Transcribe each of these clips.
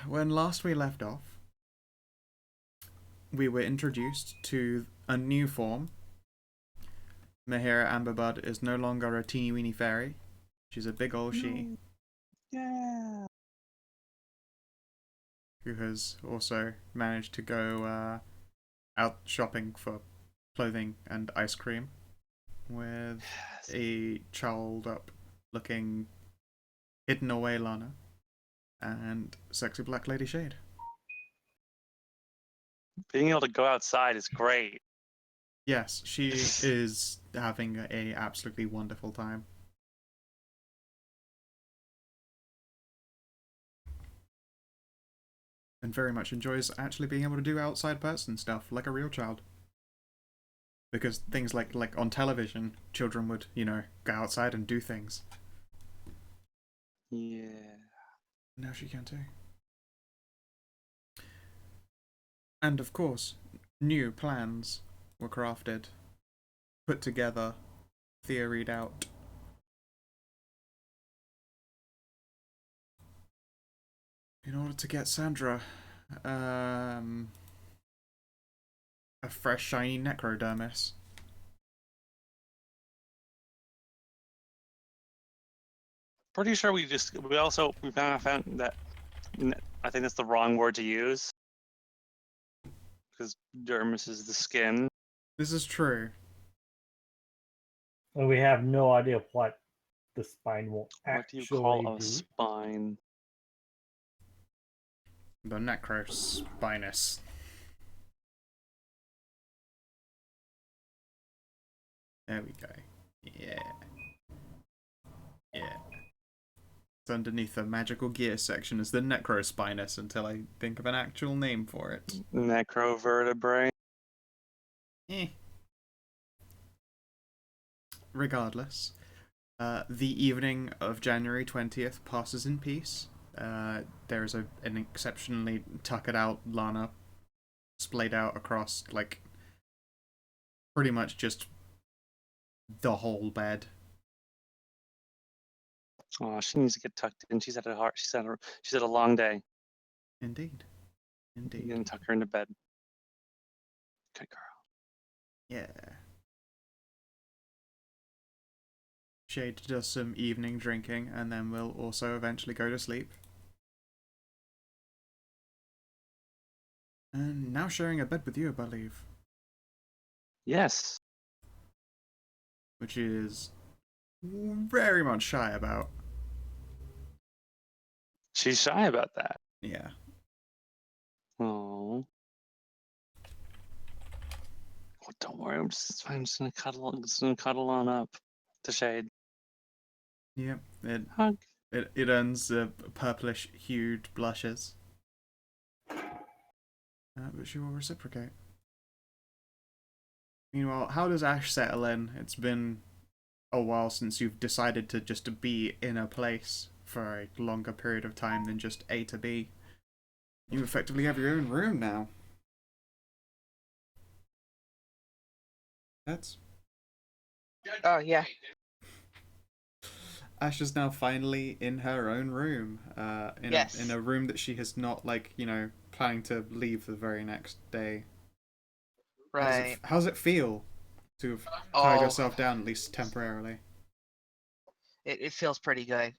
When last we left off, we were introduced to a new form. Mahira Amberbud is no longer a teeny weeny fairy. She's a big old she No. Yeah. who has also managed to go out shopping for clothing and ice cream with Yes. a child up looking hidden away Lana and sexy black lady Shade. Being able to go outside is great. Yes, she is having a absolutely wonderful time. And very much enjoys actually being able to do outside person stuff like a real child. Because things like on television, children would, go outside and do things. Yeah. Now she can too. And of course, new plans were crafted, put together, theoried out. In order to get Sandra a fresh shiny necrodermis. Pretty sure we found that I think that's the wrong word to use because dermis is the skin. This is true. And we have no idea what the spine will What do you actually call a do. spine? The necrospinous. There we go. Yeah. Yeah. It's underneath the magical gear section as the necrospinous until I think of an actual name for it. Necrovertebrae. Eh. Regardless, the evening of January 20th passes in peace. There is an exceptionally tuckered out Lana splayed out across, pretty much just the whole bed. Oh, she needs to get tucked in. She's had a long day. Indeed. Indeed. You're gonna tuck her into bed. Good girl. Yeah. Shade does some evening drinking and then will also eventually go to sleep. And now sharing a bed with you, I believe. Yes. Which is very much shy about. She's shy about that. Yeah. Oh. Oh, don't worry. I'm just gonna cuddle on up to Shade. Yep. Hug. It earns purplish hued blushes. But she will reciprocate. Meanwhile, how does Ash settle in? It's been a while since you've decided to just be in a place for a longer period of time than just A to B. You effectively have your own room now. That's Oh, yeah. Ash is now finally in her own room. Yes. In a room that she has not planning to leave the very next day. Right. How's it feel to have tied Oh, yourself down at least temporarily? it feels pretty good.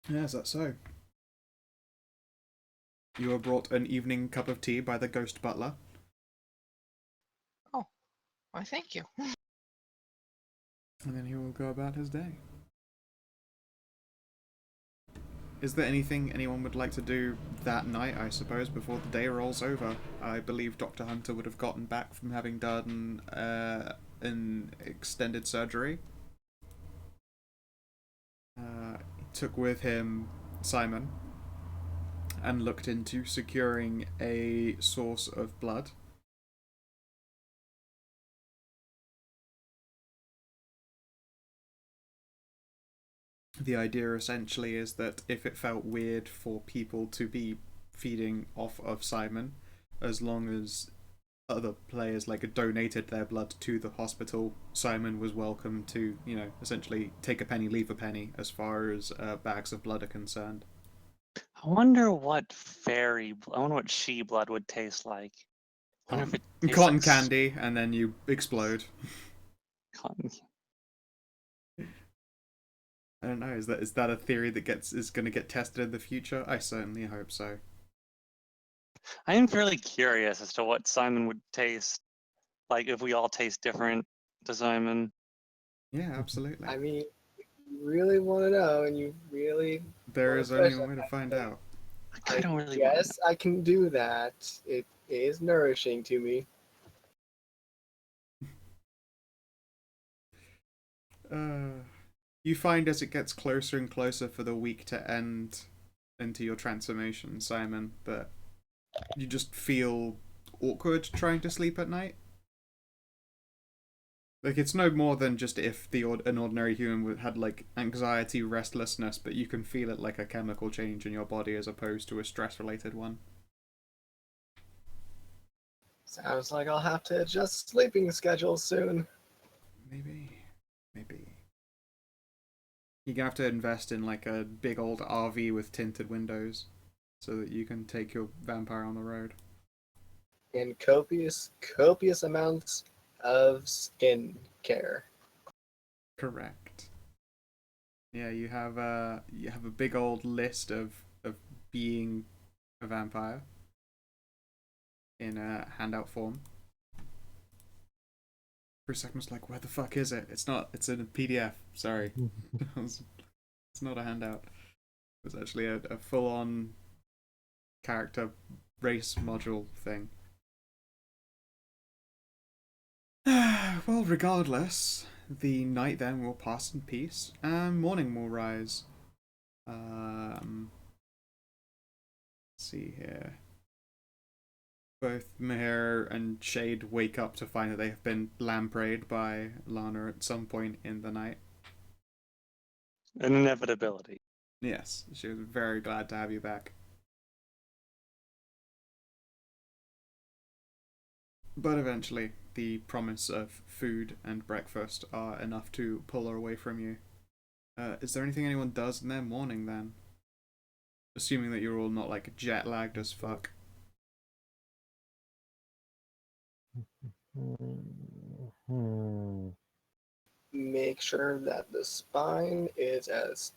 Yeah, is that so? You are brought an evening cup of tea by the ghost butler. Oh, why, thank you. And then he will go about his day. Is there anything anyone would like to do that night, I suppose, before the day rolls over? I believe Dr. Hunter would have gotten back from having done an extended surgery. He took with him Simon and looked into securing a source of blood. The idea essentially is that if it felt weird for people to be feeding off of Simon, as long as other players like donated their blood to the hospital, Simon was welcome to, essentially take a penny, leave a penny, as far as bags of blood are concerned. I wonder what I wonder what she blood would taste like. I wonder if it tastes Cotton like candy, and then you explode. cotton. I don't know. Is that a theory that is going to get tested in the future? I certainly hope so. I am fairly curious as to what Simon would taste like if we all taste different to Simon. Yeah, absolutely. I mean, you really want to know, and you really There wanna is only push one way it, to find out. I don't really want to Yes, I can do that. It is nourishing to me. You find as it gets closer and closer for the week to end into your transformation, Simon, that you just feel awkward trying to sleep at night. Like, it's no more than just if an ordinary human had, like, anxiety, restlessness, but you can feel it like a chemical change in your body as opposed to a stress-related one. Sounds like I'll have to adjust sleeping schedule soon. Maybe. You're gonna have to invest in, like, a big old RV with tinted windows so that you can take your vampire on the road. And copious amounts of skin care. Correct. Yeah, you have a big old list of being a vampire in a handout form. For a second, I was like, "Where the fuck is it?" It's not. It's in a PDF. Sorry, it's not a handout. It's actually a full-on character race module thing. Well, regardless, the night then will pass in peace, and morning will rise. Let's see here. Both Mahir and Shade wake up to find that they have been lampreyed by Lana at some point in the night. An inevitability. Yes, she was very glad to have you back. But eventually, the promise of food and breakfast are enough to pull her away from you. Is there anything anyone does in their morning then? Assuming that you're all not like jet lagged as fuck. Make sure that the spine is as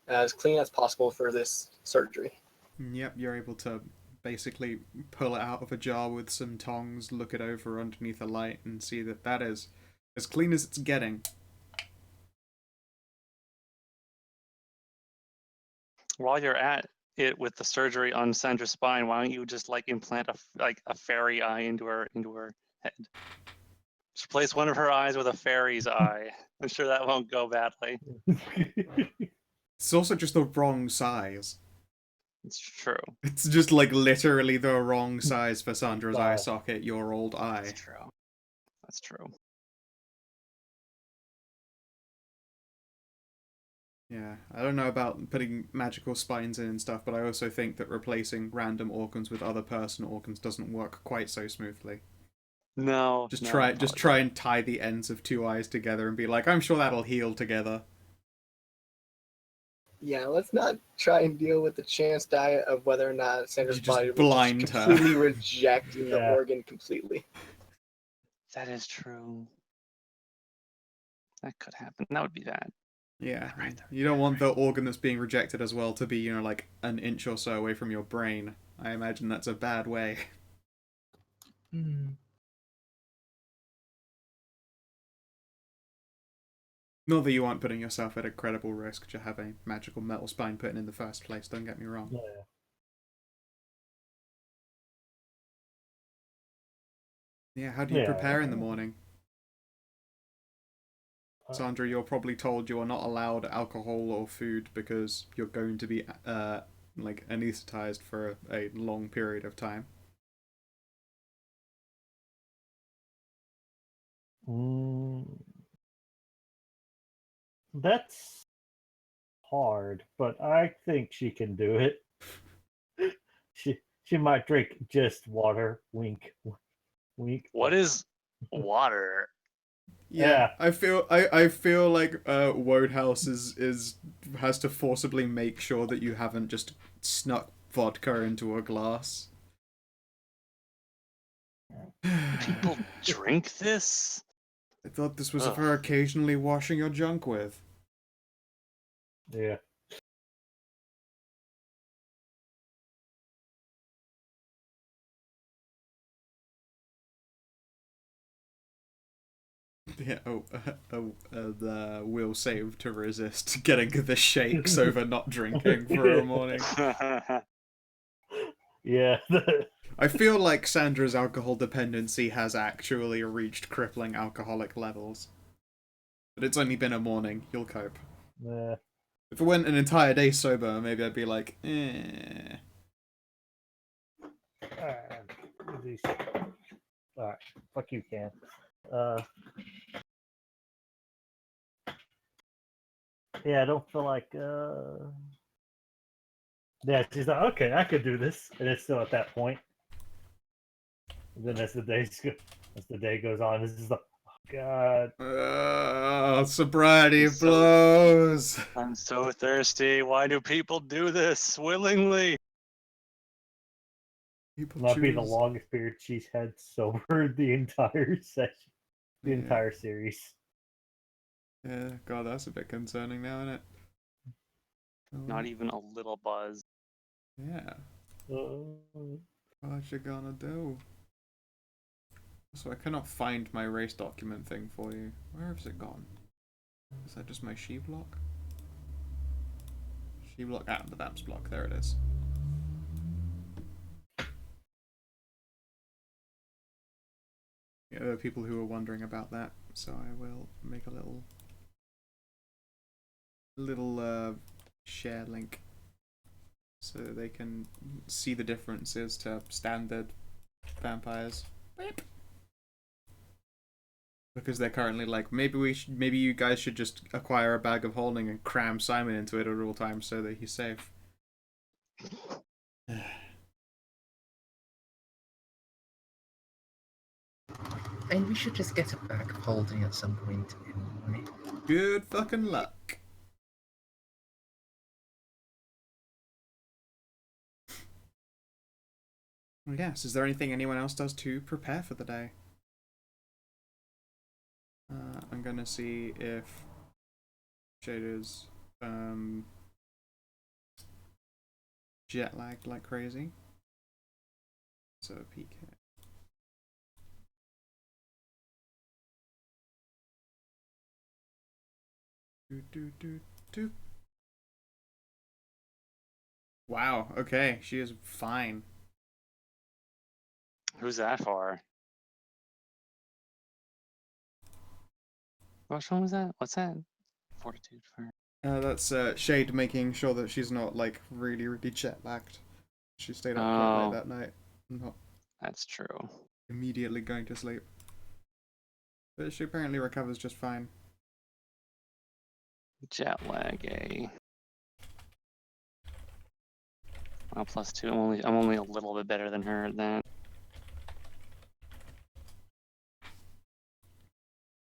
as clean as possible for this surgery. Yep, you're able to basically pull it out of a jar with some tongs, look it over underneath a light, and see that that is as clean as it's getting. While you're at it with the surgery on Sandra's spine, why don't you just like implant a fairy eye into her head? Just replace one of her eyes with a fairy's eye. I'm sure that won't go badly. It's also just the wrong size. It's true. It's just like literally the wrong size for Sandra's eye socket, your old eye. That's true. That's true. Yeah, I don't know about putting magical spines in and stuff, but I also think that replacing random organs with other person organs doesn't work quite so smoothly. No. Just no, try and tie the ends of two eyes together and be like, I'm sure that'll heal together. Yeah, let's not try and deal with the chance diet of whether or not Sandra's You just body will blind just her. completely reject the Yeah. organ completely. That is true. That could happen. That would be bad. Yeah, Right. you don't want the organ that's being rejected as well to be, like an inch or so away from your brain. I imagine that's a bad way. Not that you aren't putting yourself at a credible risk to have a magical metal spine put in the first place, don't get me wrong. Yeah. Yeah, how do you Yeah. prepare in the morning? Sandra, you're probably told you are not allowed alcohol or food because you're going to be like anesthetized for a long period of time. That's hard, but I think she can do it. She might drink just water. Wink, wink. What is water? Yeah, Yeah. I feel like Wodehouse has to forcibly make sure that you haven't just snuck vodka into a glass. People drink this? I thought this was Ugh. for occasionally washing your junk with. Yeah. Yeah, the will save to resist getting the shakes over not drinking for a morning. Yeah. I feel like Sandra's alcohol dependency has actually reached crippling alcoholic levels. But it's only been a morning, you'll cope. Yeah. If it went an entire day sober, maybe I'd be like, eh. Alright. Fuck you, Cam. Yeah, I don't feel like. Yeah, she's like, okay, I could do this, and it's still at that point. And then as the day goes on, it's just like, oh god. Sobriety So- blows. I'm so thirsty. Why do people do this willingly? People Might be the choose- longest period she's had sober the entire session, the Yeah. entire series. Yeah, God, that's a bit concerning now, isn't it? Not even a little buzz. Yeah. Uh, What you gonna do? So I cannot find my race document thing for you. Where has it gone? Is that just my she block? She block. Ah, the Vamps block. There it is. Yeah, there are people who are wondering about that, so I will make a little share link so that they can see the differences to standard vampires. Beep. Because they're currently like, maybe you guys should just acquire a bag of holding and cram Simon into it at all times so that he's safe. And we should just get a bag of holding at some point anyway. Good fucking luck. Well, yes, is there anything anyone else does to prepare for the day? I'm gonna see if Shader's jet lagged like crazy. So PK. Do. Wow, okay, she is fine. Who's that for? Which one was that? What's that? Fortitude for. That's Shade making sure that she's not like really jet lagged. She stayed up quite late Oh. that night. Not That's true. immediately going to sleep. But she apparently recovers just fine. Jet lag, eh? Well, +2. I'm only a little bit better than her at that.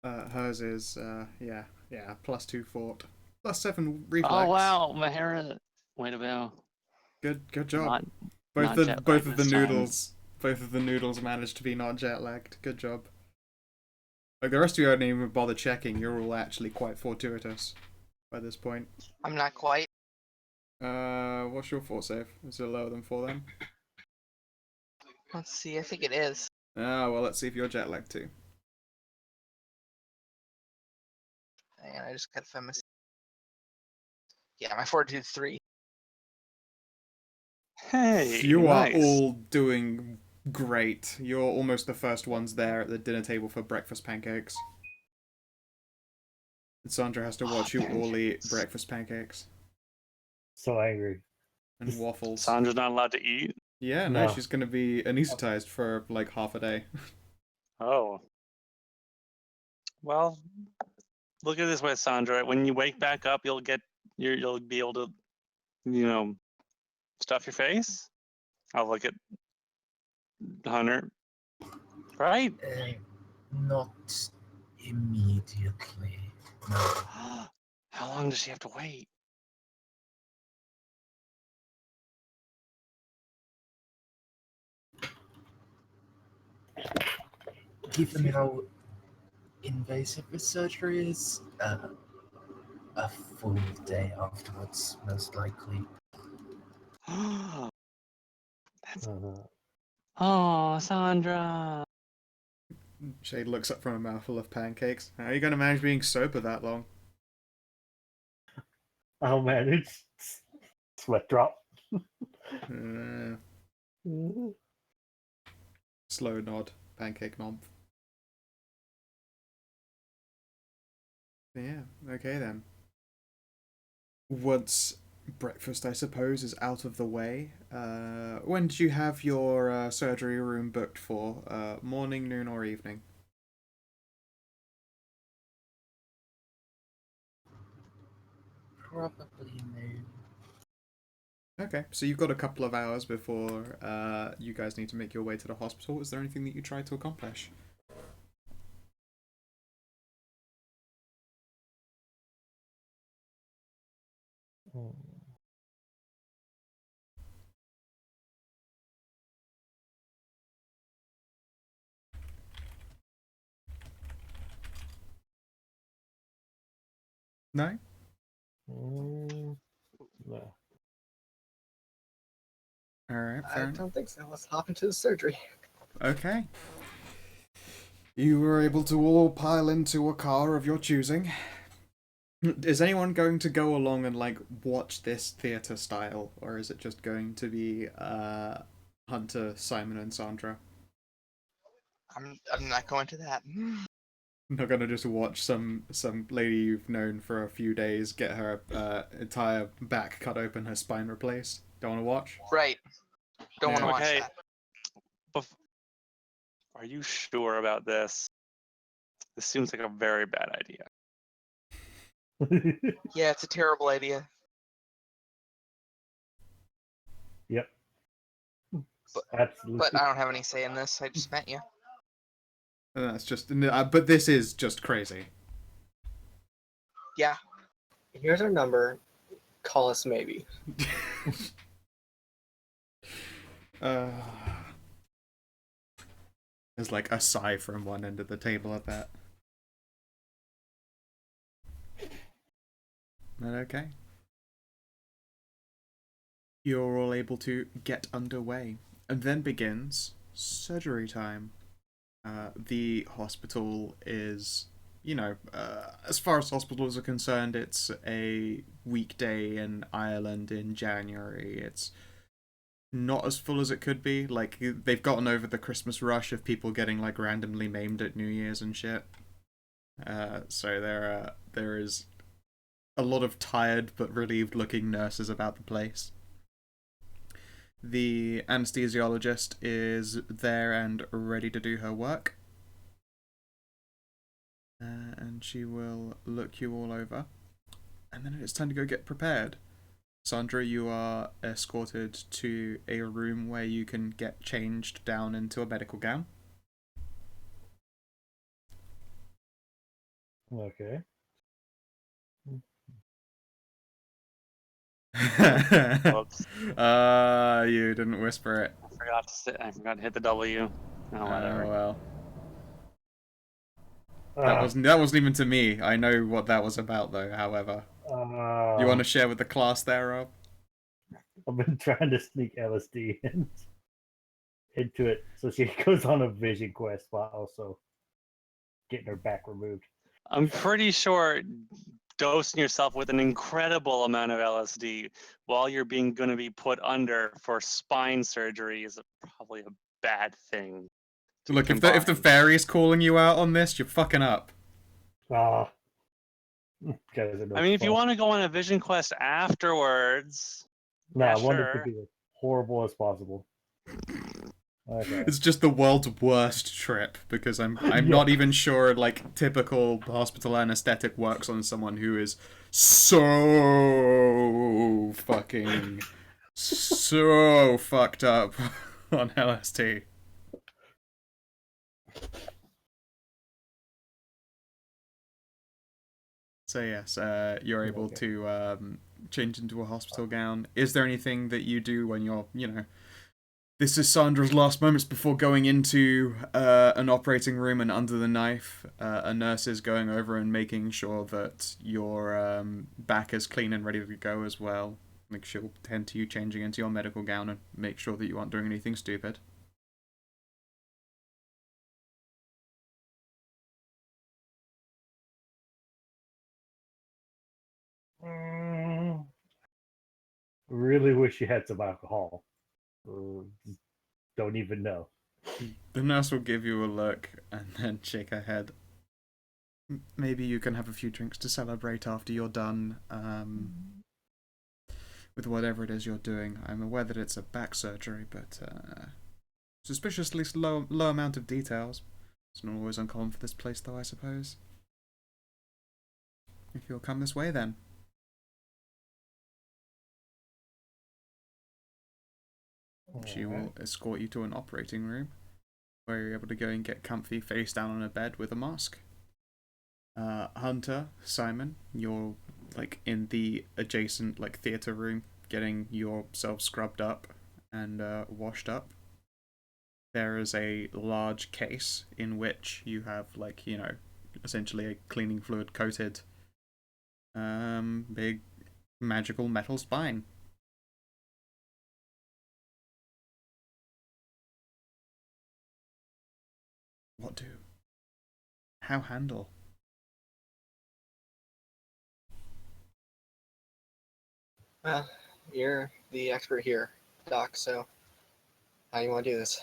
Hers is yeah, +2 fort. +7 reflex. Oh wow, Mahara. Way to go. Good job. Not both not jet of lagged the this time. noodles managed to be not jet lagged. Good job. Like the rest of you don't even bother checking, you're all actually quite fortuitous by this point. I'm not quite. What's your fort save? Is it lower than 4 then? Let's see. I think it is. Ah, well, let's see if you're jet lagged too. Hang on, I just gotta find my. Yeah, my fortitude's 3. Hey, You nice. are all doing great. You're almost the first ones there at the dinner table for breakfast pancakes. And Sandra has to watch you all eat Pancakes. breakfast pancakes So angry. and waffles. Sandra's not allowed to eat. Yeah, no, No. she's gonna be anesthetized for like half a day. Oh. Well, look at it this way, Sandra. When you wake back up, you'll be able to, stuff your face. I'll look at Hunter. Right? Not immediately. No. How long does she have to wait? Given how invasive this surgery is, a full day afterwards, most likely. That's... Uh, Oh, Sandra. Shade looks up from a mouthful of pancakes. How are you going to manage being sober that long? I'll manage. Sweat drop. Uh, slow nod. Pancake nom. Yeah, okay then. Once breakfast, I suppose, is out of the way, when did you have your surgery room booked for? Morning, noon, or evening? Probably noon. Okay, so you've got a couple of hours before you guys need to make your way to the hospital. Is there anything that you try to accomplish? No? No. Alright, I fair enough. don't think so. Let's hop into the surgery. Okay. You were able to all pile into a car of your choosing. Is anyone going to go along and, like, watch this theatre style? Or is it just going to be Hunter, Simon, and Sandra? I'm not going to that. Not gonna just watch some lady you've known for a few days get her entire back cut open, her spine replaced. Don't want to watch? Right. Don't want to Yeah. watch Okay. that. Are you sure about this? This seems like a very bad idea. Yeah, it's a terrible idea. Yep. But- Absolutely. But I don't have any say in this. I just met you. And that's just. But this is just crazy. Yeah. Here's our number. Call us maybe. There's like a sigh from one end of the table at that. But okay. You're all able to get underway. And then begins surgery time. The hospital is, as far as hospitals are concerned, it's a weekday in Ireland in January. It's not as full as it could be. Like, they've gotten over the Christmas rush of people getting, like, randomly maimed at New Year's and shit. So there is a lot of tired but relieved looking nurses about the place. The anesthesiologist is there and ready to do her work. And she will look you all over. And then it's time to go get prepared. Sandra, you are escorted to a room where you can get changed down into a medical gown. Okay. Whoops. You didn't whisper it. I forgot to hit the W. Oh, whatever. Oh well. That wasn't even to me. I know what that was about though, however. You want to share with the class there, Rob? I've been trying to sneak LSD into it so she goes on a vision quest while also getting her back removed. I'm pretty sure dosing yourself with an incredible amount of LSD while you're going to be put under for spine surgery is probably a bad thing. Look, if the fairy's calling you out on this, you're fucking up. I mean, if you want to go on a vision quest afterwards, I yeah, want it sure. to be as horrible as possible. Okay. It's just the world's worst trip because I'm not even sure like typical hospital anesthetic works on someone who is so fucking so fucked up on LSD. So yes, you're able to change into a hospital gown. Is there anything that you do when you're, this is Sandra's last moments before going into an operating room, and under the knife, a nurse is going over and making sure that your back is clean and ready to go as well. Like, she'll tend to you changing into your medical gown and make sure that you aren't doing anything stupid. Really wish you had some alcohol. Don't even know. The nurse will give you a look and then shake her head. Maybe you can have a few drinks to celebrate after you're done with whatever it is you're doing. I'm aware that it's a back surgery, but suspiciously low amount of details. It's not always uncommon for this place, though, I suppose. If you'll come this way, then. She will escort you to an operating room where you're able to go and get comfy face down on a bed with a mask. Hunter, Simon, you're in the adjacent theater room getting yourself scrubbed up and washed up. There is a large case in which you have essentially a cleaning fluid coated big magical metal spine. What do? How handle? Well, you're the expert here, Doc, so how do you want to do this?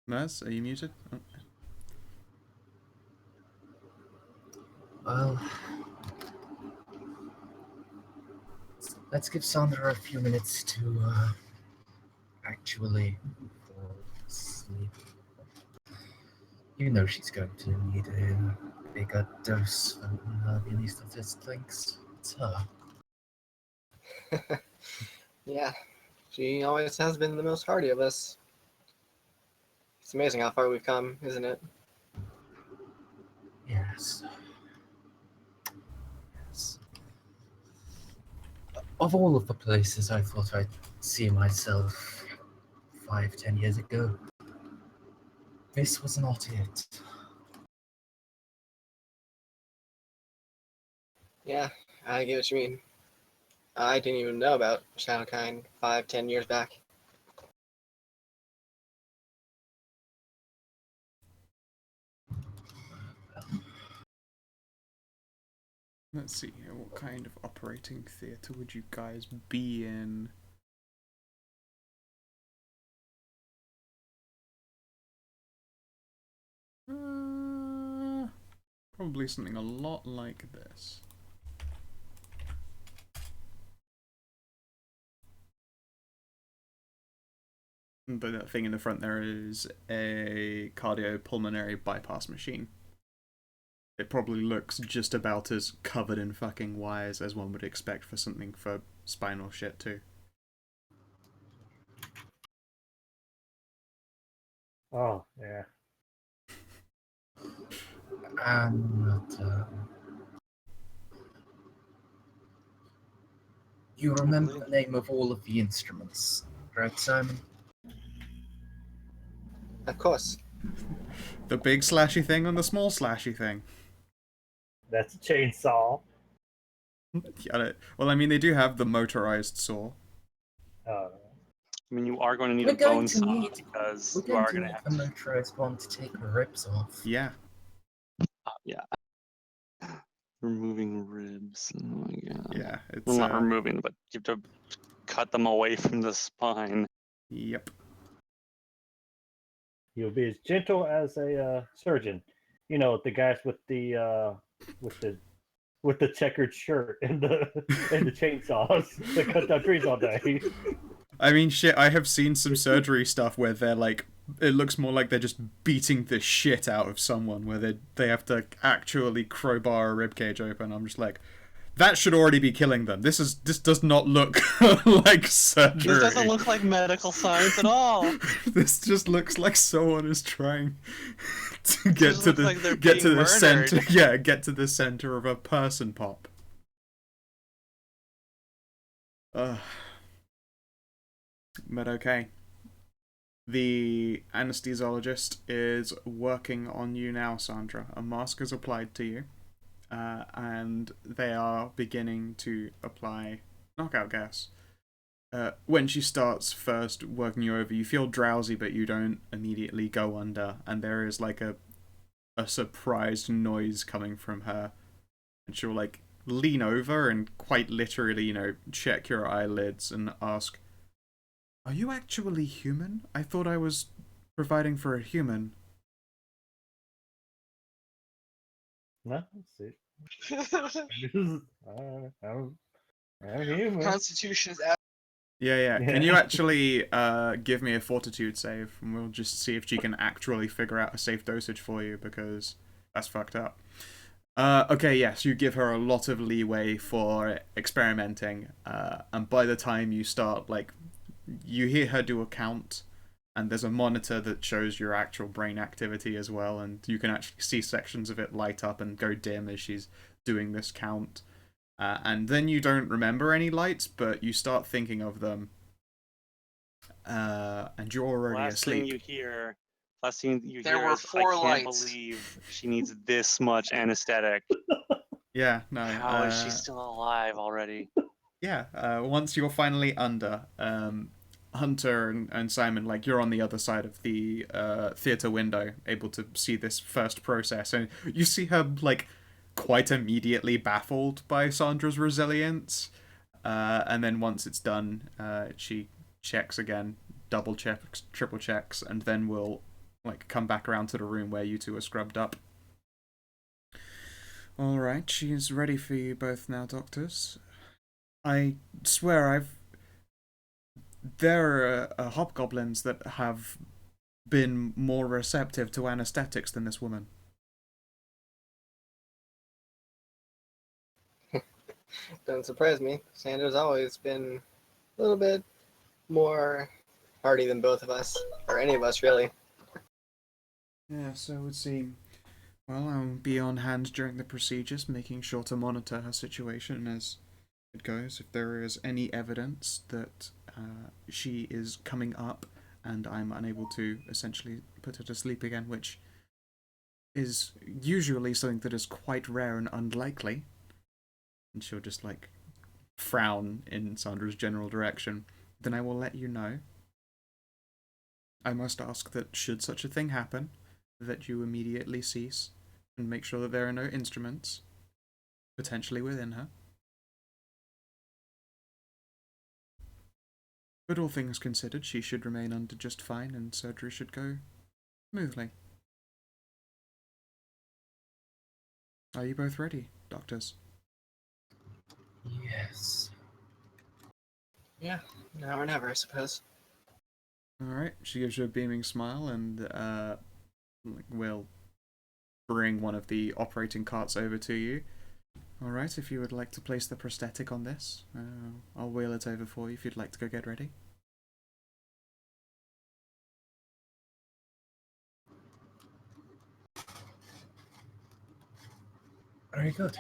Mers, are you muted? Oh. Well, let's give Sandra a few minutes to actually fall asleep. You know she's going to need a bigger dose than the anesthetist thinks. It's her. Yeah, she always has been the most hardy of us. It's amazing how far we've come, isn't it? Yes. Yes. Of all of the places I thought I'd see myself 5-10 years ago, this was not it. Yeah, I get what you mean. I didn't even know about Shadowkind 5-10 years back. Let's see here. What kind of operating theatre would you guys be in? Probably something a lot like this. But that thing in the front there is a cardiopulmonary bypass machine. It probably looks just about as covered in fucking wires as one would expect for something for spinal shit too. Oh, yeah. You remember the name of all of the instruments, right, Simon? Of course. The big slashy thing and the small slashy thing. That's a chainsaw. Well, I mean, they do have the motorized saw. Uh, I mean, you are going to need We're a going bone to saw need- because We're you are going going to to need have the motorized one to take the ribs off. Yeah. yeah. Removing ribs. Oh my god. Yeah, it's Well, not removing, but you have to cut them away from the spine. Yep. You'll be as gentle as a surgeon. You know, the guys with the checkered shirt and the chainsaws that cut down trees all day. I mean, shit, I have seen some surgery stuff where they're it looks more like they're just beating the shit out of someone, where they have to actually crowbar a ribcage open. I'm just like, that should already be killing them. This does not look like surgery. This doesn't look like medical science at all. This just looks like someone is trying to get just to looks the like they're get to being the center. murdered. Yeah, get to the center of a person pop. But okay. The anesthesiologist is working on you now, Sandra. A mask is applied to you, and they are beginning to apply knockout gas. When she starts first working you over, you feel drowsy, but you don't immediately go under, and there is like a surprised noise coming from her, and she'll like lean over and quite literally, check your eyelids and ask, "Are you actually human? I thought I was providing for a human." No, let's see. I'm human. Constitution is Yeah. Can you actually give me a fortitude save, and we'll just see if she can actually figure out a safe dosage for you, because that's fucked up. Okay, yes, you give her a lot of leeway for experimenting, and by the time you start, like, you hear her do a count, and there's a monitor that shows your actual brain activity as well, and you can actually see sections of it light up and go dim as she's doing this count. And then you don't remember any lights, but you start thinking of them, and you're already asleep. Last thing you There hear were is, four I can't lights. believe she needs this much anesthetic. Yeah, no. How is she still alive already? Yeah, once you're finally under, Hunter and Simon, like, you're on the other side of the theater window, able to see this first process, and you see her, like, quite immediately baffled by Sandra's resilience, and then once it's done, she checks again, double checks, triple checks, and then will, like, come back around to the room where you two are scrubbed up. Alright, she is ready for you both now, doctors. I swear there are hobgoblins that have been more receptive to anesthetics than this woman. Don't surprise me. Sandra's always been a little bit more hardy than both of us, or any of us, really. Yeah, so it would seem. Well, I'll be on hand during the procedures, making sure to monitor her situation as it goes. If there is any evidence that she is coming up and I'm unable to essentially put her to sleep again, which is usually something that is quite rare and unlikely, and she'll just, like, frown in Sandra's general direction, then I will let you know. I must ask that, should such a thing happen, that you immediately cease and make sure that there are no instruments potentially within her. But all things considered, she should remain under just fine, and surgery should go smoothly. Are you both ready, doctors? Yes. Yeah, now or never, I suppose. Alright, she gives you a beaming smile and will bring one of the operating carts over to you. Alright, if you would like to place the prosthetic on this, I'll wheel it over for you if you'd like to go get ready. Very good.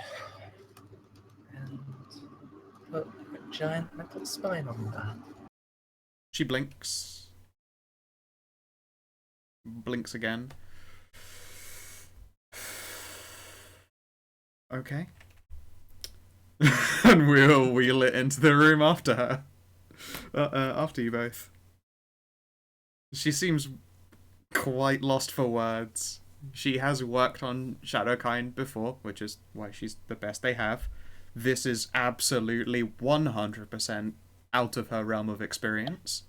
And put a giant metal spine on that. She blinks. Blinks again. Okay. And we'll wheel it into the room after her. After you both. She seems quite lost for words. She has worked on Shadowkind before, which is why she's the best they have. This is absolutely 100% out of her realm of experience.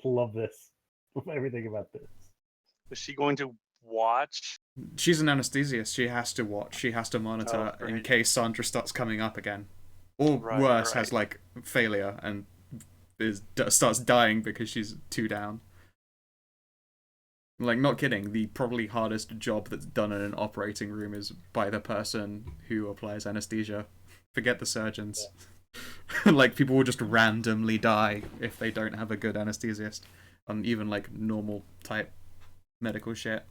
Love this. Love everything about this. Is she going to watch? She's an anesthesiast. She has to watch. She has to monitor in right. case Sandra starts coming up again. Or Right, worse, right. has, like, failure and starts dying because she's too down. Like, not kidding, the probably hardest job that's done in an operating room is by the person who applies anesthesia. Forget the surgeons. Like, people will just randomly die if they don't have a good anesthesiast on even, like, normal type medical shit.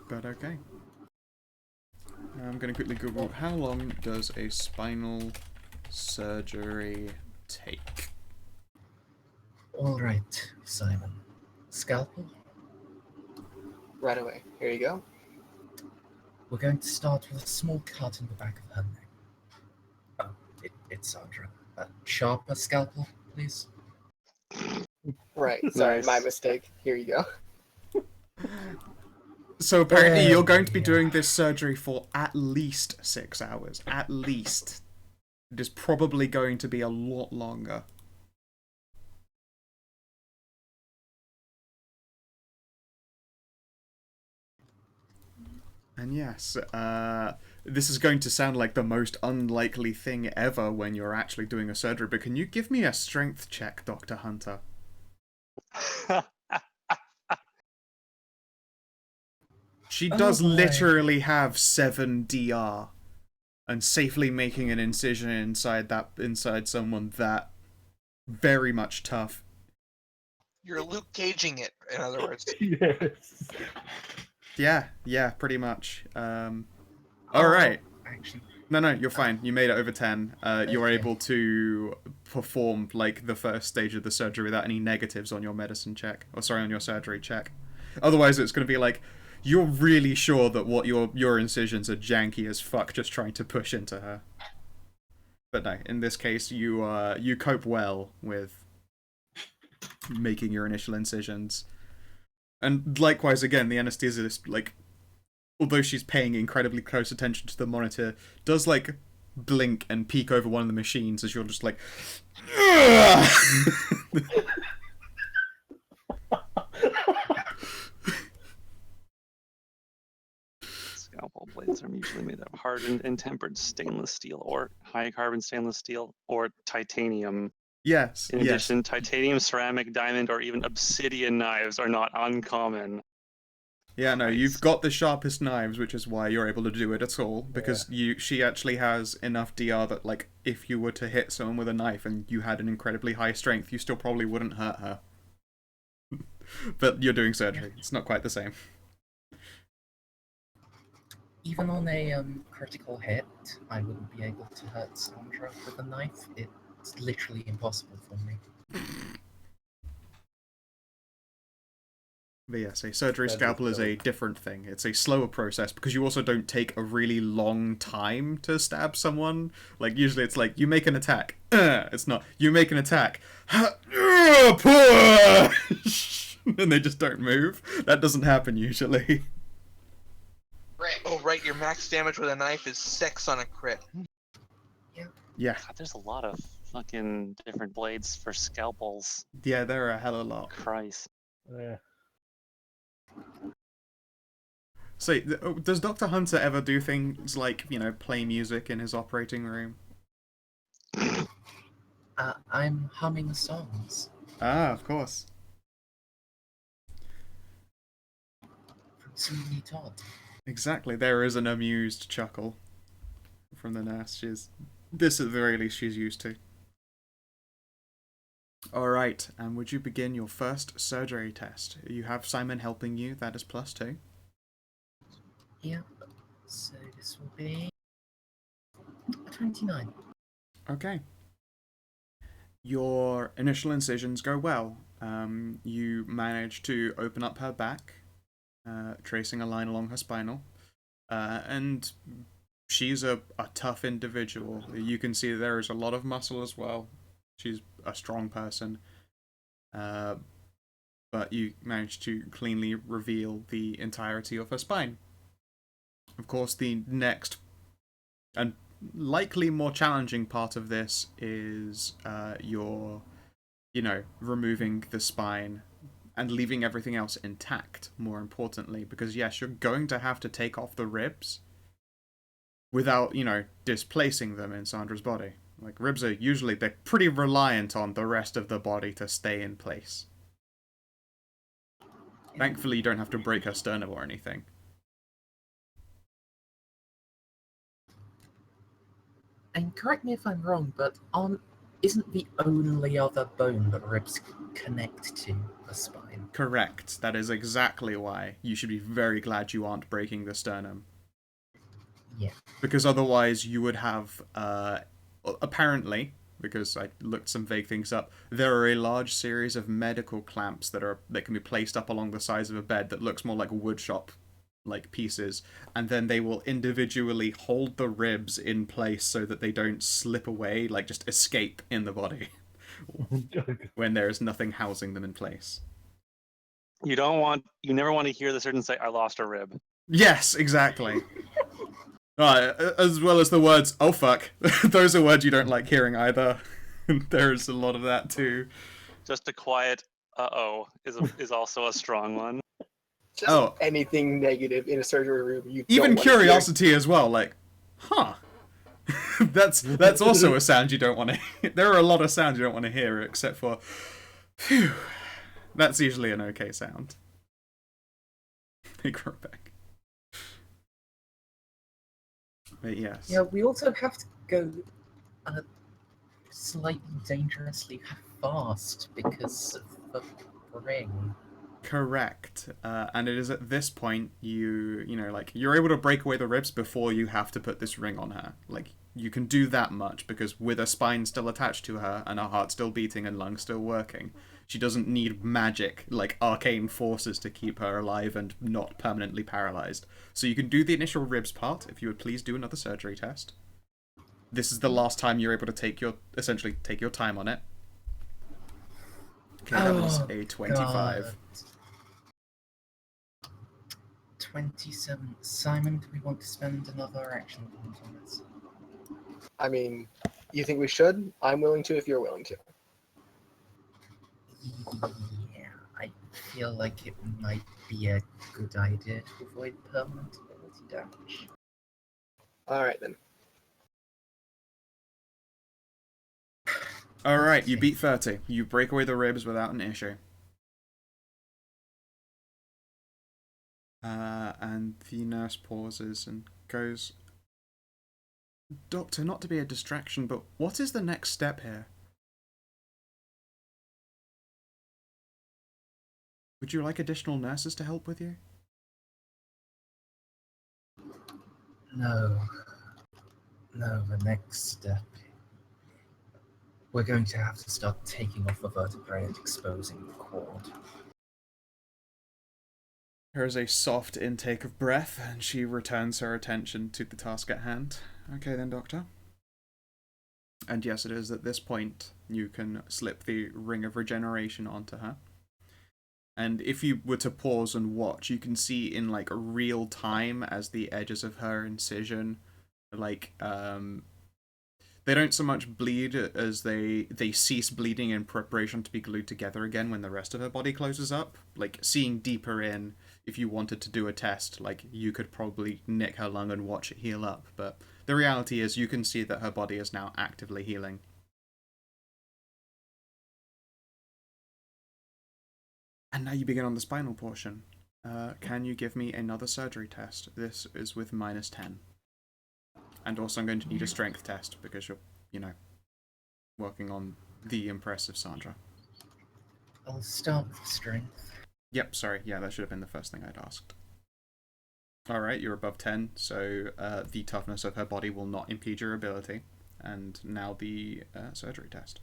But okay. I'm going to quickly Google, how long does a spinal surgery take? Alright, Simon. Scalpel? Right away. Here you go. We're going to start with a small cut in the back of her neck. Oh, it's Sandra. Sharper scalpel, please. Right. Sorry, Nice. my mistake. Here you go. So apparently There you're going to be we doing this surgery for at least 6 hours. At least. It is probably going to be a lot longer. And yes, this is going to sound like the most unlikely thing ever when you're actually doing a surgery, but can you give me a strength check, Dr. Hunter? She Oh does boy. literally have 7 DR, and safely making an incision inside someone that very much tough. You're Luke Caging it, in other words. Yes. Yeah, pretty much. Alright. Actually, No, you're fine. You made it over 10. You're Okay. able to perform, like, the first stage of the surgery without any negatives on your medicine check. Or, sorry, on your surgery check. Otherwise, it's going to be like, you're really sure that what your incisions are janky as fuck just trying to push into her. But no, in this case, you cope well with making your initial incisions. And likewise, again, the anesthesiologist, like, although she's paying incredibly close attention to the monitor, does, like, blink and peek over one of the machines as you're just like... Scalpel blades are usually made of hardened and tempered stainless steel or high carbon stainless steel or titanium. Yes, In yes. addition, titanium, ceramic, diamond, or even obsidian knives are not uncommon. Yeah, no, Nice. you've got the sharpest knives, which is why you're able to do it at all, because she actually has enough DR that, like, if you were to hit someone with a knife and you had an incredibly high strength, you still probably wouldn't hurt her. But you're doing surgery. It's not quite the same. even on a critical hit, I wouldn't be able to hurt Sandra with a knife. It's literally impossible for me. But yes, a surgery That is scalpel is a dope. different thing. It's a slower process because you also don't take a really long time to stab someone. Like, usually it's like, you make an attack. It's not, you make an attack. Push! And they just don't move. That doesn't happen usually. Right. Oh, right. Your max damage with a knife is 6 on a crit. Yeah, God, there's a lot of fucking different blades for scalpels. yeah, there are a hell of a lot. Christ. Yeah. So, does Dr. Hunter ever do things like, you know, play music in his operating room? I'm humming songs Ah, of course. from Sweeney Todd. Exactly, there is an amused chuckle from the nurse. This at the very least she's used to. Alright, and would you begin your first surgery test? You have Simon helping you, that is +2. Yep. So this will be a 29. Okay. Your initial incisions go well. You manage to open up her back, tracing a line along her spinal, and she's a tough individual. You can see there is a lot of muscle as well. She's a strong person, but you manage to cleanly reveal the entirety of her spine. Of course, the next and likely more challenging part of this is your, removing the spine and leaving everything else intact, more importantly, because yes, you're going to have to take off the ribs without, displacing them in Sandra's body. Like, ribs are usually, they're pretty reliant on the rest of the body to stay in place. Thankfully, you don't have to break her sternum or anything. And correct me if I'm wrong, but isn't the only other bone that ribs connect to the spine? Correct. That is exactly why you should be very glad you aren't breaking the sternum. Yeah. Because otherwise you would have, apparently, because I looked some vague things up, there are a large series of medical clamps that can be placed up along the sides of a bed that looks more like woodshop like pieces, and then they will individually hold the ribs in place so that they don't slip away, like just escape in the body when there is nothing housing them in place. You never want to hear the surgeon say, "I lost a rib." Yes, exactly. As well as the words, "oh fuck." Those are words you don't like hearing either. There's a lot of that too. Just a quiet "uh-oh" is also a strong one. Just anything negative in a surgery room. You even don't wanna hear. curiosity as well, like, huh. that's also a sound you don't want to hear. There are a lot of sounds you don't want to hear, except for, phew. That's usually an okay sound. They grow back. But yes. Yeah, we also have to go slightly dangerously fast because of the ring. Correct. And it is at this point you're able to break away the ribs before you have to put this ring on her. Like, you can do that much because with her spine still attached to her and her heart still beating and lungs still working, she doesn't need magic, like arcane forces to keep her alive and not permanently paralyzed. So you can do the initial ribs part. If you would please do another surgery test. This is the last time you're able to essentially take your time on it. Okay, that is a 25. God. 27. Simon, do we want to spend another action point on this? I mean, you think we should? I'm willing to if you're willing to. Yeah, I feel like it might be a good idea to avoid permanent ability damage. Alright then. Alright, you beat 30. You break away the ribs without an issue. And the nurse pauses and goes, "Doctor, not to be a distraction, but what is the next step here? Would you like additional nurses to help with you?" No, the next step. We're going to have to start taking off the vertebrae and exposing the cord. There is a soft intake of breath, and she returns her attention to the task at hand. Okay then, Doctor. And yes, it is at this point you can slip the Ring of Regeneration onto her. And if you were to pause and watch, you can see in like real time as the edges of her incision, like, they don't so much bleed as they cease bleeding in preparation to be glued together again when the rest of her body closes up. Like, seeing deeper in, if you wanted to do a test, like, you could probably nick her lung and watch it heal up. But the reality is you can see that her body is now actively healing. And now you begin on the spinal portion. Can you give me another surgery test? This is with -10. And also I'm going to need a strength test because you're, working on the impressive Sandra. I'll start with strength. Yep, sorry. Yeah, that should have been the first thing I'd asked. Alright, you're above 10, so the toughness of her body will not impede your ability. And now the surgery test.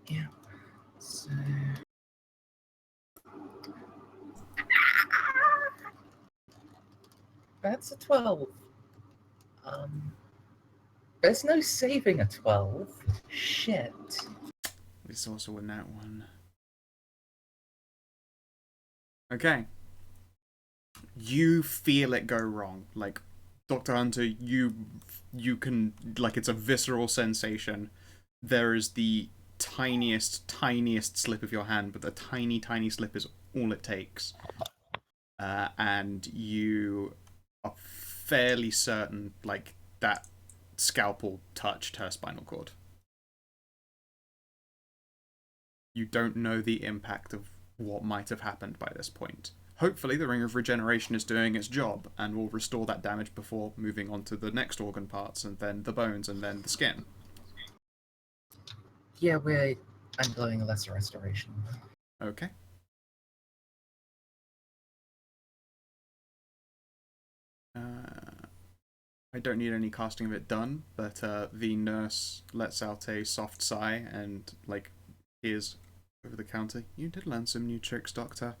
Yeah. So... That's a 12. There's no saving a 12. Shit. It's also a nat 1. Okay. You feel it go wrong. Like, Dr. Hunter, you can, like, it's a visceral sensation. There is the tiniest slip of your hand, but the tiny slip is all it takes. And you are fairly certain, like, that scalpel touched her spinal cord. You don't know the impact of what might have happened by this point. Hopefully the Ring of Regeneration is doing its job and will restore that damage before moving on to the next organ parts, and then the bones, and then the skin. Yeah, I'm going a lesser restoration. Okay. I don't need any casting of it done, but the nurse lets out a soft sigh and, like, peers over the counter. You did learn some new tricks, Doctor.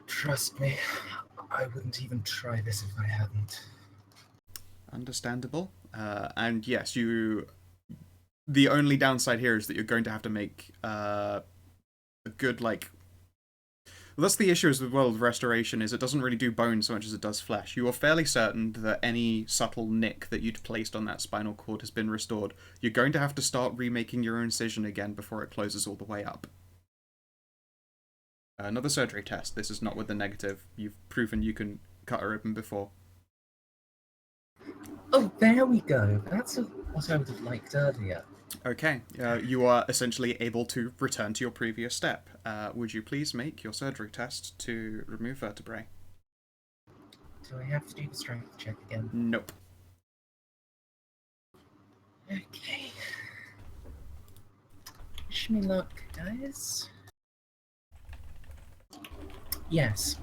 Trust me, I wouldn't even try this if I hadn't. Understandable. And yes, the only downside here is that you're going to have to make a good, like... Well, that's the issue as well with restoration, is it doesn't really do bone so much as it does flesh. You are fairly certain that any subtle nick that you'd placed on that spinal cord has been restored. You're going to have to start remaking your incision again before it closes all the way up. Another surgery test. This is not with the negative. You've proven you can cut a ribbon before. Oh, there we go. That's what I would have liked earlier. Okay, you are essentially able to return to your previous step. Would you please make your surgery test to remove vertebrae? Do I have to do the strength check again? Nope. Okay. Wish me luck, guys. Yes.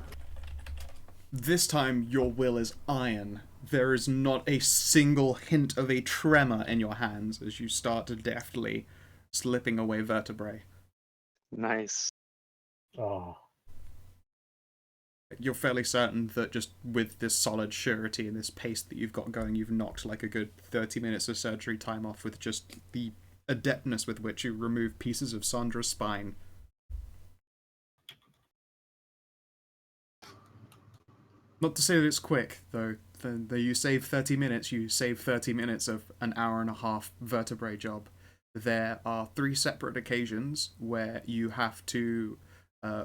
This time, your will is iron. There is not a single hint of a tremor in your hands as you start to deftly slipping away vertebrae. Nice. Oh, You're fairly certain that just with this solid surety and this pace that you've got going, you've knocked like a good 30 minutes of surgery time off with just the adeptness with which you remove pieces of Sandra's spine. Not to say that it's quick, though. You save 30 minutes, you save 30 minutes of an hour and a half vertebrae job. There are 3 separate occasions where you have to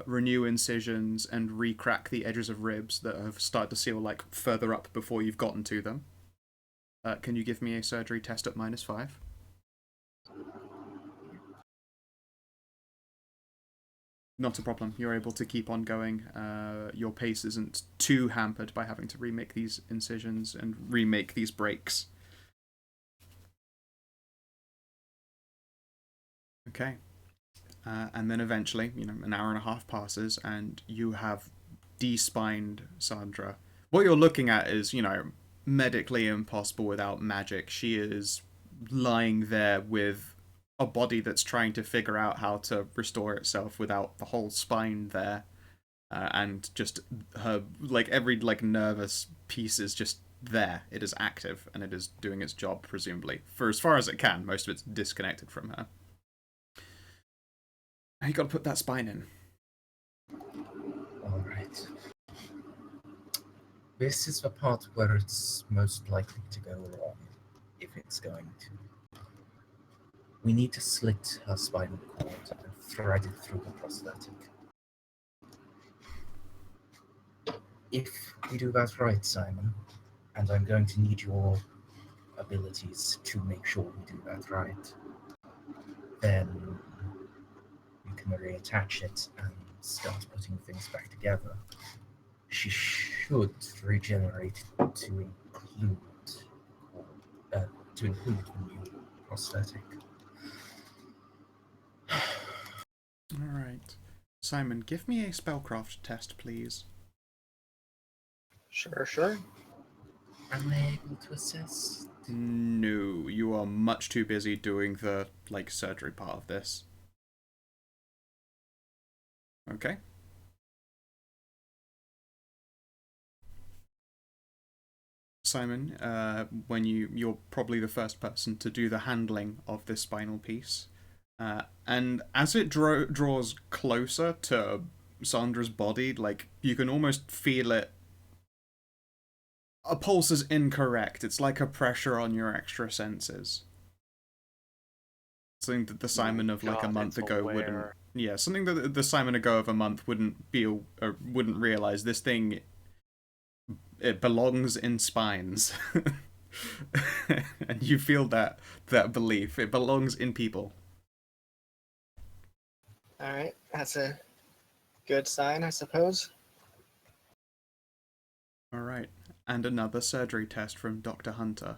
renew incisions and re-crack the edges of ribs that have started to seal like further up before you've gotten to them. Can you give me a surgery test at -5? Not a problem. You're able to keep on going. Your pace isn't too hampered by having to remake these incisions and remake these breaks. Okay. And then eventually, an hour and a half passes and you have de-spined Sandra. What you're looking at is, medically impossible without magic. She is lying there with a body that's trying to figure out how to restore itself without the whole spine there, and just her every nervous piece is just there. It is active and it is doing its job, presumably, for as far as it can. Most of it's disconnected from her. Now you got to put that spine in. All right. This is the part where it's most likely to go wrong, if it's going to. We need to slit her spinal cord and thread it through the prosthetic. If we do that right, Simon, and I'm going to need your abilities to make sure we do that right, then we can reattach it and start putting things back together. She should regenerate to include the new prosthetic. Alright. Simon, give me a spellcraft test, please. Sure. Am I able to assist? No, you are much too busy doing the, surgery part of this. Okay. Simon, when you're probably the first person to do the handling of this spinal piece. And as it draws closer to Sandra's body, you can almost feel it. A pulse is incorrect. It's like a pressure on your extra senses. Something that the Simon of a month ago wouldn't. Yeah, something that the Simon ago of a month wouldn't realize. This thing it belongs in spines. And you feel that belief. It belongs in people. All right, that's a good sign, I suppose. All right, and another surgery test from Dr. Hunter.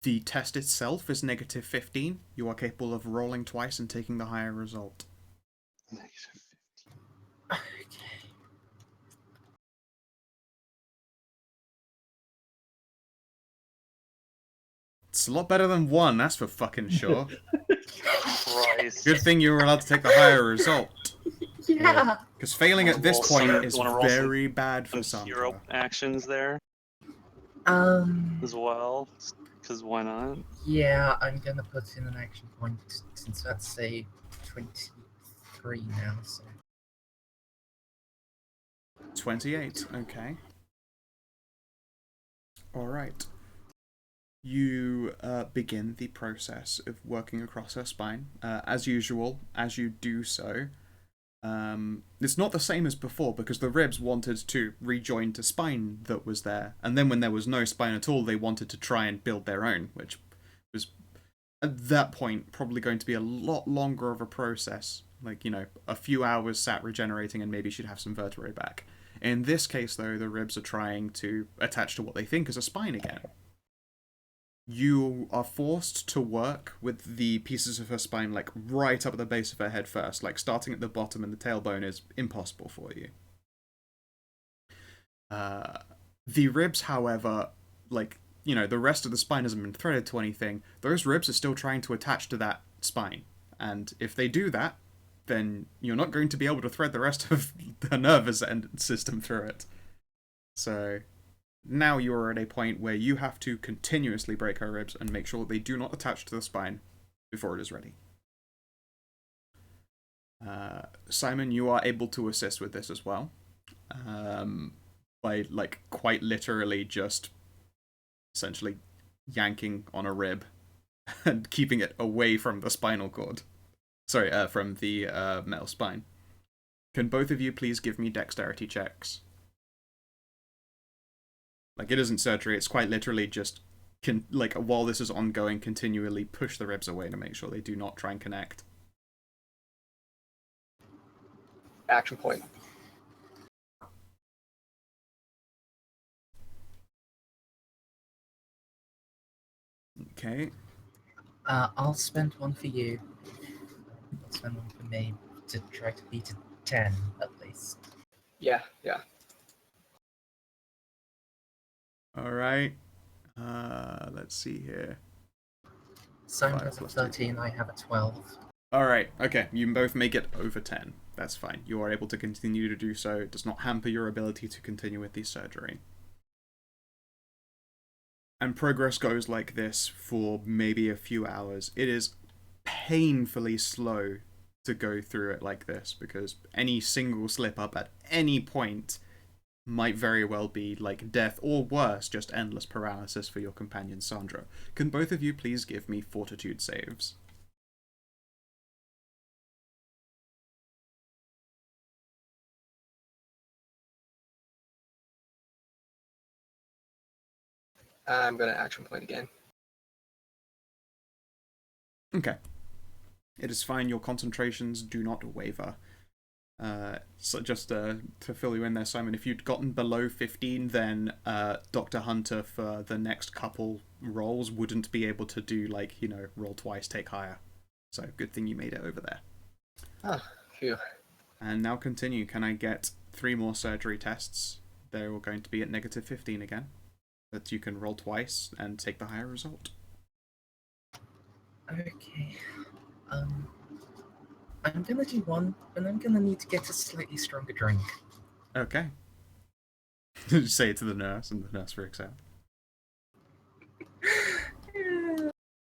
The test itself is negative 15. You are capable of rolling twice and taking the higher result. Negative. Okay. It's a lot better than 1, that's for fucking sure. Christ. Good thing you were allowed to take the higher result. Yeah. Because failing at this Roll point some- is wanna roll some- very bad for Some hero Sandra. actions there as well, because why not? Yeah, I'm gonna put in an action point since that's a 23 now. So 28, okay. Alright. You begin the process of working across her spine. As usual, as you do so, it's not the same as before because the ribs wanted to rejoin to spine that was there, and then when there was no spine at all, they wanted to try and build their own, which was at that point probably going to be a lot longer of a process. Like, you know, a few hours sat regenerating and maybe she'd have some vertebrae back. In this case, though, the ribs are trying to attach to what they think is a spine again. You are forced to work with the pieces of her spine, like, right up at the base of her head first. Like, starting at the bottom and the tailbone is impossible for you. The ribs, however, like, you know, the rest of the spine hasn't been threaded to anything. Those ribs are still trying to attach to that spine. And if they do that, then you're not going to be able to thread the rest of the nervous system through it. So now you are at a point where you have to continuously break her ribs and make sure that they do not attach to the spine before it is ready. Simon, you are able to assist with this as well. By, like, quite literally just essentially yanking on a rib and keeping it away from the spinal cord. Sorry, from the metal spine. Can both of you please give me dexterity checks? Like, it isn't surgery, it's quite literally just, like, while this is ongoing, continually push the ribs away to make sure they do not try and connect. Action point. Okay. I'll spend one for you. I'll spend one for me to try to beat a 10 at least. Yeah. Alright. Let's see here. Simon 5 has a plus 13, I have a 12. Alright, okay, you both make it over 10. That's fine. You are able to continue to do so. It does not hamper your ability to continue with the surgery. And progress goes like this for maybe a few hours. It is painfully slow to go through it like this, because any single slip up at any point might very well be like death, or worse, just endless paralysis for your companion Sandra. Can both of you please give me fortitude saves? I'm going to action point again. Okay. It is fine, your concentrations do not waver. So just to fill you in there, Simon, if you'd gotten below 15, then Dr. Hunter for the next couple rolls wouldn't be able to do, like, you know, roll twice, take higher. So good thing you made it over there. Oh, phew. And now continue. Can I get 3 more surgery tests? They're all going to be at negative 15 again. But you can roll twice and take the higher result. Okay. I'm gonna do one, and I'm gonna need to get a slightly stronger drink. Okay. Say it to the nurse, and the nurse freaks out.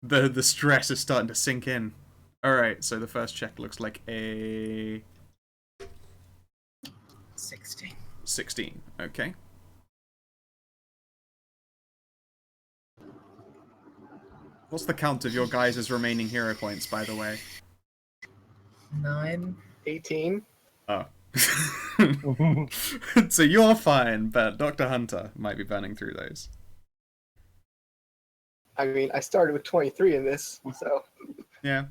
The stress is starting to sink in. Alright, so the first check looks like a 16. 16. Okay. What's the count of your guys' remaining hero points, by the way? 9. 18. Oh, So you're fine, but Dr. Hunter might be burning through those. I mean, I started with 23 in this, so Yeah.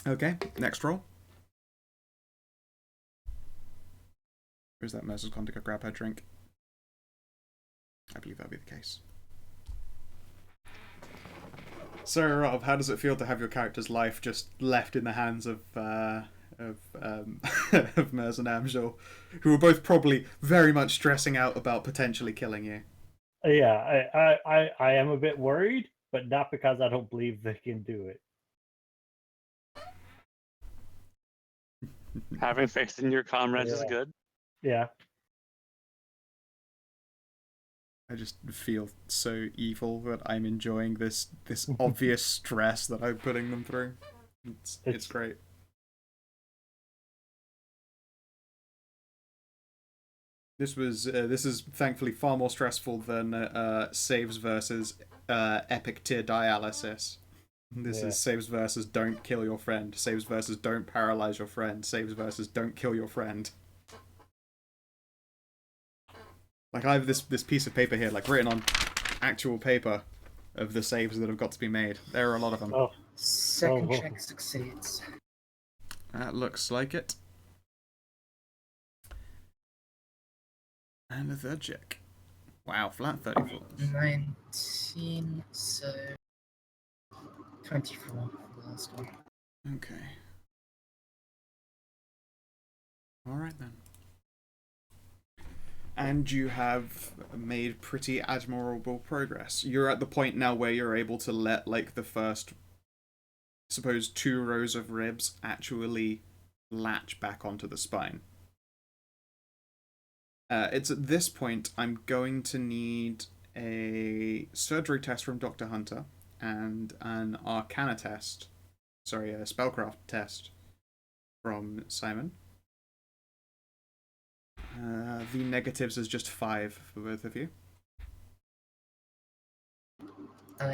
Okay, next roll. Where's that Mercer's gone to go grab her drink? I believe that'll be the case. So, Rob, how does it feel to have your character's life just left in the hands of of Mers and Amjul, who are both probably very much stressing out about potentially killing you? Yeah, I am a bit worried, but not because I don't believe they can do it. Having faith in your comrades is Yeah. good. Yeah. I just feel so evil that I'm enjoying this obvious stress that I'm putting them through. It's great. This is thankfully far more stressful than saves versus epic tier dialysis. This is saves versus don't kill your friend, saves versus don't paralyze your friend, saves versus don't kill your friend. Like, I have this piece of paper here, like written on actual paper, of the saves that have got to be made. There are a lot of them. Oh, Second Oh. check succeeds. That looks like it. And a third check. Wow, flat 34. 19, so 24 for the last one. Okay. Alright then. And you have made pretty admirable progress. You're at the point now where you're able to let, like, the first, suppose, 2 rows of ribs actually latch back onto the spine. It's at this point I'm going to need a surgery test from Dr. Hunter and an Arcana test. Sorry, a spellcraft test from Simon. The negatives is just 5 for both of you.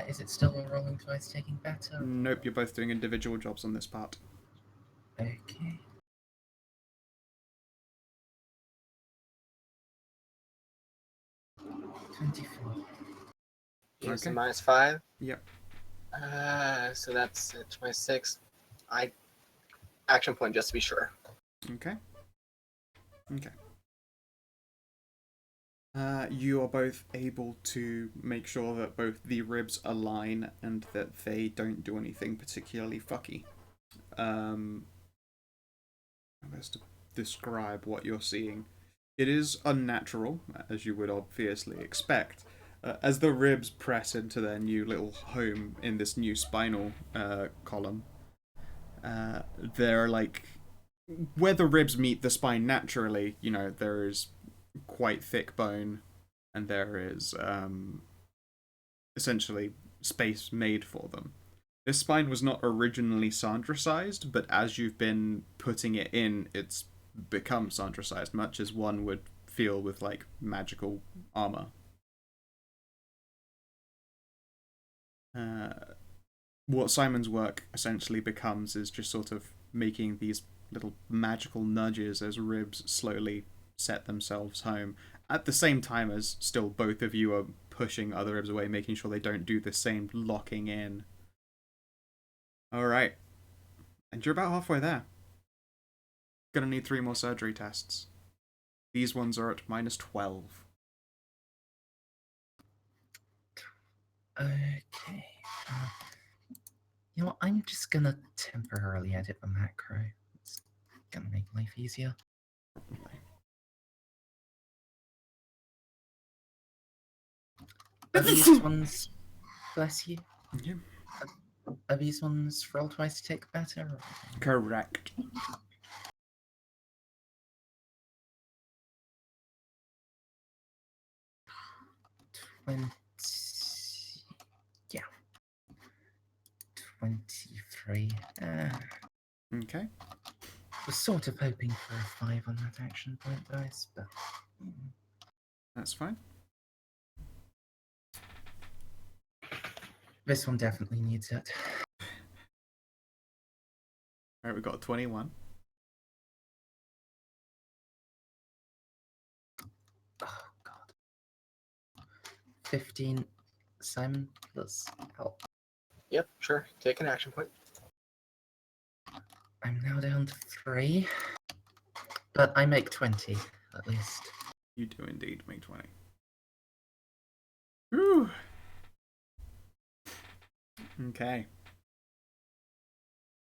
Is it still a rolling twice taking better? Nope, you're both doing individual jobs on this part. Okay. use Okay. -5. Yep. So that's 26. Action point just to be sure. Okay. Okay. You are both able to make sure that both the ribs align and that they don't do anything particularly fucky. How best to describe what you're seeing? It is unnatural, as you would obviously expect. As the ribs press into their new little home in this new spinal column, they're like, where the ribs meet the spine naturally, you know, there is quite thick bone, and there is essentially space made for them. This spine was not originally sandrasized, but as you've been putting it in, it's become sandrasized, much as one would feel with, like, magical armor. What Simon's work essentially becomes is just sort of making these little magical nudges as ribs slowly set themselves home, at the same time as still both of you are pushing other ribs away, making sure they don't do the same locking in. Alright. And you're about halfway there. Gonna need 3 more surgery tests. These ones are at -12. Okay. You know what? I'm just gonna temporarily edit the macro. It's gonna make life easier. Are these ones, bless you? Yeah. Are these ones roll twice to take better? Or... Correct. Yeah. 23. Okay. Was sort of hoping for a 5 on that action point dice, but... That's fine. This one definitely needs it. Alright, we got a 21. Oh god. 15. Simon, let's help. Yep, sure. Take an action point. I'm now down to 3. But I make 20, at least. You do indeed make 20. Whew. Okay.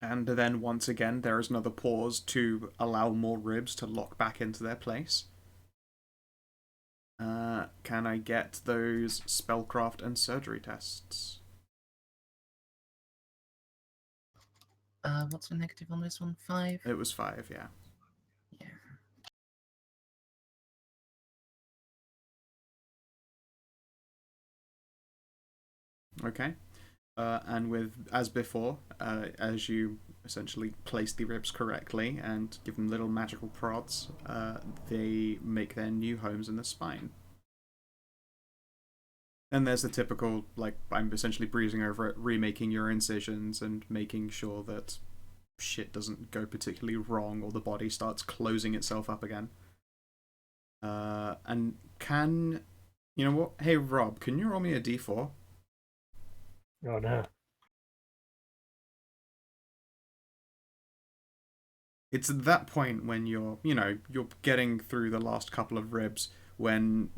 And then once again, there is another pause to allow more ribs to lock back into their place. Can I get those spellcraft and surgery tests? What's the negative on this one? 5? It was 5, yeah. Yeah. Okay. And with, as before, as you essentially place the ribs correctly and give them little magical prods, they make their new homes in the spine. And there's the typical, like, I'm essentially breezing over it, remaking your incisions and making sure that shit doesn't go particularly wrong or the body starts closing itself up again. And can... You know what? Hey, Rob, can you roll me a d4? Oh no. It's at that point when you're getting through the last couple of ribs when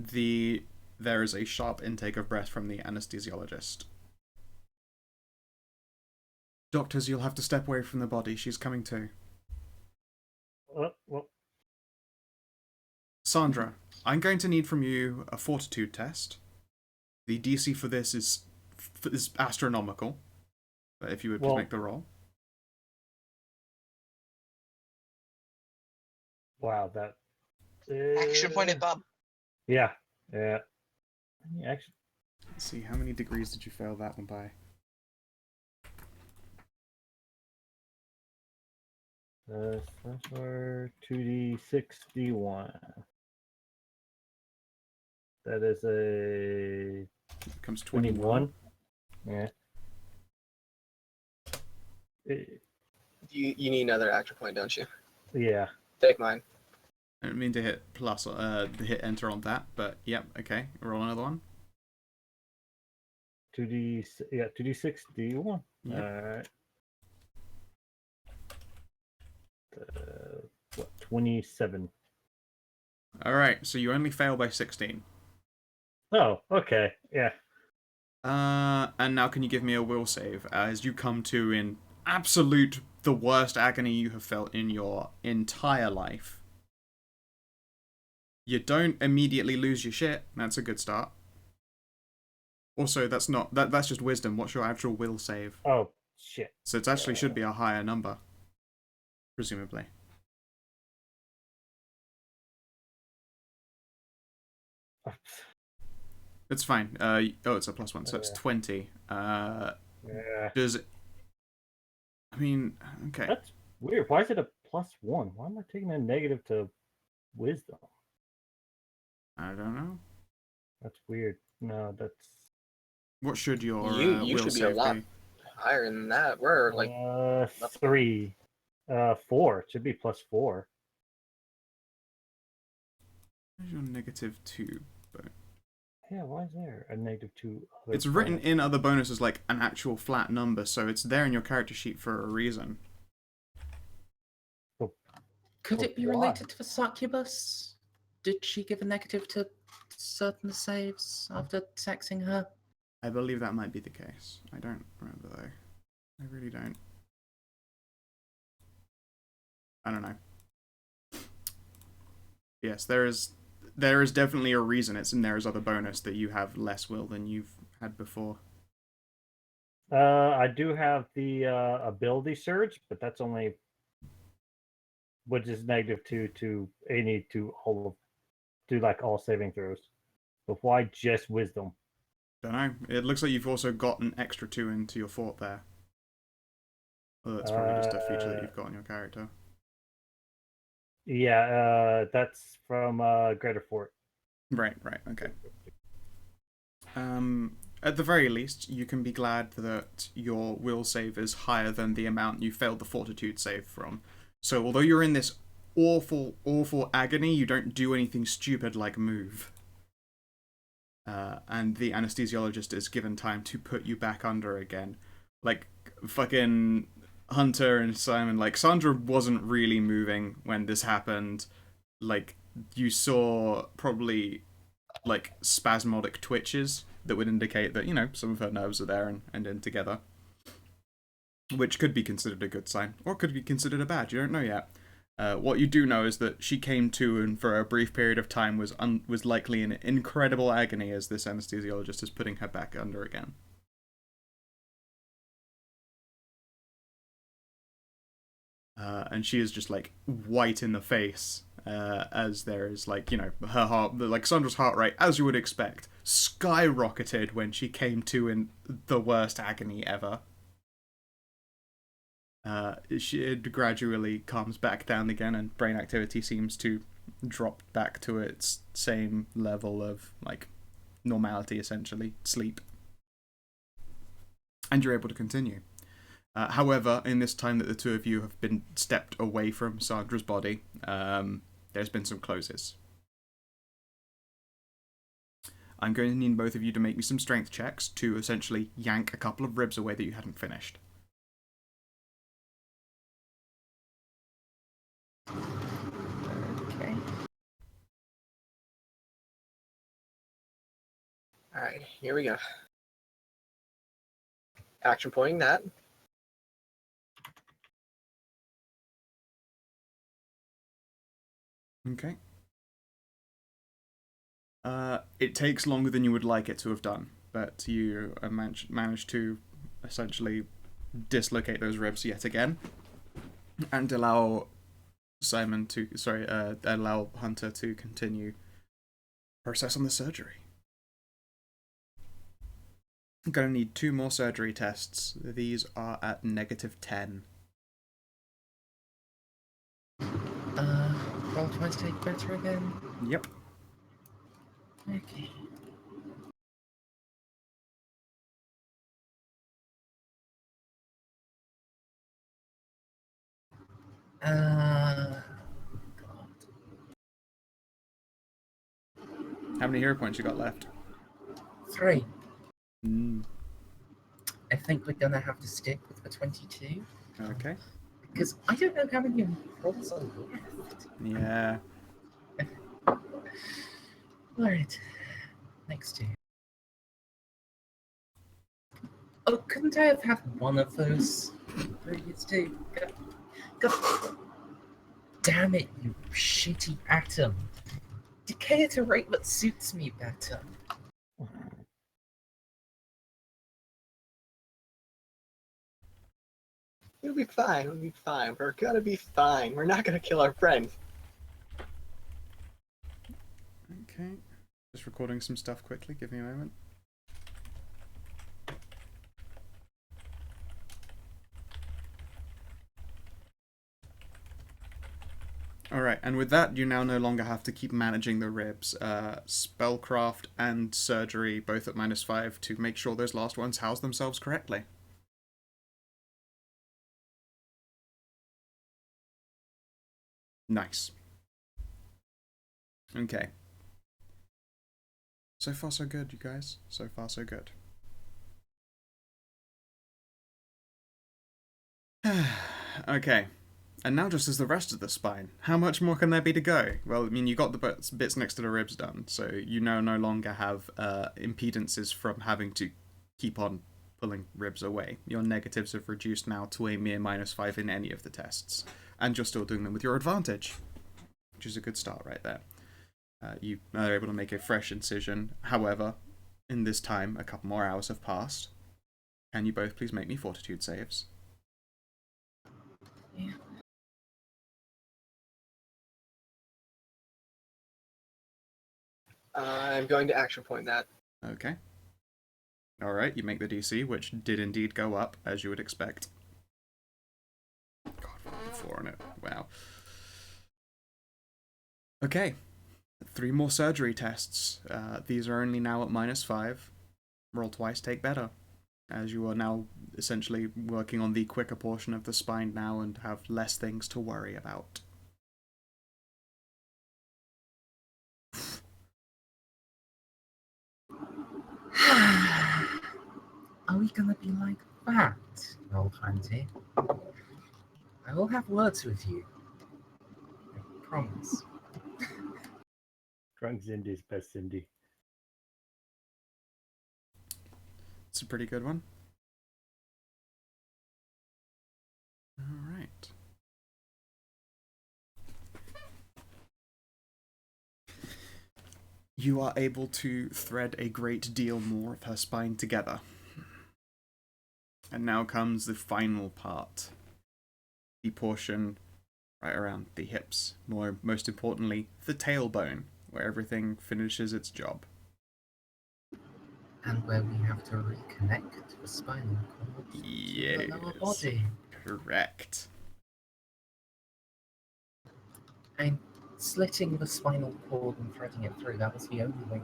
there is a sharp intake of breath from the anesthesiologist. Doctors, you'll have to step away from the body. She's coming to. Well, Sandra, I'm going to need from you a fortitude test. The DC for this is astronomical. But if you would please make the roll. wow, that. Action pointed, Bob. Yeah. Action. Let's see, how many degrees did you fail that one by? Slasher 2d6 d1. That is a It becomes 21. Yeah. You need another action point, don't you? Yeah. Take mine. I didn't mean to hit hit enter on that, but yep, okay. Roll another one. 2d6 d1. Yep. Alright. 27. Alright, so you only fail by 16. Oh, okay. Yeah. And now can you give me a will save as you come to in absolute the worst agony you have felt in your entire life. You don't immediately lose your shit. That's a good start. Also, that's just wisdom. What's your actual will save? Oh, shit. So it actually should be a higher number. Presumably. It's fine. It's a +1, so it's 20. Yeah. Does it... I mean, okay. That's weird. Why is it a +1? Why am I taking a negative to wisdom? I don't know. That's weird. No, that's... What should your You will should be a save lot be? higher than that. We're like 3. 4. It should be +4. Where's your -2? But Yeah, why is there a -2? it's written in other bonuses like an actual flat number, so it's there in your character sheet for a reason. Could Oh, it be why? related to the succubus? Did she give a negative to certain saves after taxing her? I believe that might be the case. I don't remember though. I really don't. I don't know. Yes, there is definitely a reason it's in there as other bonus that you have less will than you've had before. I do have the ability surge, but that's only which is -2 to any to all saving throws. But why just wisdom? Don't know. It looks like you've also got an extra 2 into your fort there. Well, that's probably just a feature that you've got on your character. Yeah, that's from Greater Fort. Right, okay. At the very least, you can be glad that your will save is higher than the amount you failed the fortitude save from. So although you're in this awful, awful agony, you don't do anything stupid like move. And the anesthesiologist is given time to put you back under again. Like, fucking Hunter and Simon, like, Sandra wasn't really moving when this happened. Like, you saw probably, like, spasmodic twitches that would indicate that, you know, some of her nerves are there and in together. Which could be considered a good sign, or could be considered a bad, you don't know yet. What you do know is that she came to and for a brief period of time was likely in incredible agony as this anesthesiologist is putting her back under again. And she is just like white in the face as there is like, you know, her heart, like Sandra's heart rate, as you would expect, skyrocketed when she came to in the worst agony ever. It gradually calms back down again, and brain activity seems to drop back to its same level of, like, normality, essentially, sleep. And you're able to continue. However, in this time that the two of you have been stepped away from Sandra's body, there's been some closes. I'm going to need both of you to make me some strength checks to essentially yank a couple of ribs away that you hadn't finished. Okay. All right, here we go. Action pointing that. Okay. It takes longer than you would like it to have done, but you managed to essentially dislocate those ribs yet again, and allow allow Hunter to continue process on the surgery. I'm gonna need 2 more surgery tests. These are at -10. Roll twice take better again. Yep. Okay. God. How many hero points you got left? 3. Mm. I think we're gonna have to stick with the 22. Okay. Because I don't know how many rolls are left. Yeah. Alright. Next 2. Oh, couldn't I have had one of those previous 2? God damn it, you shitty atom. Decay at a rate that suits me better. We'll be fine. We'll be fine. We're gonna be fine. We're not gonna kill our friend. Okay. Just recording some stuff quickly. Give me a moment. Alright, and with that, you now no longer have to keep managing the ribs. Spellcraft and surgery, both at -5, to make sure those last ones house themselves correctly. Nice. Okay. So far, so good, you guys. So far, so good. Okay. And now just as the rest of the spine. How much more can there be to go? Well, I mean, you got the bits next to the ribs done, so you now no longer have impedances from having to keep on pulling ribs away. Your negatives have reduced now to a mere -5 in any of the tests. And you're still doing them with your advantage, which is a good start right there. You are able to make a fresh incision. However, in this time, a couple more hours have passed. Can you both please make me fortitude saves? Yeah. I'm going to action point that. Okay. Alright, you make the DC, which did indeed go up, as you would expect. God, 4 on it. Wow. Okay. 3 more surgery tests. These are only now at -5. Roll twice, take better. As you are now essentially working on the quicker portion of the spine now and have less things to worry about. Are we gonna be like that, Roll20? I will have words with you. I promise. Drunk Zindy's best Zindy. It's a pretty good one. Alright. You are able to thread a great deal more of her spine together. And now comes the final part. The portion right around the hips. Most importantly, the tailbone, where everything finishes its job. And where we have to reconnect the spinal cord to the lower body. Correct. And slitting the spinal cord and threading it through, that was the only way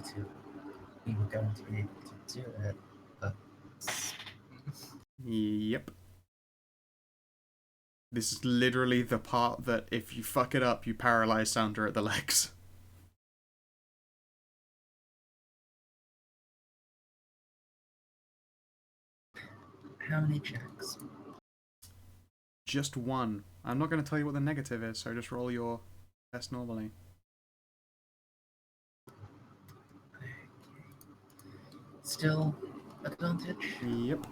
we were going to be able to do it. But Yep. This is literally the part that if you fuck it up, you paralyze Sandra at the legs. how many checks? Just one. I'm not going to tell you what the negative is, so just roll your test normally. Okay. Still advantage? Yep.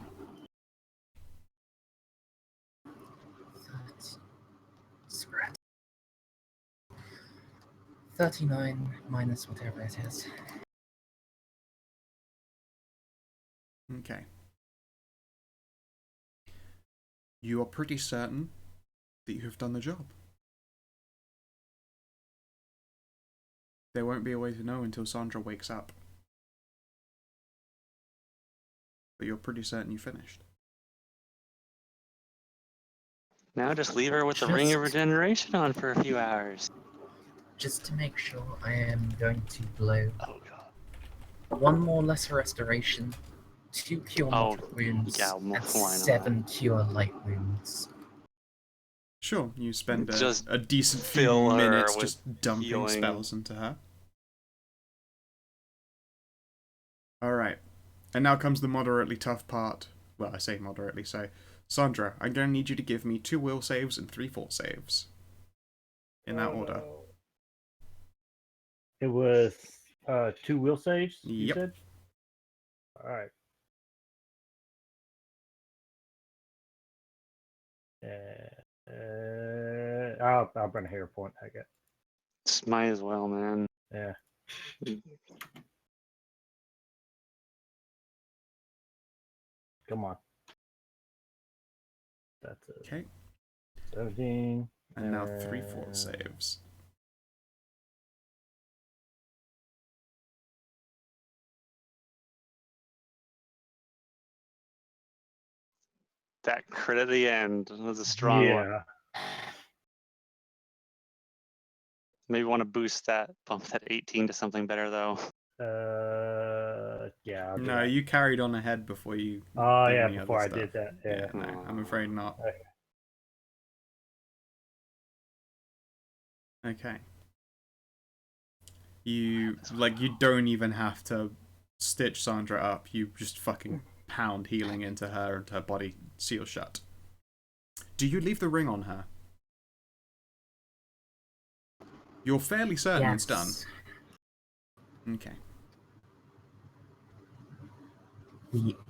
39 minus whatever it is. Okay. You are pretty certain that you have done the job. There won't be a way to know until Sandra wakes up. But you're pretty certain you finished. Now just leave her with the ring of regeneration on for a few hours. Just to make sure, I am going to blow Oh god. 1 more lesser restoration, 2 cure moderate wounds, yeah, and why not? 7 cure light wounds. Sure, you spend Just a decent fill few her minutes with just dumping healing. spells into her. Alright. And now comes the moderately tough part. Well, I say moderately, so... Sandra, I'm going to need you to give me 2 will saves and 3 fort saves. In that order. It was 2 will saves, you Yep. said? Alright. I'll burn a hero point, I guess. Might as well, man. Yeah. Come on. That's a Okay. 17. And now 3 fort saves. That crit at the end was a strong one. Yeah. Maybe want to boost that, bump that 18 to something better though. Yeah. I'll do No, that. you carried on ahead before you Oh, did yeah, any before other I stuff. did that. Yeah. No, I'm afraid not. Okay. You don't even have to stitch Sandra up. You just fucking pound healing into her and her body seals shut. Do you leave the ring on her? You're fairly certain it's done. Okay.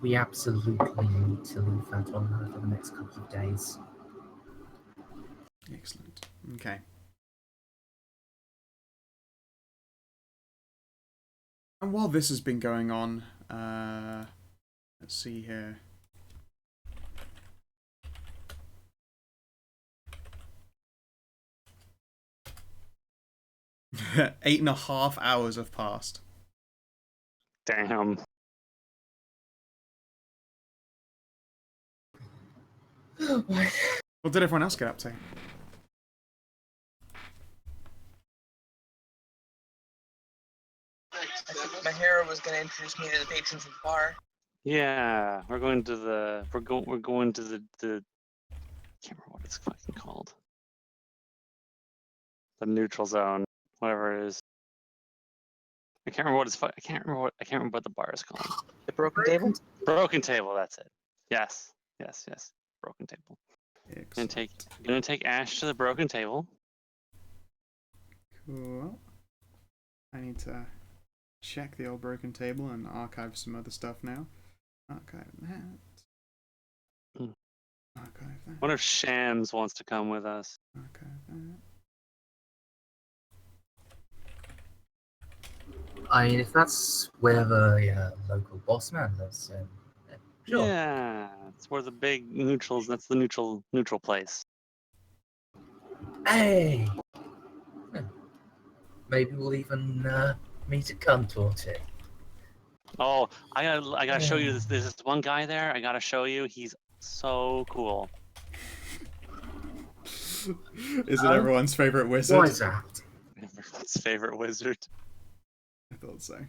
We absolutely need to leave that on her for the next couple of days. Excellent. Okay. And while this has been going on, let's see here. Eight and a half hours have passed. Damn. What did everyone else get up to? I think my hero was going to introduce me to the patrons of the bar. Yeah, we're going to the we're going to the I can't remember what it's fucking called. The neutral zone, whatever it is. I can't remember what it's. I can't remember what the bar is called. The broken table. Broken table. That's it. Yes. Yes. Yes. Broken table. Excellent. Gonna take Ash to the broken table. Cool. I need to check the old broken table and archive some other stuff now. Archive that. Hmm. Archive that. What if Shams wants to come with us? Archive that. I mean, if that's where the local boss man lives, then sure. Yeah, it's where the big neutrals. That's the neutral place. Hey! Maybe we'll even meet at Contorte. Oh, I gotta show you this. There's this one guy there. I gotta show you. He's so cool. Is it everyone's favorite wizard? Why is that? Everyone's favorite wizard. I thought so.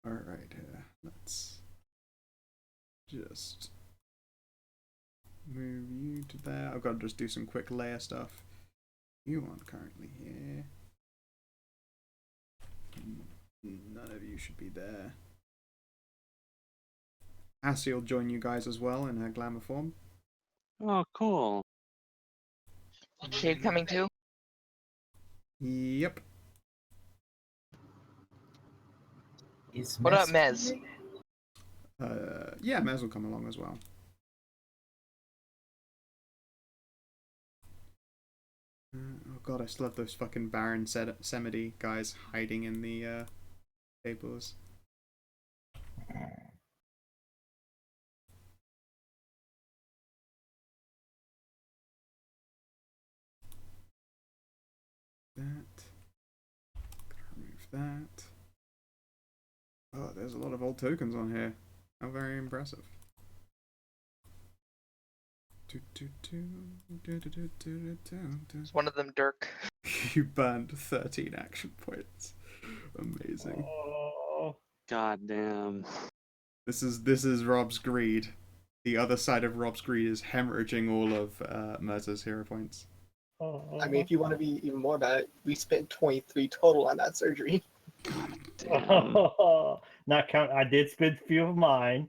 Alright, let's just move you to there. I've got to just do some quick layer stuff. You aren't currently here. None of you should be there. Assie will join you guys as well in her glamour form. Oh, cool. Shade coming too. Yep. Is What about Mez? Mez? Yeah, Mez will come along as well. Oh god, I still have those fucking Baron Semity guys hiding in the tables. That. Gotta remove that. Oh, there's a lot of old tokens on here. How very impressive. Is one of them Dirk? You burned 13 action points. Amazing. Oh, God damn. This is Rob's greed. The other side of Rob's greed is hemorrhaging all of Mercer's hero points. I mean, if you want to be even more about it, we spent 23 total on that surgery. Damn. Not count. I did spend a few of mine.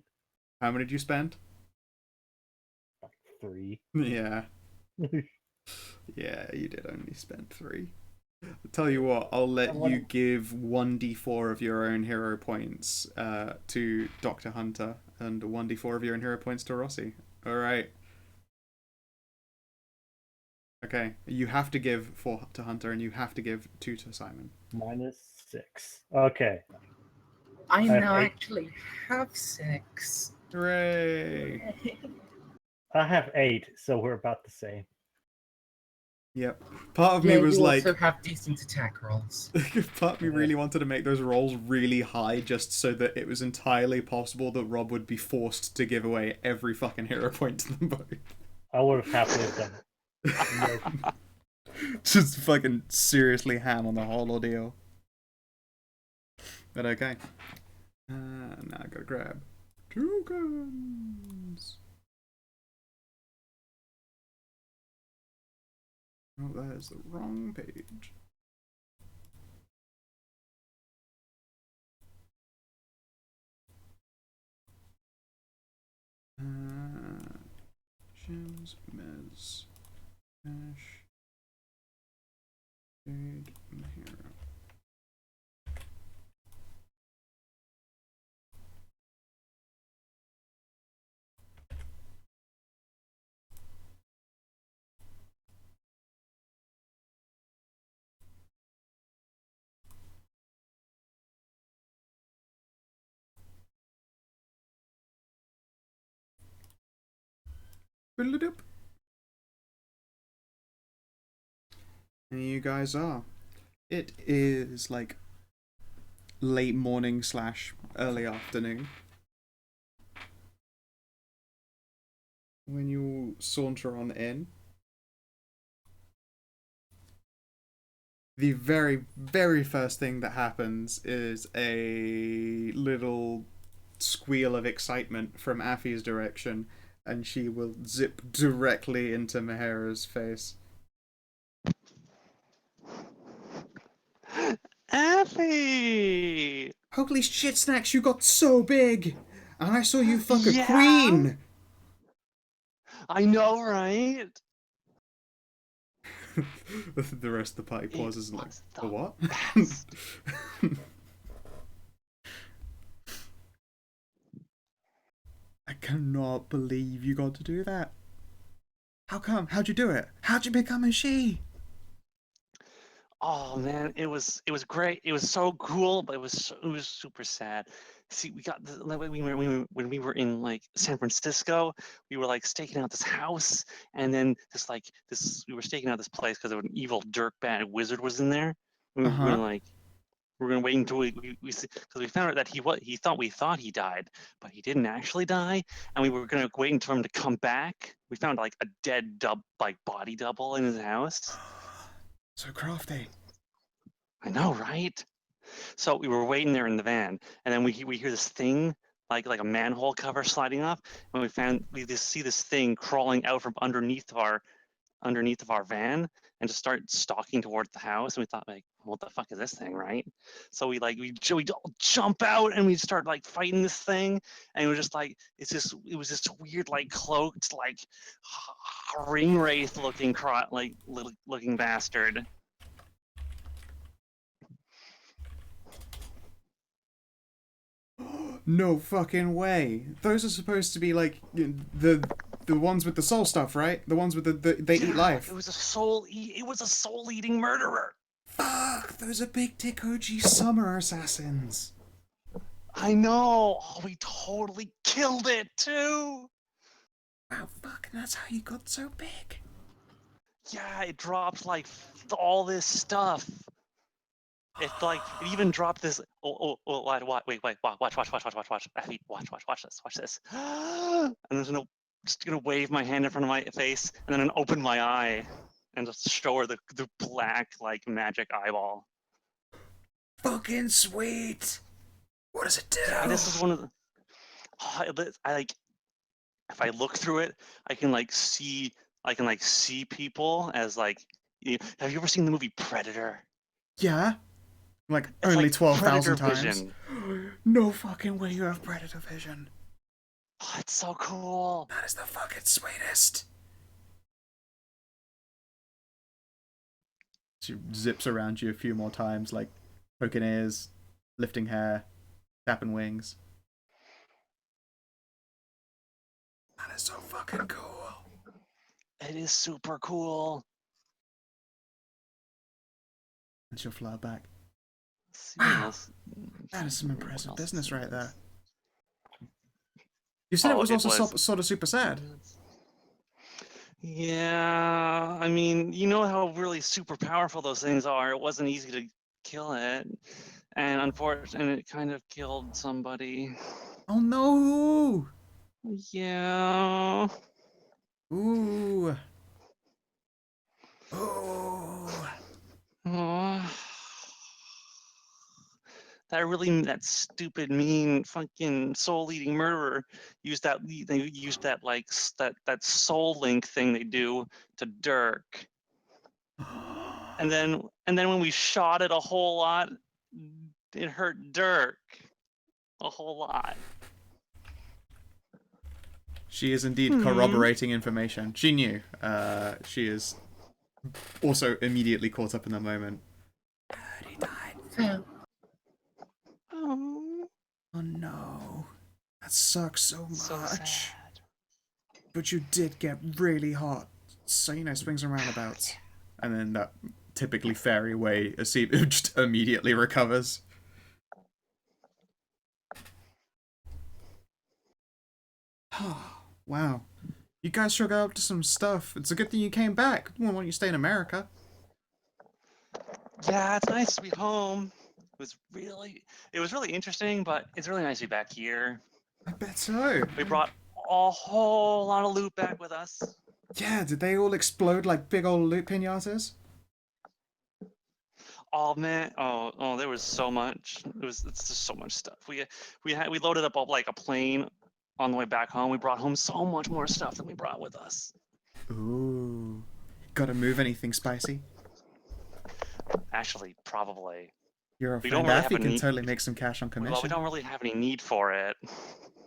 How many did you spend? 3. Yeah. Yeah, you did only spend 3. I'll tell you what, I'll let you give 1d4 of your own hero points to Dr. Hunter and 1d4 of your own hero points to Rossi. Alright. Okay, you have to give 4 to Hunter and you have to give 2 to Simon. -6. Okay. I have now 8. actually have 6. Hooray! I have 8, so we're about the same. Yep. Part of Yeah, me was you like... also have decent attack rolls. Part of me really wanted to make those rolls really high just so that it was entirely possible that Rob would be forced to give away every fucking hero point to them both. I would have happily done it. Just fucking seriously ham on the whole ordeal. But okay. Now I gotta grab tokens. Oh, that is the wrong page. Gems, Mez, Ash, Jade, and Hero. Build-it-up. And you guys are. It is like late morning / early afternoon when you saunter on in. the very, very first thing that happens is a little squeal of excitement from Affy's direction, and she will zip directly into Mahera's face. Effie! Holy shit, Snacks, you got so big! And I saw you fuck a Yeah. queen! I know, right? The rest of the party It pauses and like, was the the what? best. I cannot believe you got to do that. How come? How'd you do it? How'd you become a she? Oh man, it was great. It was so cool, but it was super sad. See, we got like, when we were in like San Francisco, we were like staking out this house, and then this we were staking out this place because an evil dirtbag wizard was in there. We were Uh-huh. like we're gonna wait until because we found out that he thought he died, but he didn't actually die, and we were gonna wait until him to come back. We found like a dead body double in his house. So crafty. I know, right? So we were waiting there in the van, and then we hear this thing like a manhole cover sliding up, and we just see this thing crawling out from underneath of our van and just start stalking towards the house. And we thought like, what the fuck is this thing, right? So we jump out and we start like fighting this thing, and it was just like it was this weird like cloaked like ring wraith looking looking bastard. No fucking way. Those are supposed to be like the ones with the soul stuff, right? The ones with they eat life. It was a soul eating murderer. Fuck, those are big dick OG summer assassins. I know. Oh, we totally killed it too. Wow, fuck, and that's how you got so big. Yeah, it dropped like all this stuff. It even dropped this. Wait, watch, Effie, watch this. And there's no, just gonna wave my hand in front of my face, and then open my eye, and just show her the black like magic eyeball. Fucking sweet. What does it do? Yeah, this is one of the. I like. If I look through it, I can see people as like. Have you ever seen the movie Predator? Yeah. Like It's only like 12,000 Predator times. vision. No fucking way you have predator vision. Oh, it's so cool. That is the fucking sweetest. She zips around you a few more times, like poking ears, lifting hair, tapping wings. That is so fucking cool. It is super cool. And she'll fly back. Let's see what Wow. else- That is some what impressive else business is right in there. this? You said it Oh, was it also was- sort of super sad. Yeah, I mean, you know how really super powerful those things are. It wasn't easy to kill it, and unfortunately, it kind of killed somebody. Oh no! Yeah. Ooh. Ooh. Oh. That stupid mean fucking soul eating murderer they used that like that soul link thing they do to Dirk. And then when we shot it a whole lot, it hurt Dirk a whole lot. She is indeed corroborating information. She knew. She is also immediately caught up in the moment. He died. Oh, Oh no. That sucks so much. so sad. But you did get really hot. So, swings and roundabouts. And then that typically fairy way just immediately recovers. Wow. You guys sure got up to some stuff. It's a good thing you came back. I wouldn't want you to stay in America. Yeah, it's nice to be home. It was really interesting, but it's really nice to be back here. I bet so. We brought a whole lot of loot back with us. Yeah, did they all explode like big old loot pinatas? Oh man, there was so much. It's just so much stuff. We loaded up like a plane on the way back home. We brought home so much more stuff than we brought with us. Ooh. Gotta move anything spicy? Actually, probably. Your We don't friend really have Affy a can need. totally make some cash on Well, we commission. don't really have any need for it.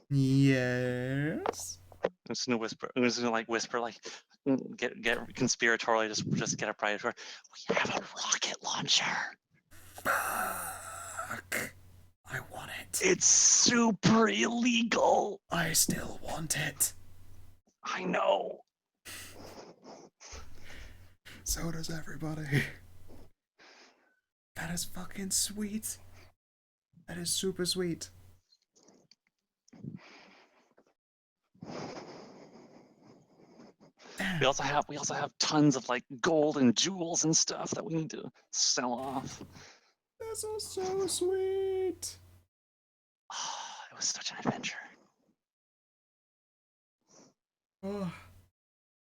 Yes. I'm just gonna whisper. I'm just gonna like whisper, like get conspiratorially. Just get a private door. We have a rocket launcher. Fuck. I want it. It's super illegal. I still want it. I know. So does everybody. That is fucking sweet. That is super sweet. Damn. We also have tons of like gold and jewels and stuff that we need to sell off. That's all so sweet. It was such an adventure. Oh.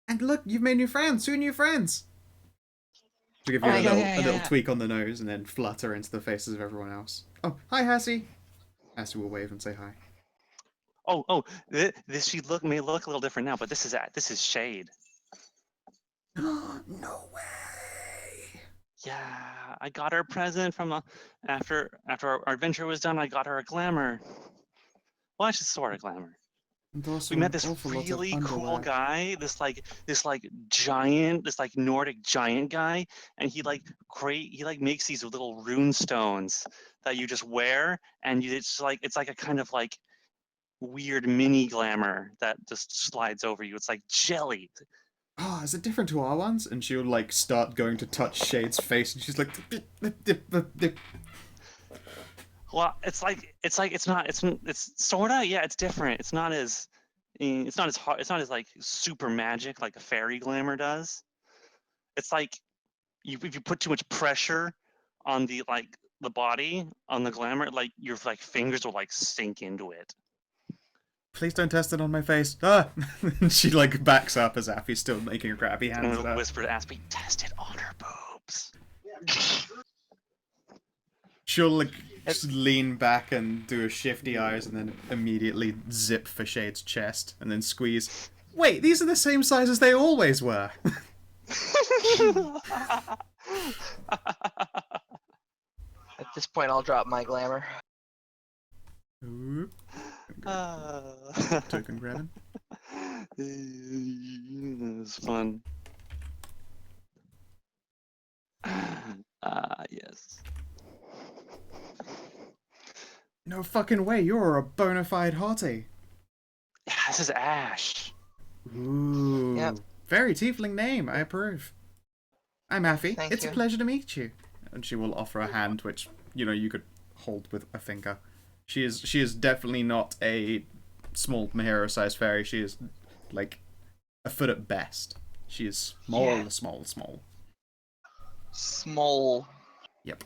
And look, you've made new friends. 2 new friends. To give you Oh, a little tweak on the nose and then flutter into the faces of everyone else. Oh, hi, Hassie. Hassie will wave and say hi. This may look a little different now, but this is Shade. No way. Yeah, I got her a present from after our adventure was done. I got her a glamour. Well, it's just sort of glamour. And also We met this awful lot of really cool underwear. guy, this giant, this like Nordic giant guy, and he makes these little rune stones that you just wear, and it's like a kind of like weird mini glamour that just slides over you. It's like jelly. Oh, is it different to our ones? And she'll like start going to touch Shade's face, and she's like, dip. Well, it's sorta, yeah, it's different. It's not as hard. It's not as like super magic like a fairy glamour does. It's like if you put too much pressure on the body on the glamour, like your like fingers will like sink into it. Please don't test it on my face. Ah! And she like backs up as Affy's still making her crappy And hands at a her. whisper to Aspie, test it on her boobs. She'll like just lean back and do a shifty eyes and then immediately zip for Shade's chest and then squeeze. Wait, these are the same size as they always were. At this point, I'll drop my glamour. Ooh. Token grabbing. It was fun. Yes. No fucking way, you're a bona fide hottie. Yeah, this is Ash. Ooh. Yep. Very tiefling name, I approve. I'm Affy. Thank It's you. a pleasure to meet you. And she will offer a hand, which, you could hold with a finger. She is definitely not a small Mahiro-sized fairy. She is, like, a foot at best. She is small, Yeah. small. Small. Yep.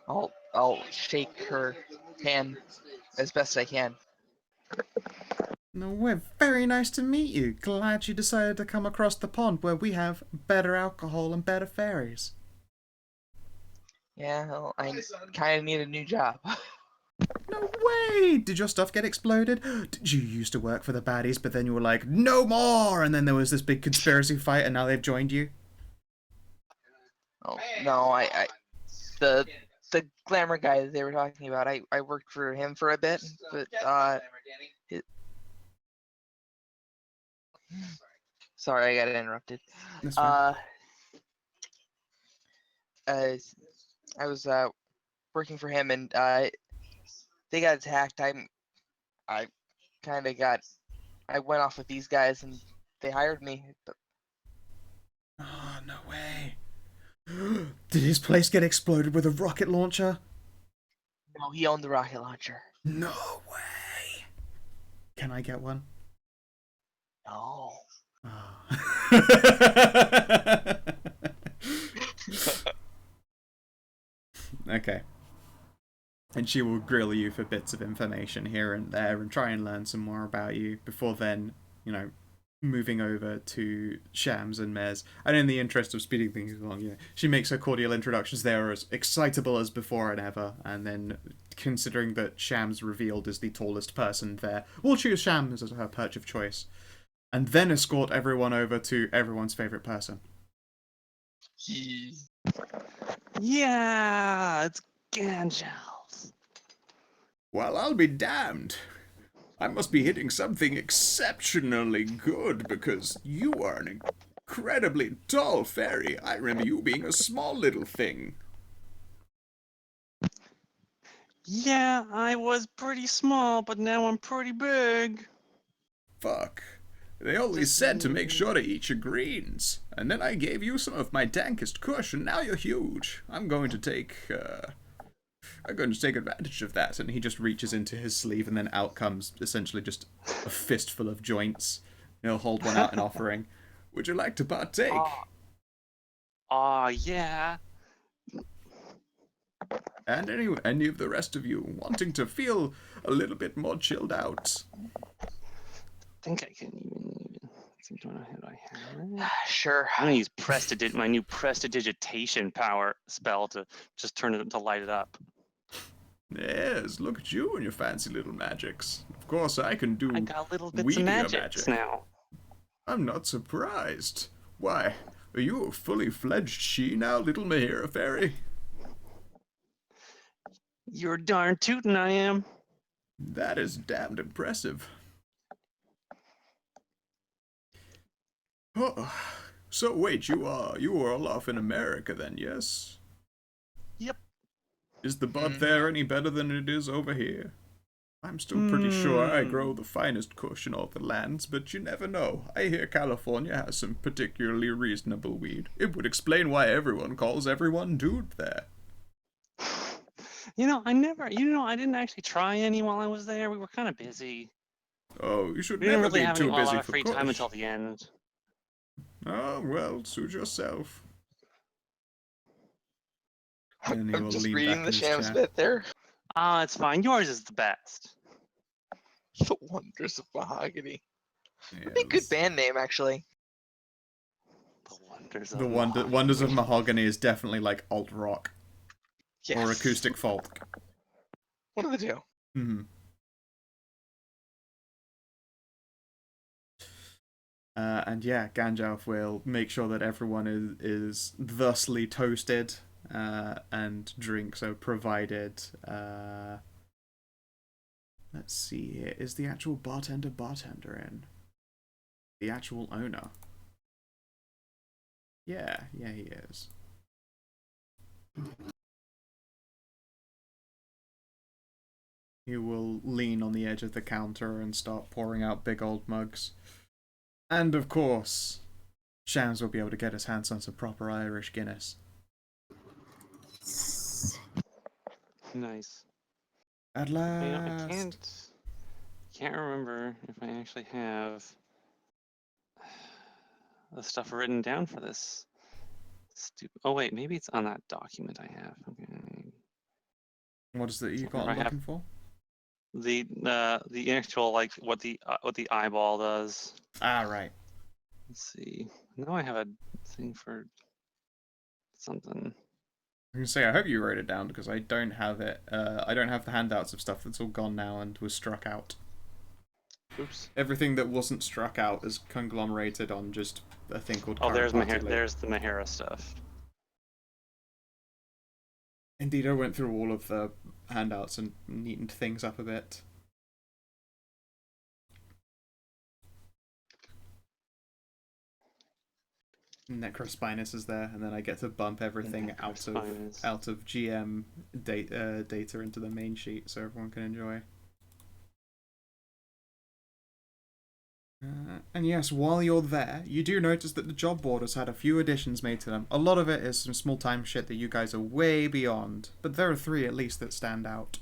I'll shake her hand as best I can. No, we're very nice to meet you. Glad you decided to come across the pond where we have better alcohol and better fairies. Yeah, well, I kind of need a new job. No way! Did your stuff get exploded? Did you used to work for the baddies, but then you were like, no more! And then there was this big conspiracy fight, and now they've joined you? Oh no, the glamour guy that they were talking about, I worked for him for a bit, but sorry, I got interrupted. That's fine. I was working for him, and they got attacked. I kind of I went off with these guys, and they hired me. But Oh, no way. Did his place get exploded with a rocket launcher? no, he owned the rocket launcher. No way. Can I get one? No. Oh. Okay. And she will grill you for bits of information here and there and try and learn some more about you. Before then, moving over to Shams and Mez. And in the interest of speeding things along, she makes her cordial introductions. They are as excitable as before and ever. And then, considering that Shams revealed is the tallest person there, we'll choose Shams as her perch of choice. And then escort everyone over to everyone's favourite person. Yeah, it's Gandalf. Well, I'll be damned. I must be hitting something exceptionally good, because you are an incredibly tall fairy. I remember you being a small little thing. Yeah, I was pretty small, but now I'm pretty big. Fuck. They always said to make sure to eat your greens. And then I gave you some of my dankest kush, and now you're huge. I'm going to take advantage of that. And he just reaches into his sleeve, and then out comes essentially just a fistful of joints. He'll hold one out in offering. Would you like to partake? Yeah. And any of the rest of you wanting to feel a little bit more chilled out? I think I can even. Do I have? Sure. I'm gonna use my new prestidigitation power spell to just turn it to light it up. Yes, look at you and your fancy little magics. Of course, I can do I got little bits of weedier magics magic. now. I'm not surprised. Why, are you a fully fledged she now, little Mahira fairy? You're darn tootin' I am. That is damned impressive. Oh, so wait, you are all off in America then, yes? Yep. Is the bud there any better than it is over here? I'm still pretty sure I grow the finest kush in all the lands, but you never know. I hear California has some particularly reasonable weed. It would explain why everyone calls everyone dude there. I didn't actually try any while I was there. We were kind of busy. Oh, you should We didn't never really be have too a lot busy of for free time kush. until the end. Oh, well, suit yourself. And he I'm will just lean reading back the in his Shams chair. bit there. It's fine. Yours is the best. The Wonders of Mahogany. Yeah, Would be a good band name, actually. The wonders of The Mahogany. Wonders of Mahogany is definitely like alt rock Yes. or acoustic folk. One of the two. Mm-hmm. And yeah, Gandalf will make sure that everyone is thusly toasted, and drinks are provided. Let's see here. Is the actual bartender in? The actual owner? Yeah, he is. He will lean on the edge of the counter and start pouring out big old mugs. And of course, Shams will be able to get his hands on some proper Irish Guinness. Nice. At I last. can't remember if I actually have the stuff written down for this. Oh wait, maybe it's on that document I have. Okay. What is it you Whenever got looking for? The actual what the eyeball does. Ah, right. Let's see. I know I have a thing for something. I can say I hope you wrote it down because I don't have it. I don't have the handouts of stuff that's all gone now and was struck out. Oops. Everything that wasn't struck out is conglomerated on just a thing called. Oh, there's the Mahira stuff. Indeed, I went through all of the handouts and neatened things up a bit. Necrospinus is there, and then I get to bump everything out of GM data into the main sheet so everyone can enjoy. And yes, while you're there, you do notice that the job board has had a few additions made to them. A lot of it is some small-time shit that you guys are way beyond, but there are 3 at least that stand out.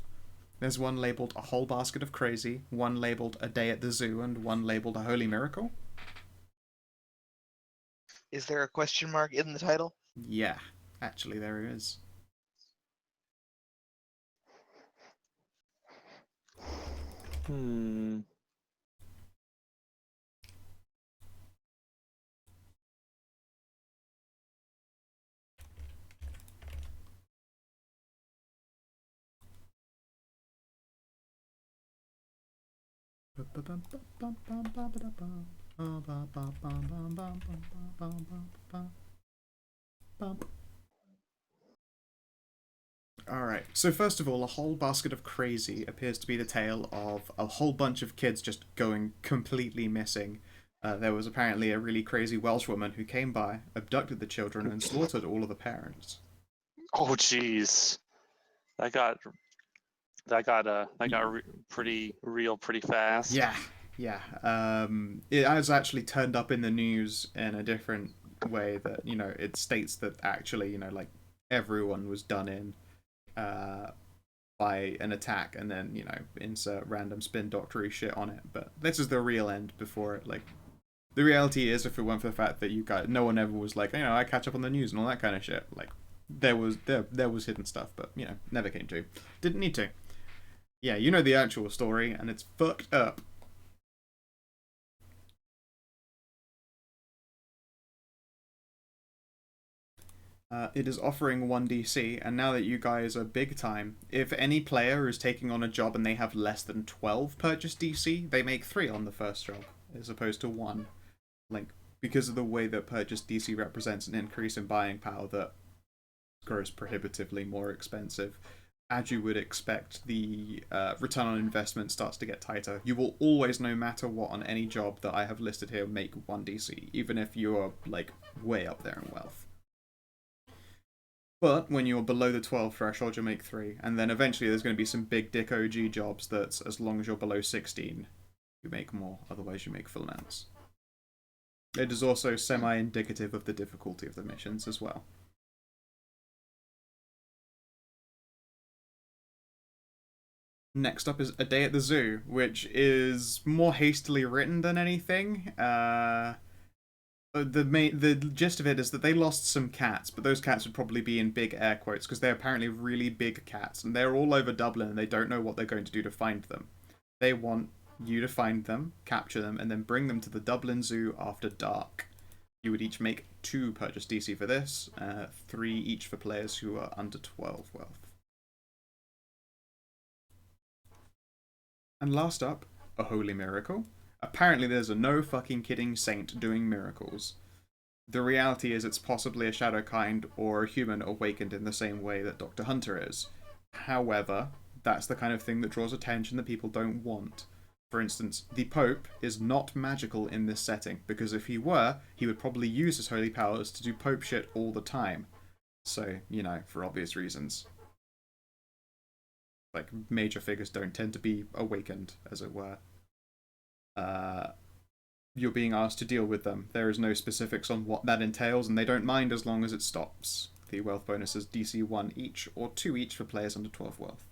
There's one labelled A Whole Basket of Crazy, one labelled A Day at the Zoo, and one labelled A Holy Miracle. Is there a question mark in the title? Yeah, actually there is. Alright, so first of all, a whole basket of crazy appears to be the tale of a whole bunch of kids just going completely missing. There was apparently a really crazy Welsh woman who came by, abducted the children, and slaughtered all of the parents. Oh, jeez. That got pretty real pretty fast. Yeah, yeah. It has actually turned up in the news in a different way that, it states that actually, like, everyone was done in by an attack, and then, insert random spin doctory shit on it. But this is the real end before it, like, the reality is, if it weren't for the fact that no one ever was like, I catch up on the news and all that kind of shit. Like, there was hidden stuff, but, never came to. Didn't need to. Yeah, you know the actual story, and it's fucked up. It is offering 1DC, and now that you guys are big time, if any player is taking on a job and they have less than 12 purchase DC, they make 3 on the first job, as opposed to 1. Like, because of the way that purchase DC represents an increase in buying power that grows prohibitively more expensive, as you would expect, the return on investment starts to get tighter. You will always, no matter what, on any job that I have listed here, make 1DC, even if you are, like, way up there in wealth. But when you're below the 12 threshold, you'll make 3. And then eventually there's going to be some big dick OG jobs that, as long as you're below 16, you make more. Otherwise, you make full amounts. It is also semi-indicative of the difficulty of the missions as well. Next up is A Day at the Zoo, which is more hastily written than anything. The gist of it is that they lost some cats, but those cats would probably be in big air quotes because they're apparently really big cats, and they're all over Dublin, and they don't know what they're going to do to find them. They want you to find them, capture them, and then bring them to the Dublin Zoo after dark. You would each make 2 purchase DC for this, 3 each for players who are under 12 wealth. And last up, A Holy Miracle. Apparently there's a no fucking kidding saint doing miracles. The reality is it's possibly a shadow kind or a human awakened in the same way that Dr. Hunter is. However, that's the kind of thing that draws attention that people don't want. For instance, the Pope is not magical in this setting, because if he were, he would probably use his holy powers to do Pope shit all the time. So, for obvious reasons. Like, major figures don't tend to be awakened, as it were. You're being asked to deal with them. There is no specifics on what that entails, and they don't mind as long as it stops. The wealth bonus is DC 1 each, or 2 each for players under 12 wealth.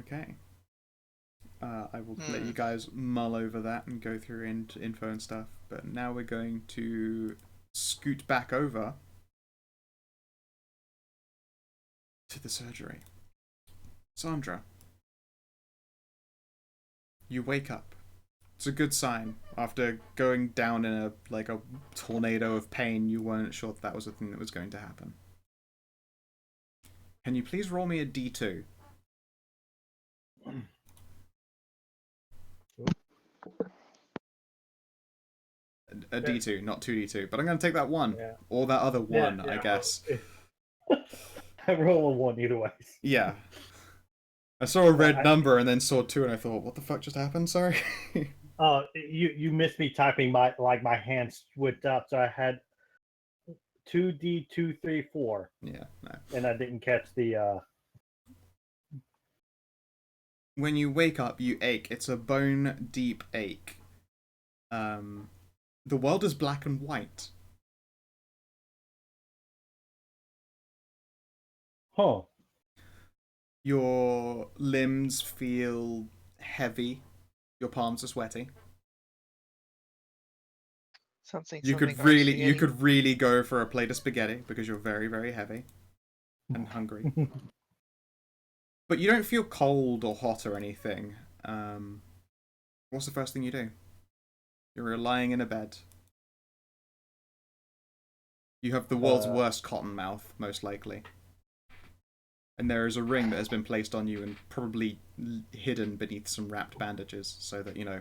Okay. I will let you guys mull over that and go through info and stuff, but now we're going to scoot back over to the surgery. Sandra, you wake up. It's a good sign. After going down in a tornado of pain, you weren't sure that was a thing that was going to happen. Can you please roll me a D2? A D2, not 2D2. But I'm going to take that 1. Yeah. Or that other 1, I guess. I roll a 1 either way. Yeah. I saw a red number and then saw 2 and I thought, what the fuck just happened? Sorry. You missed me typing my hands switched up, so I had 2D 2 3 4. Yeah, no. And I didn't catch the When you wake up, you ache. It's a bone deep ache. The world is black and white. Huh. Your limbs feel heavy. Your palms are sweaty. You could really go for a plate of spaghetti because you're very, very heavy and hungry. But you don't feel cold or hot or anything. What's the first thing you do? You're lying in a bed. You have the world's worst cotton mouth, most likely. And there is a ring that has been placed on you and probably hidden beneath some wrapped bandages so that, you know,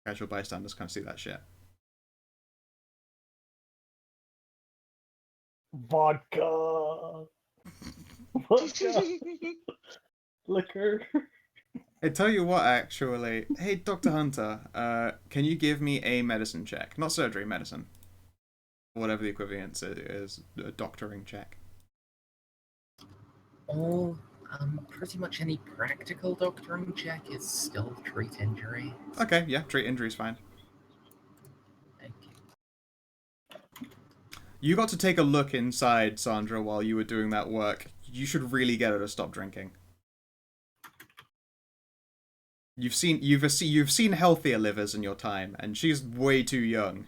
casual bystanders can't see that shit. Vodka. Vodka. Liquor. Hey, tell you what, actually. Hey, Dr. Hunter, can you give me a medicine check? Not surgery, medicine. Whatever the equivalent is, a doctoring check. Or pretty much any practical doctoring check is still treat injury. Okay, yeah, treat injury's fine. Okay. You got to take a look inside, Sandra, while you were doing that work. You should really get her to stop drinking. You've seen healthier livers in your time, and she's way too young.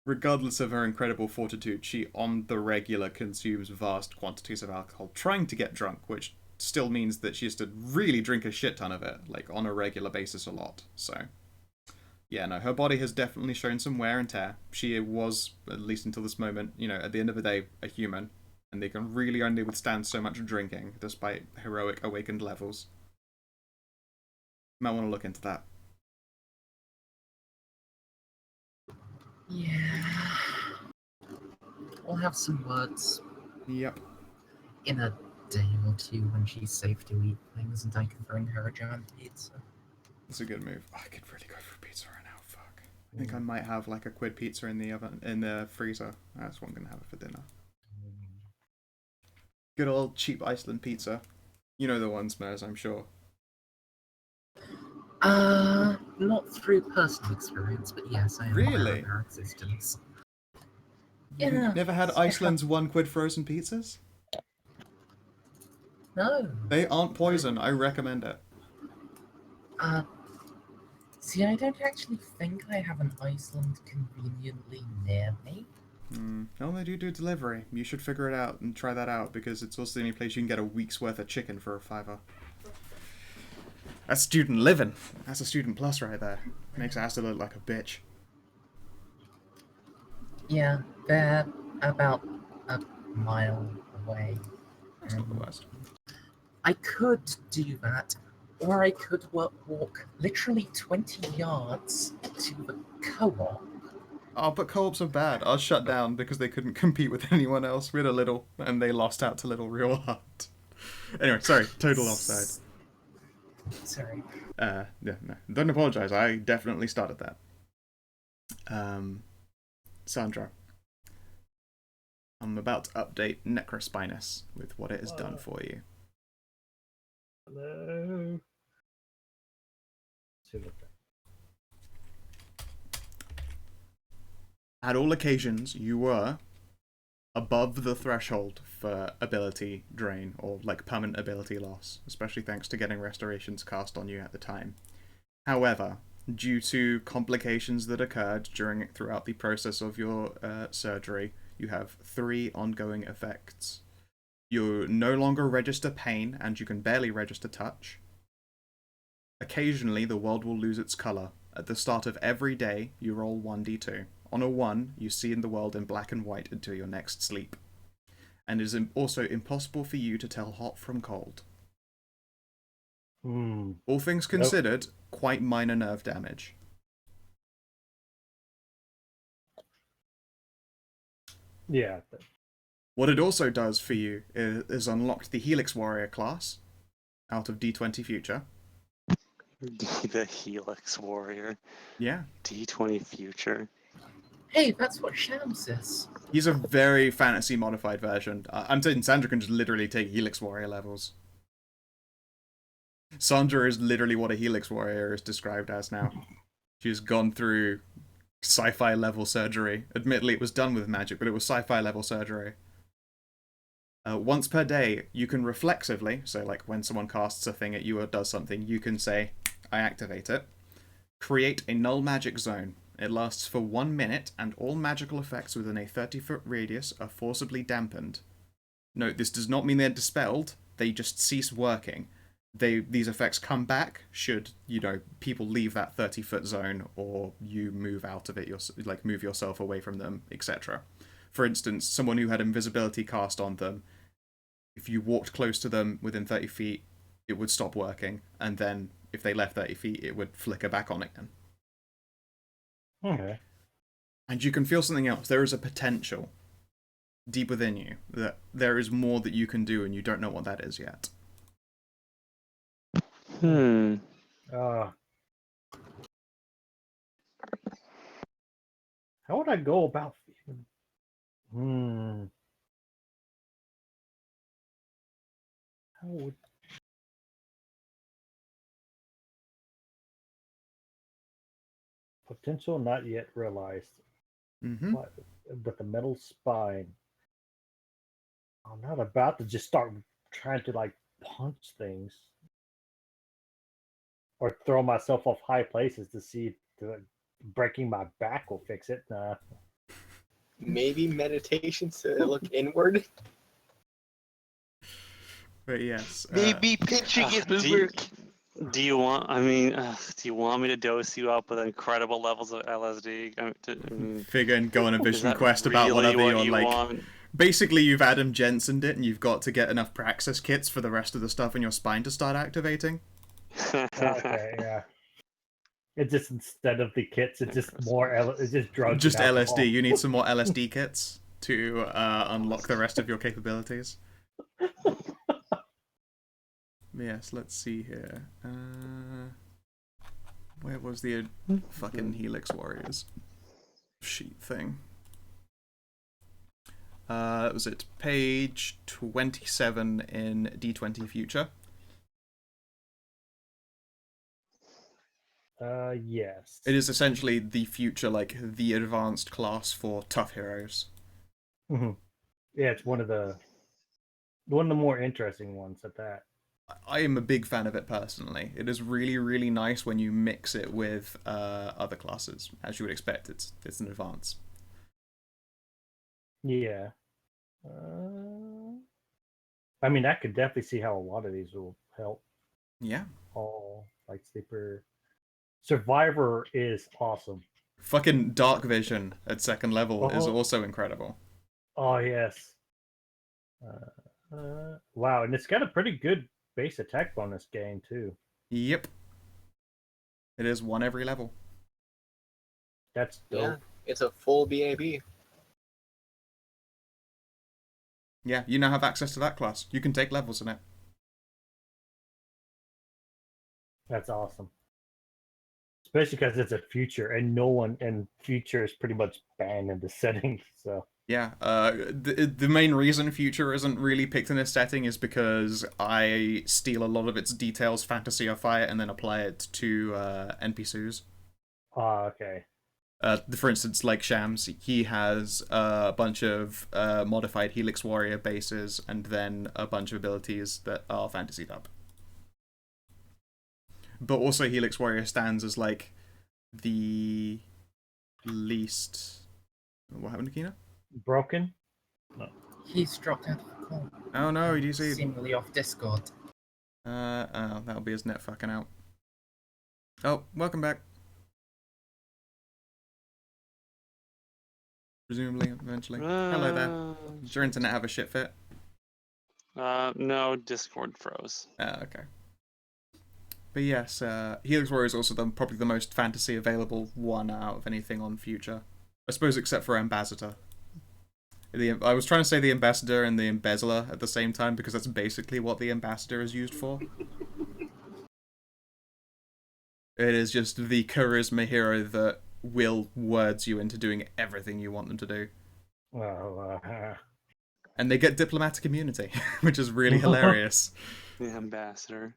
Regardless of her incredible fortitude, she on the regular consumes vast quantities of alcohol, trying to get drunk, which still means that she has to really drink a shit ton of it, like on a regular basis a lot. So, yeah, no, her body has definitely shown some wear and tear. She was, at least until this moment, you know, at the end of the day, a human. And they can really only withstand so much drinking, despite heroic awakened levels. Might want to look into that. Yeah. We'll have some words Yep. in a day or two when she's safe to eat things and I can bring her a giant pizza. That's a good move. Oh, I could really go for a pizza right now. Fuck. I think I might have like a quid pizza in the oven, in the freezer. That's what I'm gonna have for dinner. Good old cheap Iceland pizza. You know the ones, Mers, I'm sure. Not through personal experience, but yes, I am aware Really? of their existence. You've Yeah. never had Iceland's 1 quid frozen pizzas? No. They aren't poison. I recommend it. See, I don't actually think I have an Iceland conveniently near me. No, they do delivery. You should figure it out and try that out, because it's also the only place you can get a week's worth of chicken for a $5. That's student living. That's a student plus right there. Makes Asta look like a bitch. Yeah, they're about a mile away. That's not the worst. I could do that, or I could walk literally 20 yards to the co-op. Oh, but co-ops are bad. Ours shut down because they couldn't compete with anyone else. We had a little, and they lost out to Little real hard. Anyway, sorry, total offside. Sorry. Yeah, no, don't apologize. I definitely started that. Sandra, I'm about to update Necrospinus with what it has done for you. Hello. At all occasions, you were above the threshold for ability drain, or like permanent ability loss, especially thanks to getting restorations cast on you at the time. However, due to complications that occurred throughout the process of your surgery, you have 3 ongoing effects. You no longer register pain, and you can barely register touch. Occasionally, the world will lose its colour. At the start of every day, you roll 1d2. On a 1, you see in the world in black and white until your next sleep. And it is also impossible for you to tell hot from cold. All things considered, quite minor nerve damage. Yeah. What it also does for you is unlock the Helix Warrior class out of D20 Future. The Helix Warrior. Yeah. D20 Future. Hey, that's what Shams is. He's a very fantasy modified version. I'm saying Sandra can just literally take Helix Warrior levels. Sandra is literally what a Helix Warrior is described as now. She's gone through sci-fi level surgery. Admittedly, it was done with magic, but it was sci-fi level surgery. Once per day, you can reflexively, so like when someone casts a thing at you or does something, you can say, I activate it. Create a null magic zone. It lasts for 1 minute, and all magical effects within a 30-foot radius are forcibly dampened. Note, this does not mean they're dispelled, they just cease working. these effects come back should, people leave that 30-foot zone, or you move out of it, move yourself away from them, etc. For instance, someone who had invisibility cast on them, if you walked close to them within 30 feet, it would stop working, and then if they left 30 feet, it would flicker back on again. Okay. And you can feel something else. There is a potential deep within you that there is more that you can do, and you don't know what that is yet. Hmm. How would I go about? How would potential not yet realized? Mm-hmm. But the metal spine. I'm not about to just start trying to like punch things or throw myself off high places to see if breaking my back will fix it. Nah. Maybe meditation to look inward. But yes. Maybe pinching it will work. Do you want? I mean, do you want me to dose you up with incredible levels of LSD? Figure and go on a is vision that quest about really whatever what you're you like. want? Basically, you've Adam Jensen'd it, and you've got to get enough praxis kits for the rest of the stuff in your spine to start activating. Okay, yeah. It's just instead of the kits, it's just more. It's just drugs. Just and alcohol. LSD. You need some more LSD kits to unlock the rest of your capabilities. Yes, let's see here. Where was the fucking Helix Warriors sheet thing? Was it page 27 in D20 Future? Yes. It is essentially the future, like the advanced class for tough heroes. Mm-hmm. Yeah, it's one of the more interesting ones at that. I am a big fan of it personally. It is really, really nice when you mix it with other classes, as you would expect. It's an advance. Yeah. I mean, I could definitely see how a lot of these will help. Yeah. All Light Sleeper. Survivor is awesome. Fucking Dark Vision at second level is also incredible. Oh, yes. Wow, and it's got a pretty good base attack bonus game, too. Yep. It is one every level. That's dope. Yeah, it's a full BAB. Yeah, you now have access to that class. You can take levels in it. That's awesome. Especially because it's a future, and no one in future is pretty much banned in the setting. So yeah, the main reason Future isn't really picked in this setting is because I steal a lot of its details, fantasyify it, and then apply it to NPCs. Okay. For instance, like Shams, he has a bunch of modified Helix Warrior bases, and then a bunch of abilities that are fantasied up. But also Helix Warrior stands as, like, the least... What happened to Kina? Broken? No. He's dropped out of the call. Oh no, do you see? Seemingly off Discord. Oh, that'll be his net fucking out. Oh, welcome back. Presumably, eventually. Hello there. Does your internet have a shit fit? No, Discord froze. Okay. But yes, Helix Warrior is also probably the most fantasy available one out of anything on Future. I suppose except for Ambassador. I was trying to say the Ambassador and the Embezzler at the same time because that's basically what the Ambassador is used for. It is just the charisma hero that will words you into doing everything you want them to do. Well, And they get diplomatic immunity, which is really hilarious. The Ambassador.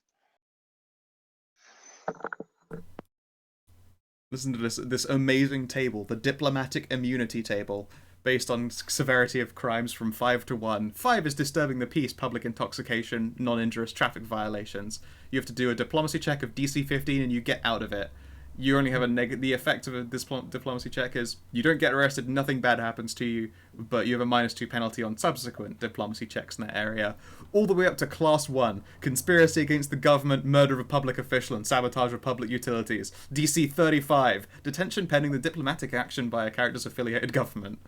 Listen to this amazing table, the diplomatic immunity table, based on severity of crimes from 5 to 1. 5 is disturbing the peace, public intoxication, non-injurious traffic violations. You have to do a diplomacy check of DC 15 and you get out of it. You only have the effect of a diplomacy check is you don't get arrested, nothing bad happens to you, but you have a -2 penalty on subsequent diplomacy checks in that area, all the way up to Class 1, conspiracy against the government, murder of a public official, and sabotage of public utilities. DC 35, detention pending the diplomatic action by a character's affiliated government.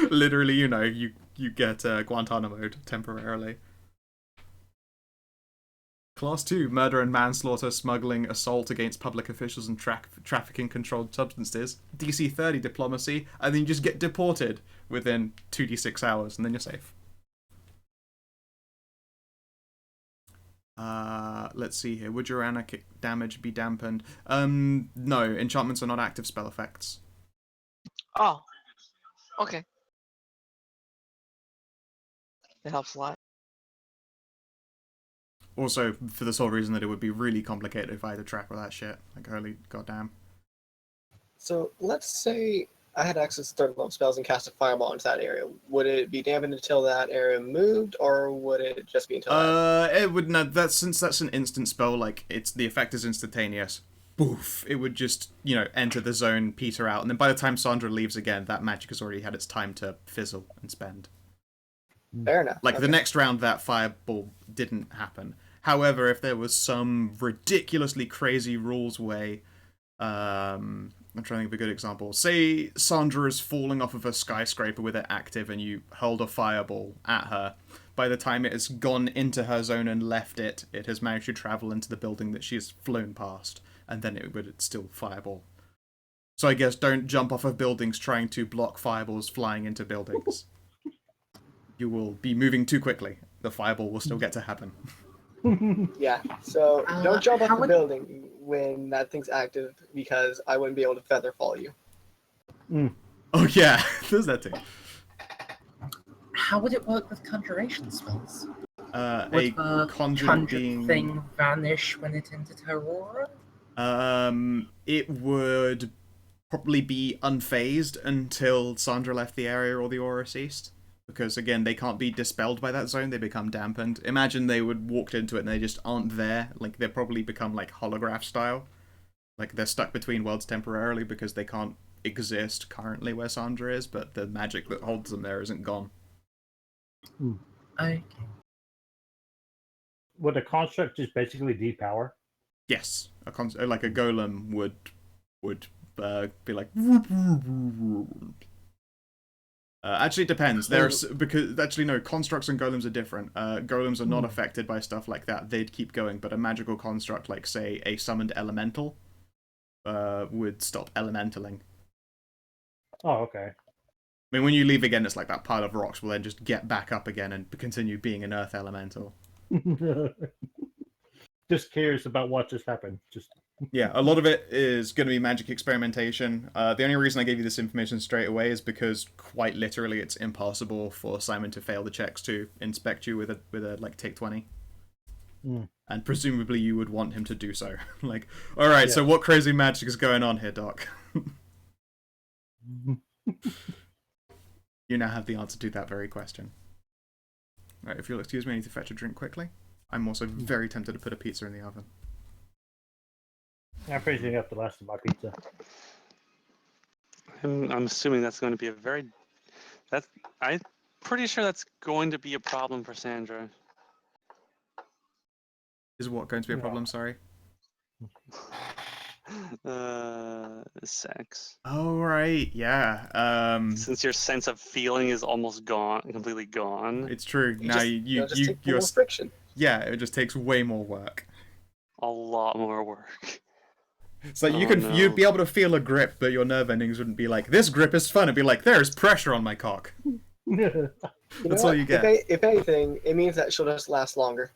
Literally, you get Guantanamo temporarily. Class 2, murder and manslaughter, smuggling, assault against public officials, and trafficking controlled substances. DC 30, diplomacy, and then you just get deported within 2d6 hours, and then you're safe. Let's see here. Would your anarchic damage be dampened? No, enchantments are not active spell effects. Oh, okay. That helps a lot. Also, for the sole reason that it would be really complicated if I had to track all that shit. Like, holy goddamn. So let's say I had access to third level spells and cast a fireball into that area. Would it be dampened until that area moved, or would it just be until that? It would not. Since that's an instant spell, like the effect is instantaneous. Boof! It would just enter the zone, peter out, and then by the time Sandra leaves again, that magic has already had its time to fizzle and spend. Fair enough. Like, okay. the next round, that fireball didn't happen. However, if there was some ridiculously crazy rules way, I'm trying to think of a good example. Say Sandra is falling off of a skyscraper with it active and you hurled a fireball at her. By the time it has gone into her zone and left it, it has managed to travel into the building that she's flown past, and then it would still fireball. So I guess don't jump off of buildings trying to block fireballs flying into buildings. You will be moving too quickly. The fireball will still get to happen. Yeah, so don't jump off how the would- building when that thing's active, because I wouldn't be able to feather fall you. Oh yeah, there's that too. How would it work with conjuration spells? A Would the conjured conjured being... thing vanish when it entered her aura? It would probably be unfazed until Sandra left the area or the aura ceased. Because, again, they can't be dispelled by that zone, they become dampened. Imagine they would walked into it and they just aren't there. Like, they probably become, like, holograph style. Like, they're stuck between worlds temporarily because they can't exist currently where Sandra is, but the magic that holds them there isn't gone. Okay. Would a construct just basically depower? Yes, like a golem would be like... actually, it depends. Constructs and golems are different. Golems are not affected by stuff like that. They'd keep going, but a magical construct, like, say, a summoned elemental, would stop elementaling. Oh, okay. I mean, when you leave again, it's like that pile of rocks will then just get back up again and continue being an earth elemental. Just curious about what just happened. Yeah, a lot of it is going to be magic experimentation. The only reason I gave you this information straight away is because, quite literally, it's impossible for Simon to fail the checks to inspect you with a like, take 20. And presumably you would want him to do so. Like, alright, so what crazy magic is going on here, Doc? You now have the answer to that very question. Right, if you'll excuse me, I need to fetch a drink quickly. I'm also very tempted to put a pizza in the oven. I'm finishing up the last of my pizza. I'm assuming that's going to be I'm pretty sure that's going to be a problem for Sandra. Is what going to be a problem, sorry? Sex. Oh, right, yeah. Since your sense of feeling is almost gone, completely gone. It's true. Now You'll just take more friction. Yeah, it just takes way more work. A lot more work. It's like you'd be able to feel a grip, but your nerve endings wouldn't be like, this grip is fun. It'd be like, there's pressure on my cock. That's all you get. If anything, it means that she'll just last longer.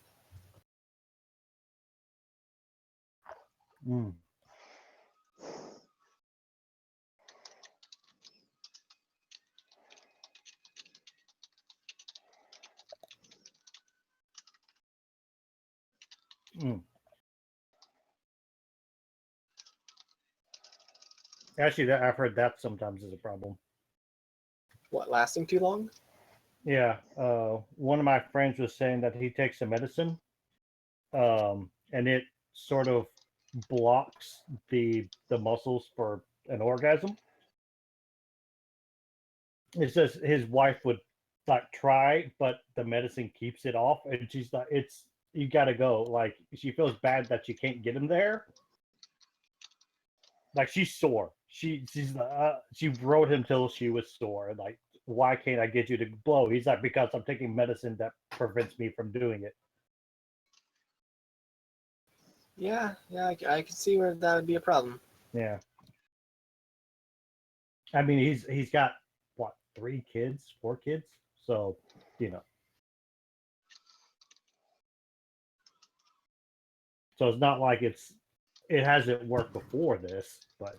Actually, I've heard that sometimes is a problem. What, lasting too long? Yeah, one of my friends was saying that he takes a medicine, and it sort of blocks the muscles for an orgasm. It says his wife would like try, but the medicine keeps it off, and she's like, "It's you gotta go." Like she feels bad that she can't get him there. Like she's sore. She rode him till she was sore. Like, why can't I get you to blow? He's like, because I'm taking medicine that prevents me from doing it. Yeah, I can see where that would be a problem. Yeah. I mean, he's got what, 3 kids, 4 kids, so you know. So it's not like it hasn't worked before this, but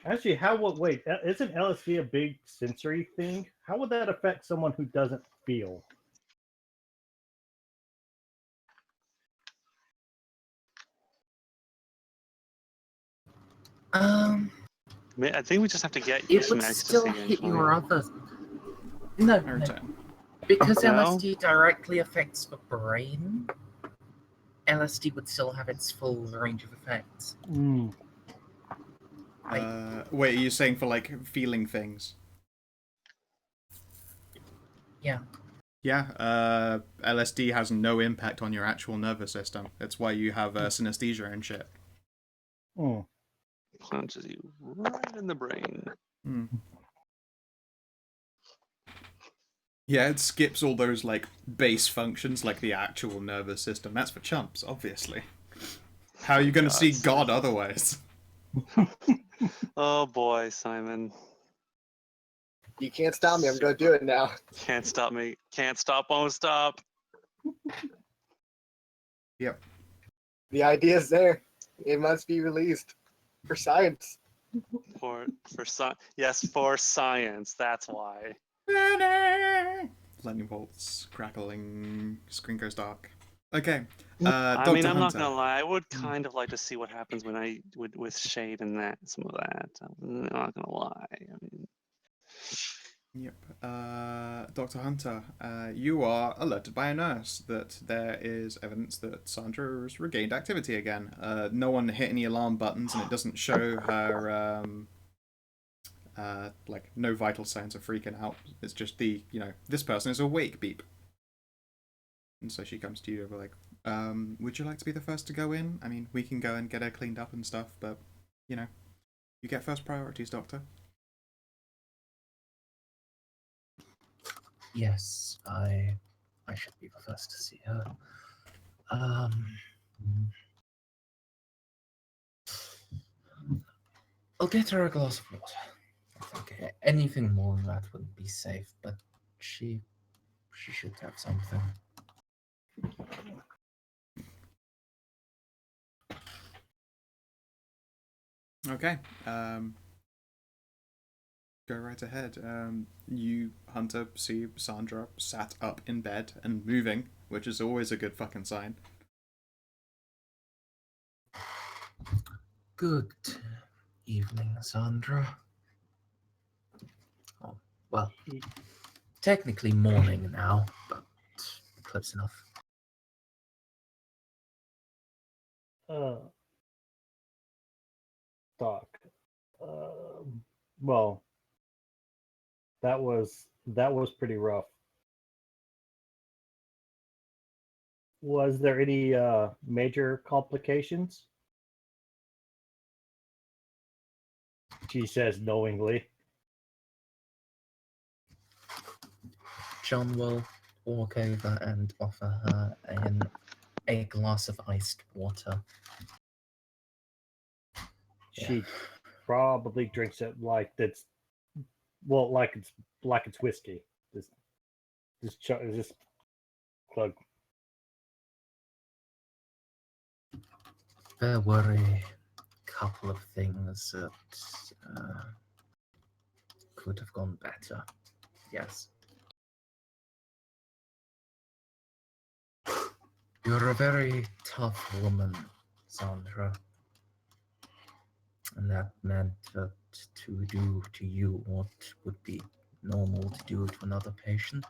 actually, wait, isn't LSD a big sensory thing? How would that affect someone who doesn't feel? I think we just have to get you It some would still ecstasy. hit your Actually. other. No, Every no. time. Because No? LSD directly affects the brain, LSD would still have its full range of effects. Mm. Wait, are you saying for like feeling things? Yeah. Yeah, LSD has no impact on your actual nervous system. That's why you have synesthesia and shit. Mm. Punches you right in the brain. Mm. Yeah, it skips all those like base functions like the actual nervous system. That's for chumps, obviously. How are you going to see God otherwise? Oh boy, Simon. You can't stop me. I'm going to do it now. Can't stop me. Can't stop, won't stop. Yep. The idea's there. It must be released for science. For yes, for science. That's why. Lightning bolts, crackling, screen goes dark. Okay. I mean, Dr. I'm not Hunter. gonna lie. I would kind of like to see what happens when I with shade and some of that. I'm not gonna lie. I mean, Yep. Dr. Hunter, you are alerted by a nurse that there is evidence that Sandra has regained activity again. No one hit any alarm buttons, and it doesn't show her like no vital signs of freaking out. It's just the this person is awake beep. And so she comes to you like, would you like to be the first to go in? I mean, we can go and get her cleaned up and stuff, but you get first priorities, Doctor. Yes, I should be the first to see her. I'll get her a glass of water. I think anything more than that wouldn't be safe, but she should have something. Okay. Go right ahead. You, Hunter, see Sandra sat up in bed and moving, which is always a good fucking sign. Good evening, Sandra. Oh, well, technically morning now, but close enough. Doc. Well, that was pretty rough. Was there any major complications? She says knowingly. John will walk over and offer her a glass of iced water. She probably drinks it like that's like it's whiskey. Just plug. There were a couple of things that could have gone better. Yes. You're a very tough woman, Sandra. And that meant that to do to you what would be normal to do to another patient.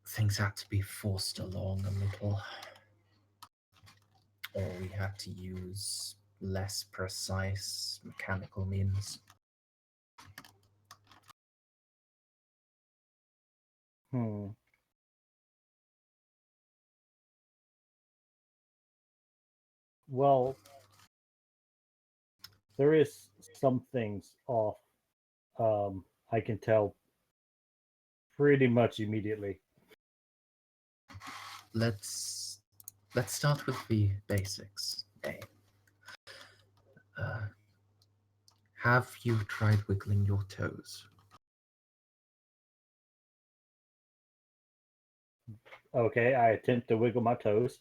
Things had to be forced along a little, or we had to use less precise mechanical means. Well, there is some things off. I can tell pretty much immediately. Let's start with the basics. Okay. Have you tried wiggling your toes? Okay, I attempt to wiggle my toes.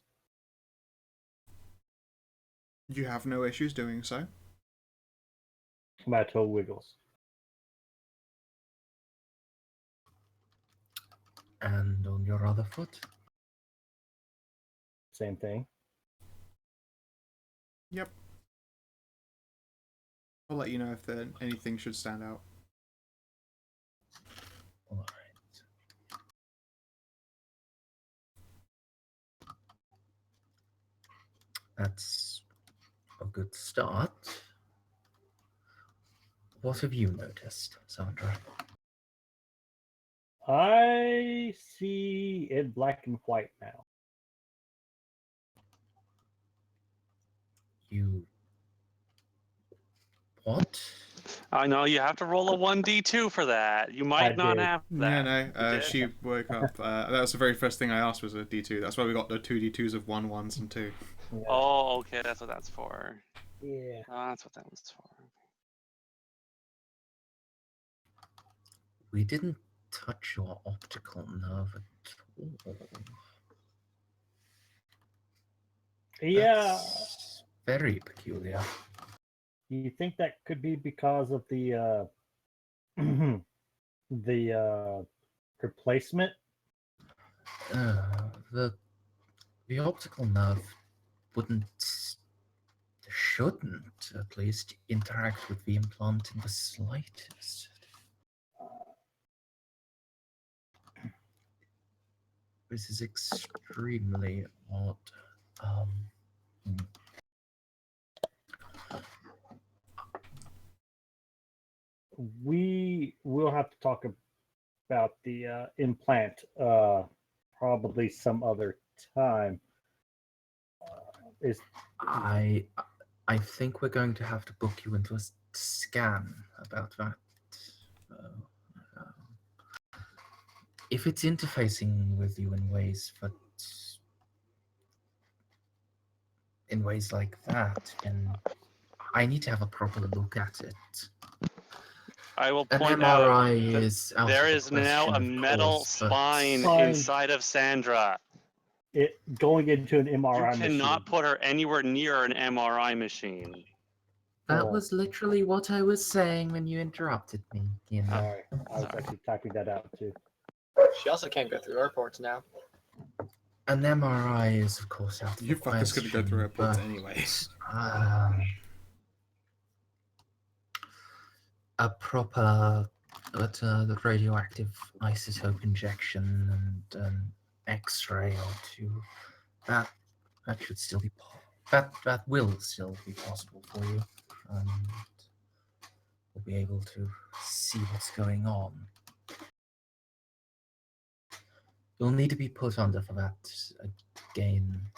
You have no issues doing so. My toe wiggles. And on your other foot? Same thing. Yep. I'll let you know if anything should stand out. All right. That's a good start. What have you noticed, Sandra? I see it black and white now. You... What? I know you have to roll a 1d2 for that. You might not did. have Yeah, that. no. You did? She woke up. That was the very first thing I asked was a D2. That's why we got the 2D2s of 1s and 2. Yeah. Oh, okay, that's what that's for. Yeah. Oh, that's what that was for. We didn't touch your optical nerve at all. Yeah. That's very peculiar. You think that could be because of the the replacement? The optical nerve shouldn't at least interact with the implant in the slightest. This is extremely odd. We will have to talk about the implant probably some other time. I think we're going to have to book you into a scan about that. If it's interfacing with you in ways like that, then I need to have a proper look at it. I will An point out MRI that is out there of the is now question, a of metal course, but- spine Fine. inside of Sandra. It going into an You MRI cannot machine. put her anywhere near an MRI machine. That Oh. was literally what I was saying when you interrupted me. You know. Sorry, I was actually typing that out too. She also can't go through airports now. An MRI is, of course, out of You the fuckers gonna go through question, airports but, anyway. A proper the radioactive isotope injection and an X-ray or two. That should still be that will still be possible for you, and we'll be able to see what's going on. You'll need to be put under for that again.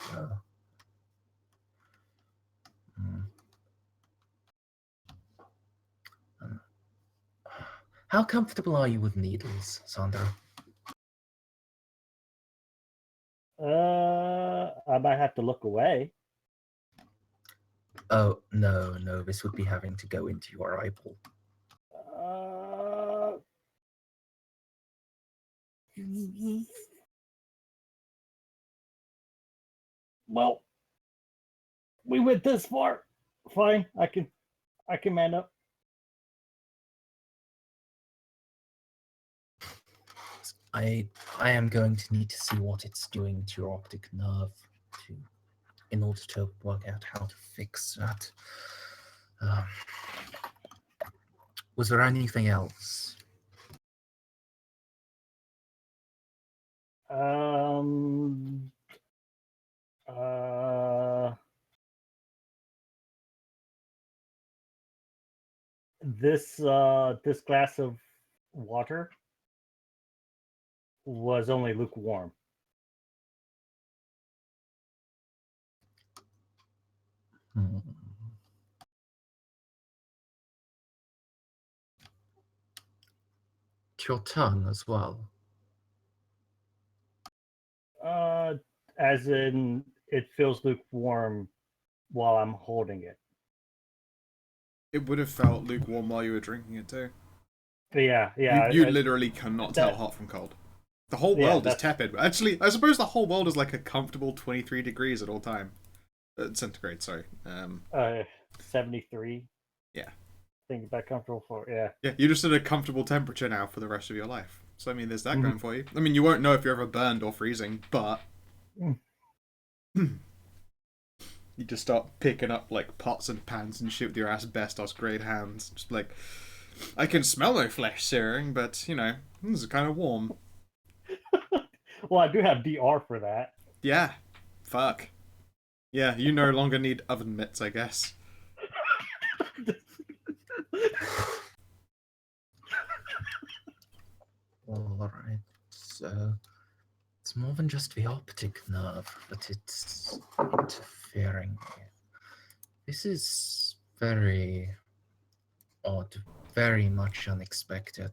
How comfortable are you with needles, Sandra? I might have to look away. Oh, no, this would be having to go into your eyeball. Well, we went this far. Fine, I can man up. I am going to need to see what it's doing to your optic nerve in order to work out how to fix that. Was there anything else? Um. This glass of water was only lukewarm. Hmm. It's your tongue as well. As in, it feels lukewarm while I'm holding it. It would have felt lukewarm while you were drinking it too. But yeah. You literally cannot tell that- hot from cold. The whole Yeah, world is that's- tepid. Actually, I suppose the whole world is like a comfortable 23 degrees at all time. Centigrade, sorry. 73. Yeah. Think about comfortable for yeah. Yeah, you're just at a comfortable temperature now for the rest of your life. So, I mean, there's that Mhm. going for you. I mean, you won't know if you're ever burned or freezing, but... Mm. You just start picking up, like, pots and pans and shit with your asbestos-grade hands. Just like, I can smell my flesh searing, but, you know, this is kind of warm. Well, I do have DR for that. Yeah. Fuck. Yeah, you no longer need oven mitts, I guess. Alright, so it's more than just the optic nerve, but it's interfering. This is very odd, very much unexpected.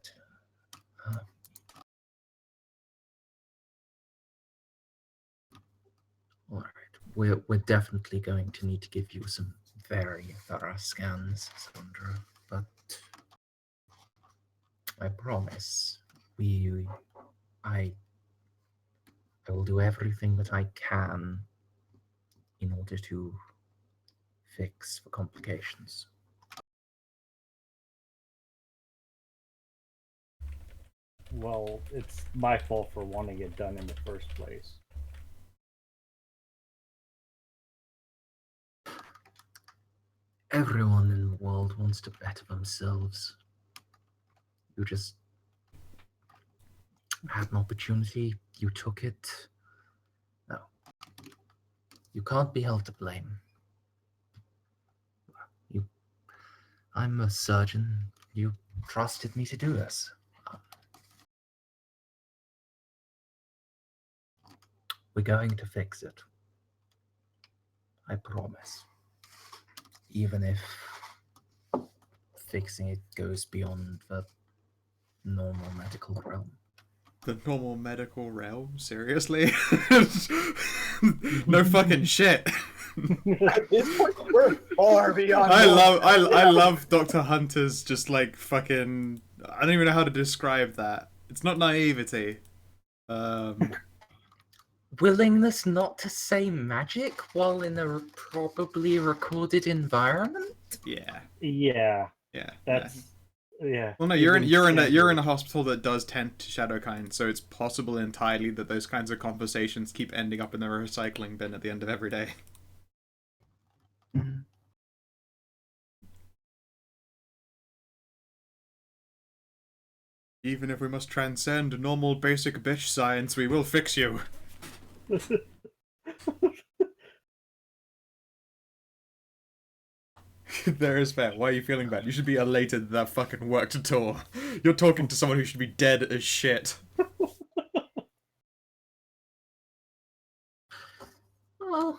Alright, we're definitely going to need to give you some very thorough scans, Sandra, but I promise I will do everything that I can in order to fix the complications. Well, it's my fault for wanting it done in the first place. Everyone in the world wants to better themselves. You just had an opportunity, you took it. No. You can't be held to blame. I'm a surgeon. You trusted me to do this. We're going to fix it. I promise. Even if fixing it goes beyond the normal medical realm. The normal medical realm? Seriously? No fucking shit. At this point, we're far beyond. I love Dr. Hunter's just like fucking... I don't even know how to describe that. It's not naivety. Willingness not to say magic while in a probably recorded environment? Yeah. Yeah, Yeah. that's yeah. Well, no, you're in a hospital that does tend to shadow kind, so it's possible entirely that those kinds of conversations keep ending up in the recycling bin at the end of every day. Mhm. Even if we must transcend normal basic bitch science, we will fix you. There is fair. Why are you feeling bad? You should be elated that fucking worked at all. You're talking to someone who should be dead as shit. Well,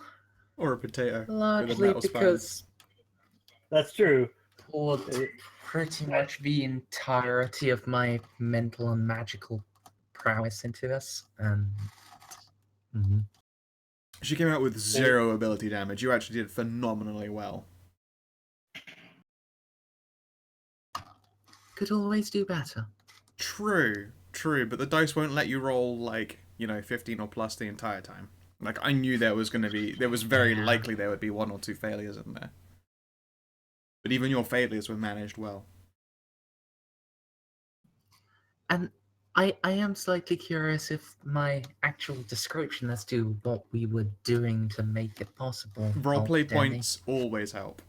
Or a potato. with a largely metal spine. because That's true. poured pretty much the entirety of my mental and magical prowess into this, and She came out with 0 ability damage. You actually did phenomenally well. could always do better. True, but the dice won't let you roll, like, 15 or plus the entire time. Like, I knew there was very likely there would be 1 or 2 failures in there. But even your failures were managed well. And I am slightly curious if my actual description as to what we were doing to make it possible. Roleplay helped any. points always help.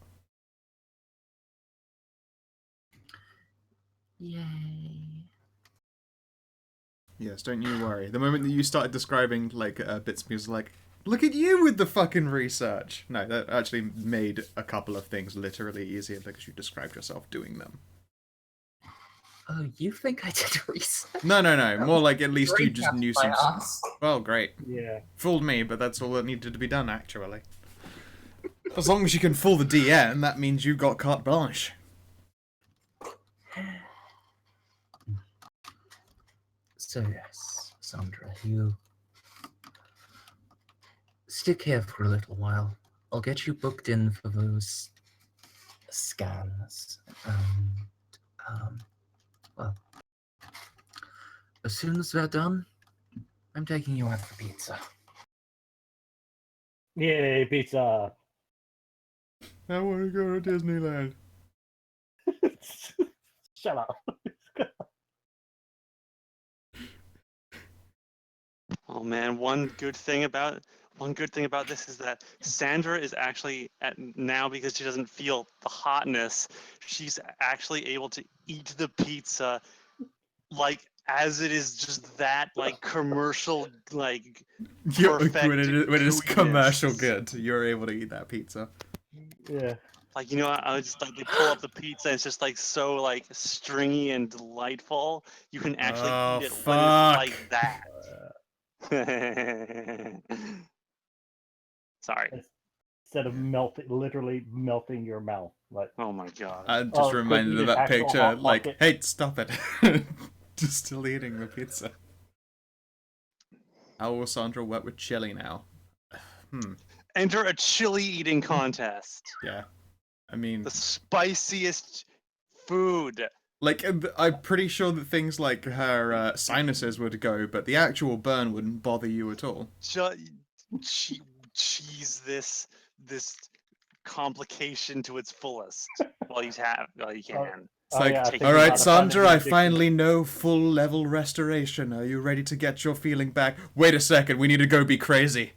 Yay. Yes, don't you worry. The moment that you started describing like bits of me was like, look at you with the fucking research. No, that actually made a couple of things literally easier because you described yourself doing them. Oh, you think I did research? No. More like at least you Great just catch, knew my some. ass. Well, great. Yeah. Fooled me, but that's all that needed to be done, actually. As long as you can fool the DN, that means you got carte blanche. So yes, Sandra, you stick here for a little while. I'll get you booked in for those scans. Well, as soon as they're done, I'm taking you out for pizza. Yay, pizza. I want to go to Disneyland. Shut up. Oh man, one good thing about this is that Sandra is actually now, because she doesn't feel the hotness, she's actually able to eat the pizza like as it is, just that like commercial like perfect When it is commercial goodness. good, you're able to eat that pizza. Yeah. Like, you know, I was just like, they pull up the pizza, it's just like so like stringy and delightful. You can actually Oh, eat it when it's fuck. like that. Sorry. Instead of literally melting your mouth. Like, Oh my god. I'm just could reminded eat of an that actual picture. hot Like, pocket. hey, stop it. Just still eating the pizza. How will Sandra work with chili now? Enter a chili eating contest. Yeah. I mean, The spiciest food. like, I'm pretty sure that things like her sinuses would go, but the actual burn wouldn't bother you at all. Cheese this complication to its fullest while you can. It's like, yeah, I think all you right, might have found Sandra, a I new finally know full level restoration. Are you ready to get your feeling back? Wait a second, we need to go be crazy.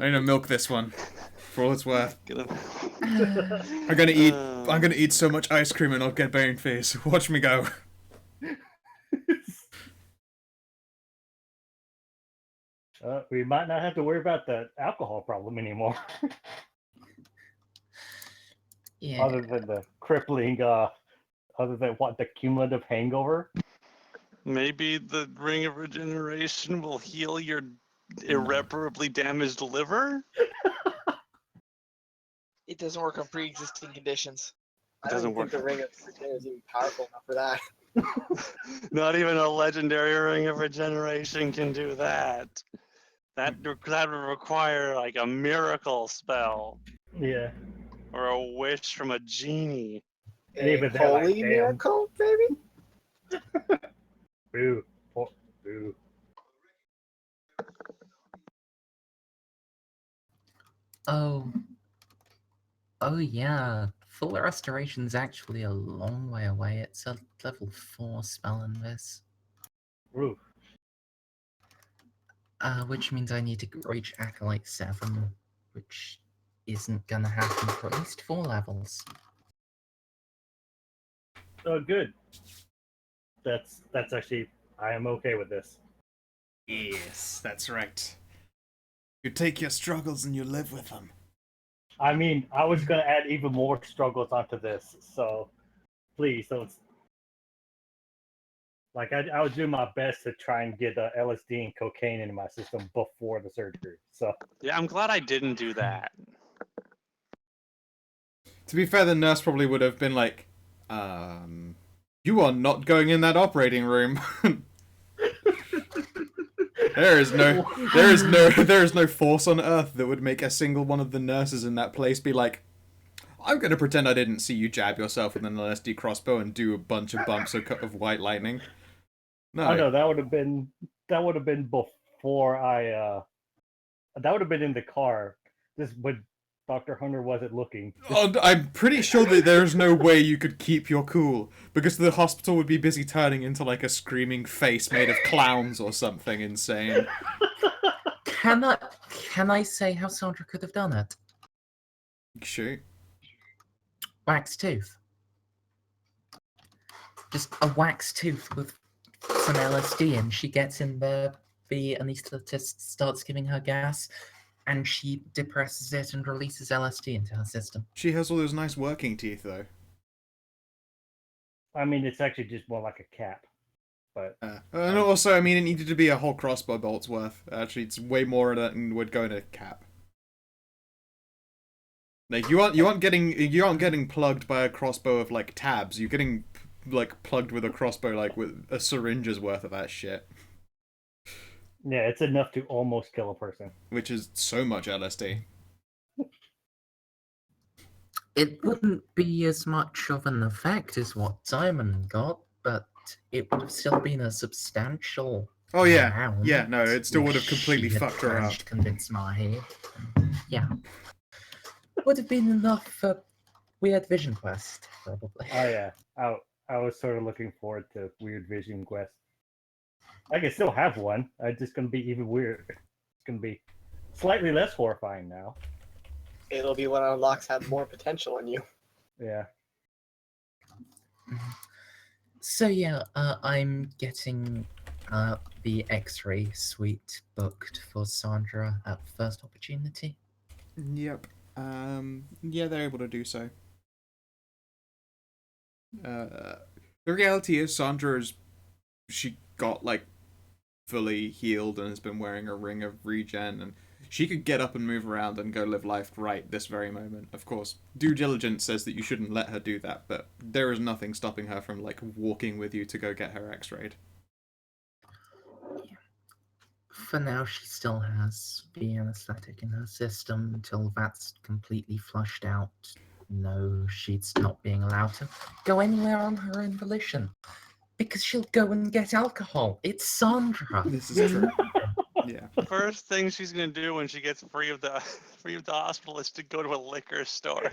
I need to milk this one for all it's worth. I'm gonna eat so much ice cream and I'll get brain face. Watch me go. We might not have to worry about the alcohol problem anymore. Yeah. Other than the crippling, other than what, the cumulative hangover? Maybe the ring of regeneration will heal your irreparably damaged liver? It doesn't work on pre-existing conditions. I Doesn't don't think work. the Ring of Regeneration is even powerful enough for that. Not even a legendary ring of regeneration can do that. That would require like a miracle spell Yeah. or a wish from a genie. And A even they're like, holy damn. miracle, baby? Boo. Boo. Oh yeah. Full restoration is actually a long way away. It's a level 4 spell in this. Ooh. Which means I need to reach Acolyte 7, which isn't gonna happen for at least 4 levels. Oh, good. That's actually, I am okay with this. Yes, that's right. You take your struggles and you live with them. I mean, I was gonna add even more struggles onto this, so please don't. Like, I would do my best to try and get LSD and cocaine into my system before the surgery. So Yeah, I'm glad I didn't do that. To be fair, the nurse probably would have been like, you are not going in that operating room. There is no force on earth that would make a single one of the nurses in that place be like, I'm gonna pretend I didn't see you jab yourself with an LSD crossbow and do a bunch of bumps of white lightning. No. I know that would have been before I that would have been in the car. This when Dr. Hunter wasn't looking. Oh, I'm pretty sure that there's no way you could keep your cool, because the hospital would be busy turning into like a screaming face made of clowns or something insane. Can I say how Sandra could have done it? Shoot. Wax tooth. Just a wax tooth with some LSD and she gets in there. The anaesthetist starts giving her gas, and she depresses it and releases LSD into her system. She has all those nice working teeth, though. I mean, it's actually just more like a cap. But and also, I mean, it needed to be a whole crossbow bolt's worth. Actually, it's way more than would go in a cap. Like you aren't getting plugged by a crossbow of like tabs. You're getting like plugged with a crossbow like with a syringe's worth of that shit. yeah, it's enough to almost kill a person. Which is so much LSD. It wouldn't be as much of an effect as what Simon got, but it would have still been a substantial Oh yeah, amount. yeah. No, it still would have which completely she had fucked her up. managed to convince Mahi. Yeah, would have been enough for Weird Vision Quest, probably. Oh yeah, I was sort of looking forward to Weird Vision Quest. I can still have one. It's just gonna be even weird. It's gonna be slightly less horrifying now. It'll be what unlocks have more potential in you. Yeah. So yeah, I'm getting the X-ray suite booked for Sandra at first opportunity. Yep. Yeah, they're able to do so. The reality is, she got like fully healed and has been wearing a ring of regen, and she could get up and move around and go live life right this very moment. Of course, due diligence says that you shouldn't let her do that, but there is nothing stopping her from like walking with you to go get her X-rayed. For now, she still has the anesthetic in her system until that's completely flushed out. No, she's not being allowed to go anywhere on her own volition. Because she'll go and get alcohol. It's Sandra. This is true. Yeah. First thing she's gonna do when she gets free of the hospital is to go to a liquor store.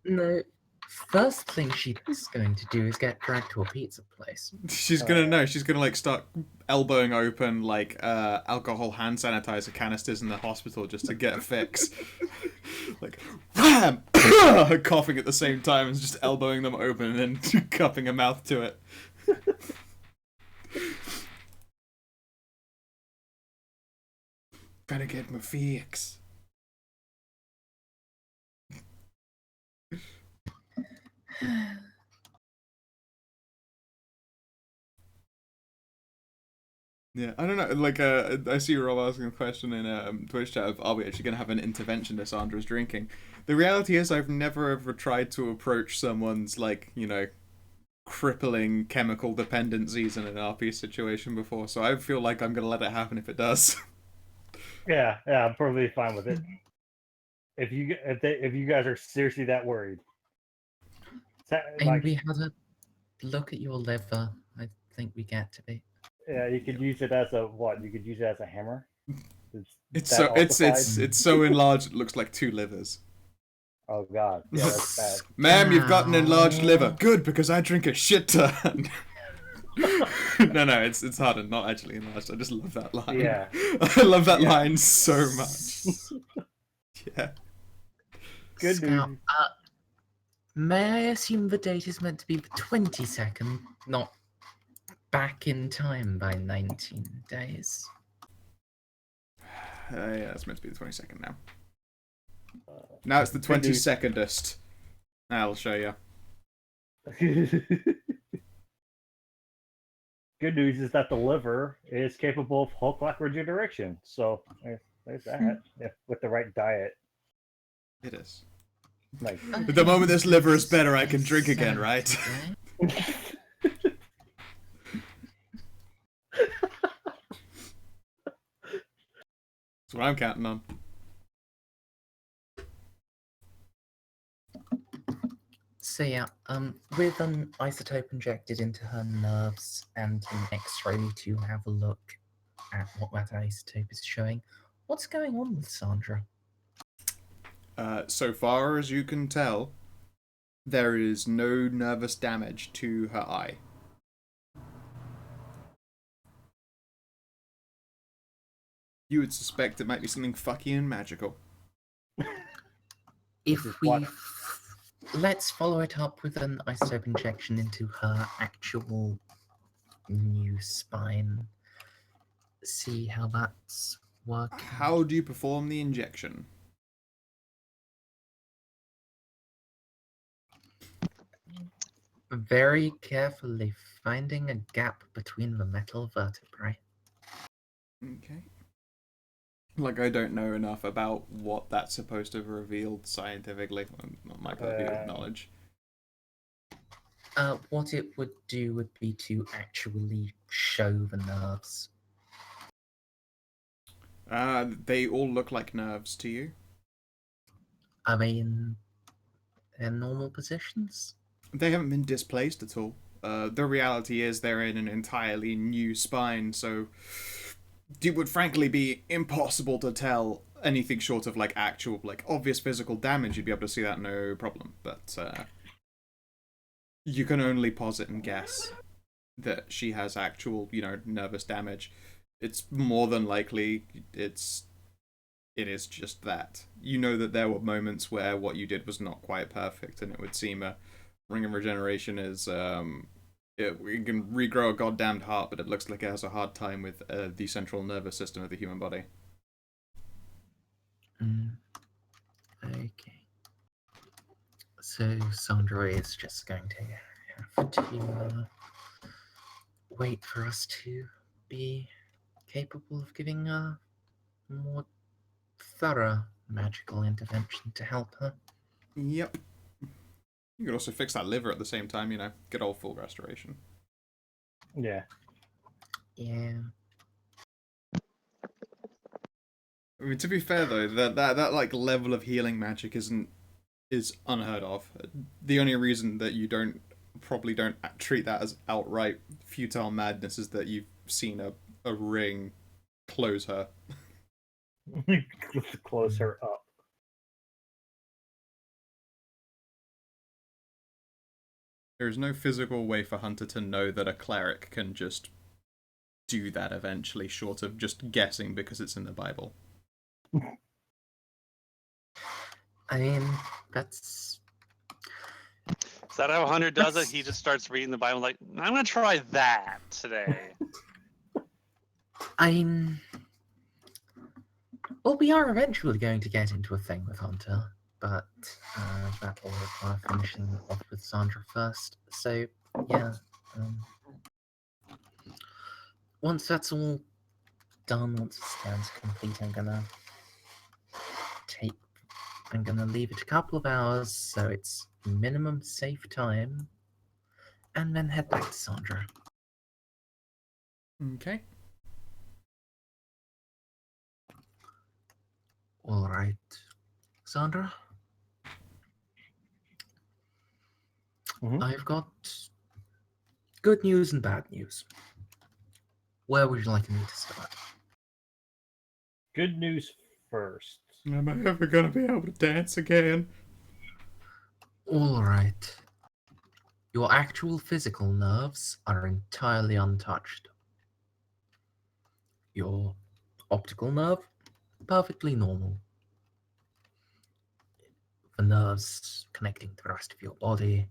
No, first thing she's going to do is get dragged to a pizza place. She's gonna like start elbowing open like alcohol hand sanitizer canisters in the hospital just to get a fix. Like wham! Coughing at the same time and just elbowing them open and then cupping a mouth to it. Better get my fix. Yeah, I don't know. Like, I see Rob asking a question in Twitch chat of, are we actually going to have an intervention to Sandra's drinking? The reality is, I've never ever tried to approach someone's, like, you know, crippling chemical dependencies in an RP situation before, so I feel like I'm going to let it happen if it does. Yeah, I'm perfectly fine with it. If you guys are seriously that worried. And we had a look at your liver. I think we get to be. Yeah, you could use it as a what? You could use it as a hammer. It's so enlarged it looks like 2 livers. Oh god, yeah, that's bad. Ma'am, you've got an enlarged liver. Good, because I drink a shit ton. No, it's harder, not actually enlarged. I just love that line. Yeah. I love that line so much. Yeah. Good Scout, news. may I assume the date is meant to be the 22nd, not back in time by 19 days? Yeah, it's meant to be the 22nd now. Now it's the 22ndest. I'll show you. Good news is that the liver is capable of Hulk-like regeneration. So there's that. Yeah, with the right diet. It is. Like, But the moment this liver is better, I can drink again, right? That's what I'm counting on. So yeah, with an isotope injected into her nerves and an X-ray to have a look at what that isotope is showing, what's going on with Sandra? So far as you can tell, there is no nervous damage to her eye. You would suspect it might be something fucky and magical. If we let's follow it up with an isotope injection into her actual new spine. See how that's working. How do you perform the injection? Very carefully finding a gap between the metal vertebrae. Okay. Like, I don't know enough about what that's supposed to have revealed scientifically, not my purview of knowledge. What it would do would be to actually show the nerves. They all look like nerves to you. Are they in their normal positions? They haven't been displaced at all. The reality is they're in an entirely new spine, so it would frankly be impossible to tell anything short of like actual, like obvious physical damage. You'd be able to see that no problem, but you can only posit and guess that she has actual, nervous damage. It's more than likely it is just that. You know that there were moments where what you did was not quite perfect, and it would seem a Ring of Regeneration is we can regrow a goddamned heart, but it looks like it has a hard time with the central nervous system of the human body. Okay. So Sandra is just going to have to wait for us to be capable of giving a more thorough magical intervention to help her. Yep. You could also fix that liver at the same time, get all full restoration. Yeah. Yeah. I mean, to be fair though, that like level of healing magic is unheard of. The only reason that you probably don't treat that as outright futile madness is that you've seen a ring close her. Close her up. There's no physical way for Hunter to know that a cleric can just do that eventually, short of just guessing because it's in the Bible. I mean, that's... Is that how Hunter does it? He just starts reading the Bible like, I'm going to try that today. Well, we are eventually going to get into a thing with Hunter, but that will require finishing off with Sandra first. So, yeah. Once that's all done, once the scan's complete, I'm gonna leave it a couple of hours so it's minimum safe time, and then head back to Sandra. Okay. All right, Sandra. Mhm. I've got good news and bad news. Where would you like me to start? Good news first. Am I ever gonna be able to dance again? All right. Your actual physical nerves are entirely untouched. Your optical nerve, perfectly normal. The nerves connecting to the rest of your body,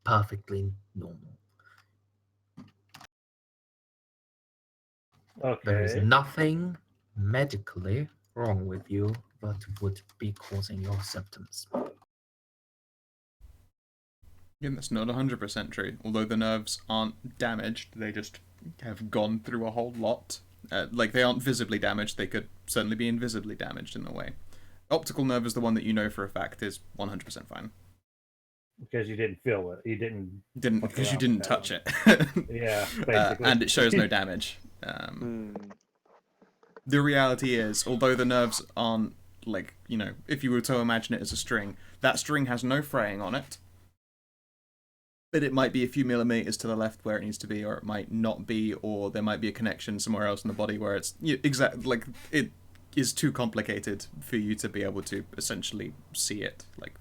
perfectly normal. There is Okay. nothing medically wrong with you that would be causing your symptoms. Again, that's not 100% true. Although the nerves aren't damaged, they just have gone through a whole lot. Like, they aren't visibly damaged, they could certainly be invisibly damaged in a way. Optical nerve is the one that you know for a fact is 100% fine. Because you didn't feel it. You didn't. Because you didn't touch it. Yeah, basically. And it shows no damage. The reality is, although the nerves aren't, like, if you were to imagine it as a string, that string has no fraying on it. But it might be a few millimeters to the left where it needs to be, or it might not be, or there might be a connection somewhere else in the body where it's it is too complicated for you to be able to essentially see it. Like,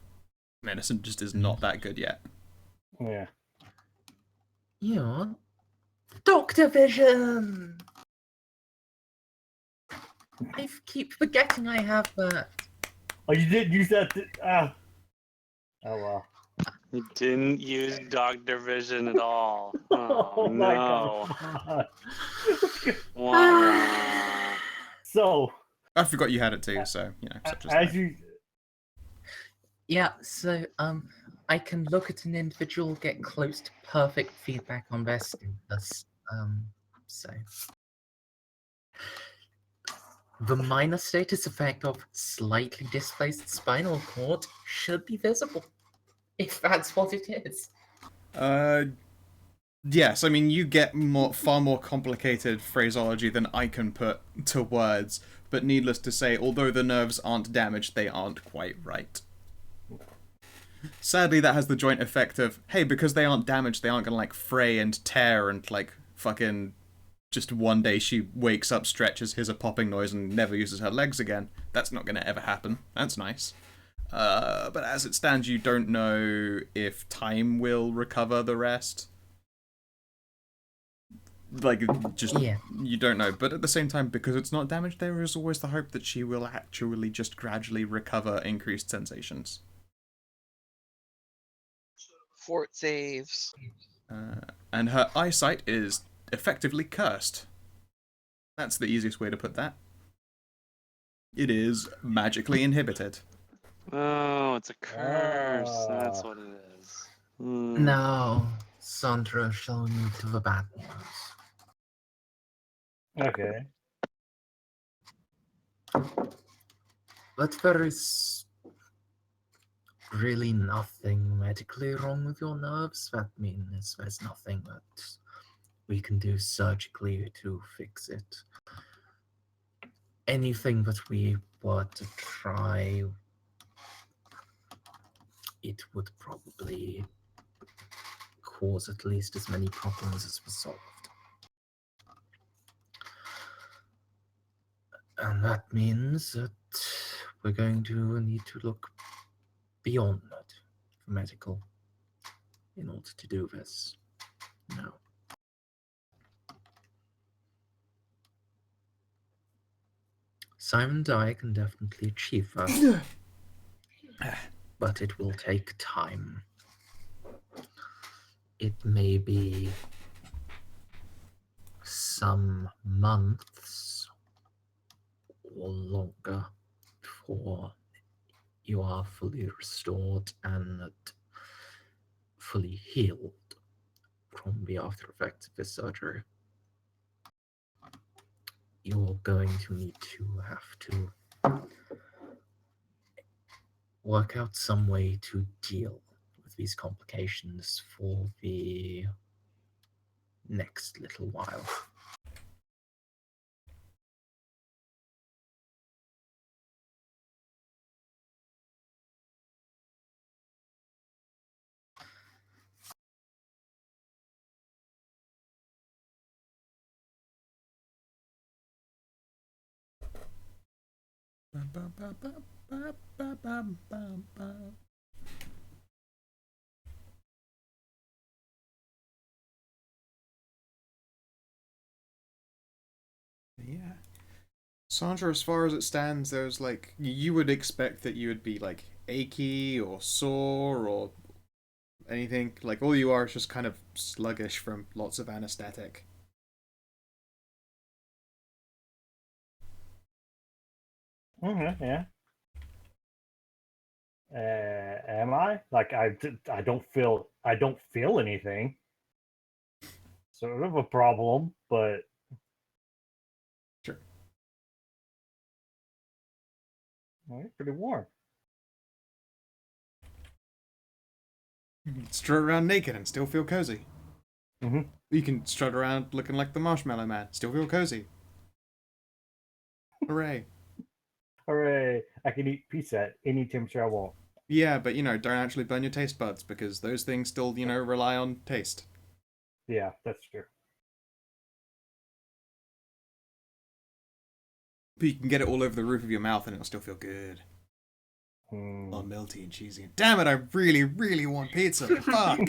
medicine just is not that good yet. Yeah. You're Doctor Vision! I keep forgetting I have that. Oh, you did use that. Oh well. You didn't use Doctor Vision at all. Oh, Oh my no. god. Wah, wah. So, I forgot you had it too, so, such as as that. you Yeah, so I can look at an individual, get close to perfect feedback on their stimulus. So the minor status effect of slightly displaced spinal cord should be visible, if that's what it is. Yes, I mean, you get far more complicated phraseology than I can put to words, but needless to say, although the nerves aren't damaged, they aren't quite right. Sadly, that has the joint effect of, hey, because they aren't damaged, they aren't gonna, like, fray and tear and, like, fucking... Just one day she wakes up, stretches, hears a popping noise, and never uses her legs again. That's not gonna ever happen. That's nice. But as it stands, you don't know if time will recover the rest. Like, just, Yeah. you don't know. But at the same time, because it's not damaged, there is always the hope that she will actually just gradually recover increased sensations. Fort saves. And her eyesight is effectively cursed. That's the easiest way to put that. It is magically inhibited. Oh, it's a curse. That's what it is. Now, Sandra shall move to the bad news. okay. But there is really nothing medically wrong with your nerves. That means there's nothing that we can do surgically to fix it. Anything that we were to try, it would probably cause at least as many problems as were solved. And that means that we're going to need to look beyond that for medical in order to do this. No. Simon and I can definitely achieve that, but it will take time. It may be some months or longer before you are fully restored and fully healed from the after effects of this surgery. You're going to need to have to work out some way to deal with these complications for the next little while. Yeah. Sandra, as far as it stands, there's like, you would expect that you would be like achy or sore or anything. Like, all you are is just kind of sluggish from lots of anesthetic. Yeah. Am I? Like I don't feel anything. Sort of a problem, but Sure. well, it's pretty warm. You can strut around naked and still feel cozy. Mm-hmm. You can strut around looking like the Marshmallow Man, still feel cozy. Hooray. Hooray! I can eat pizza at any temperature I want. Yeah, but don't actually burn your taste buds because those things still, rely on taste. Yeah, that's true. But you can get it all over the roof of your mouth and it'll still feel good. All melty and cheesy. Damn it, I really, really want pizza. Fuck.